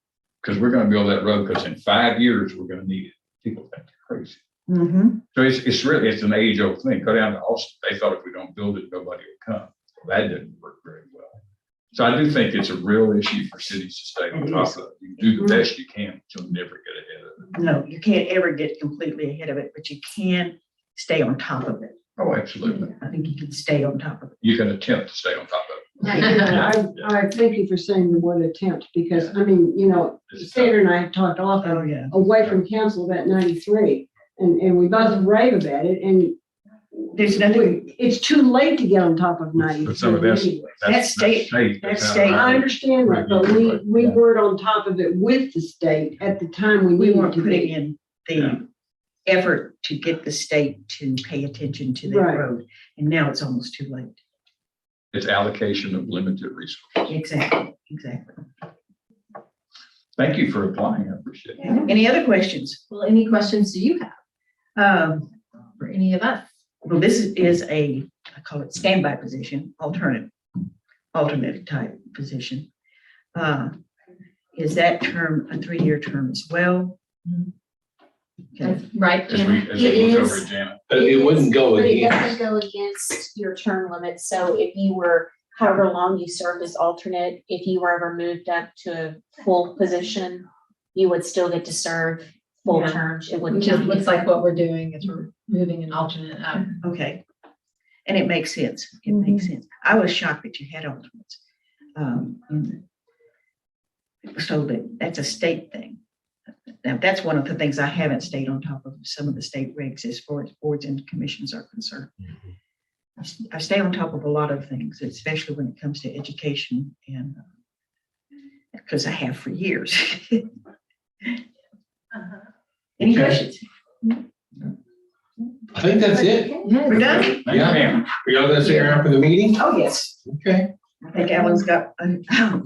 because we're going to build that road, because in 5 years, we're going to need it. People think they're crazy. Mhm. So it's an age old thing. Go down to Austin. They thought if we don't build it, nobody will come. Well, that didn't work very well. So I do think it's a real issue for cities to stay on It top is. of. You do the best you can, but you'll never get ahead of it. No, you can't ever get completely ahead of it, but you can stay on top of it. Oh, absolutely. I think you can stay on top of it. You can attempt to stay on top of it. I thank you for saying the word attempt, because, I mean, you know, Sandra and I have talked often Oh, yeah. away from council about 93, and we both rave about it, and There's nothing, it's too late to get on top of 93. But some of that's, anyway. That's state. That's That's how state. I understand that, but we Yeah. weren't on top of it with the state at the time we we needed weren't to putting be. in Yeah. the effort to get the state to pay attention to that Right. road. And now it's almost too late. It's allocation of limited resources. Exactly, exactly. Thank you for applying. I appreciate it. Any other questions? Well, any questions do you have for any of us? Well, this is I call it standby position, alternate type position. Is that term a 3-year term as well? Okay. That's right. As we It look is. over at Janet. But it wouldn't go But it against. doesn't go against your term limit. So if you were, however long you served as alternate, if you were ever moved up to a full position, you would still get to serve full Yeah. term. It would Which is, not be- looks like what we're doing is we're moving an alternate up. Okay. And it makes sense. It makes sense. I was shocked that you had alternates. So that's a state thing. Now, that's one of the things I haven't stayed on top of, some of the state regs as far as boards and commissions are concerned. I stay on top of a lot of things, especially when it comes to education and because I have for years. Any Okay. questions? I think that's it. We're done? Yeah. Are y'all gonna stay around for the meeting? Oh, yes. Okay. I think Alan's got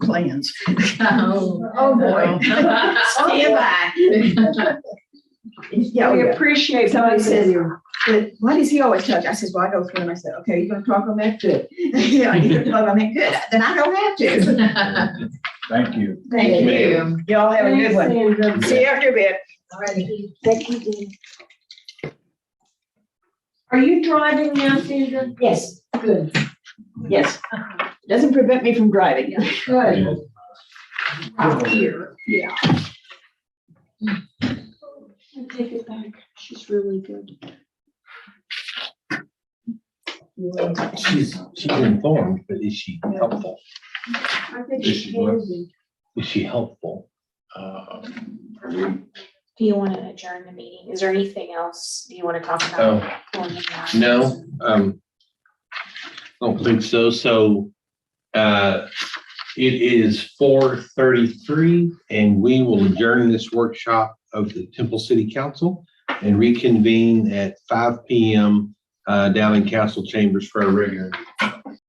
plans. Oh, boy. Stand by. Yeah, We yeah. appreciate Somebody both of says, you. "But why does he always touch?" I says, well, I go through and I said, okay, you're gonna talk on that, good. Yeah, you're gonna talk on that, good, then I don't have to. Thank you. Thank you. Y'all have a good one. Thanks, Sandra. See you after a bit. Thank you, Dean. Are you driving now, Sandra? Yes, Good. yes. Doesn't prevent me from driving. Good. Out here, yeah. I take it back. She's really good. She's informed, but is she helpful? I think Is she she what? can be. Is she helpful? Do you want to adjourn the meeting? Is there anything else you want to talk Oh, about? no, don't think so. So, it is 4:33 and we will adjourn this workshop of the Temple City Council and reconvene at 5 PM down in council chambers for our regular meeting.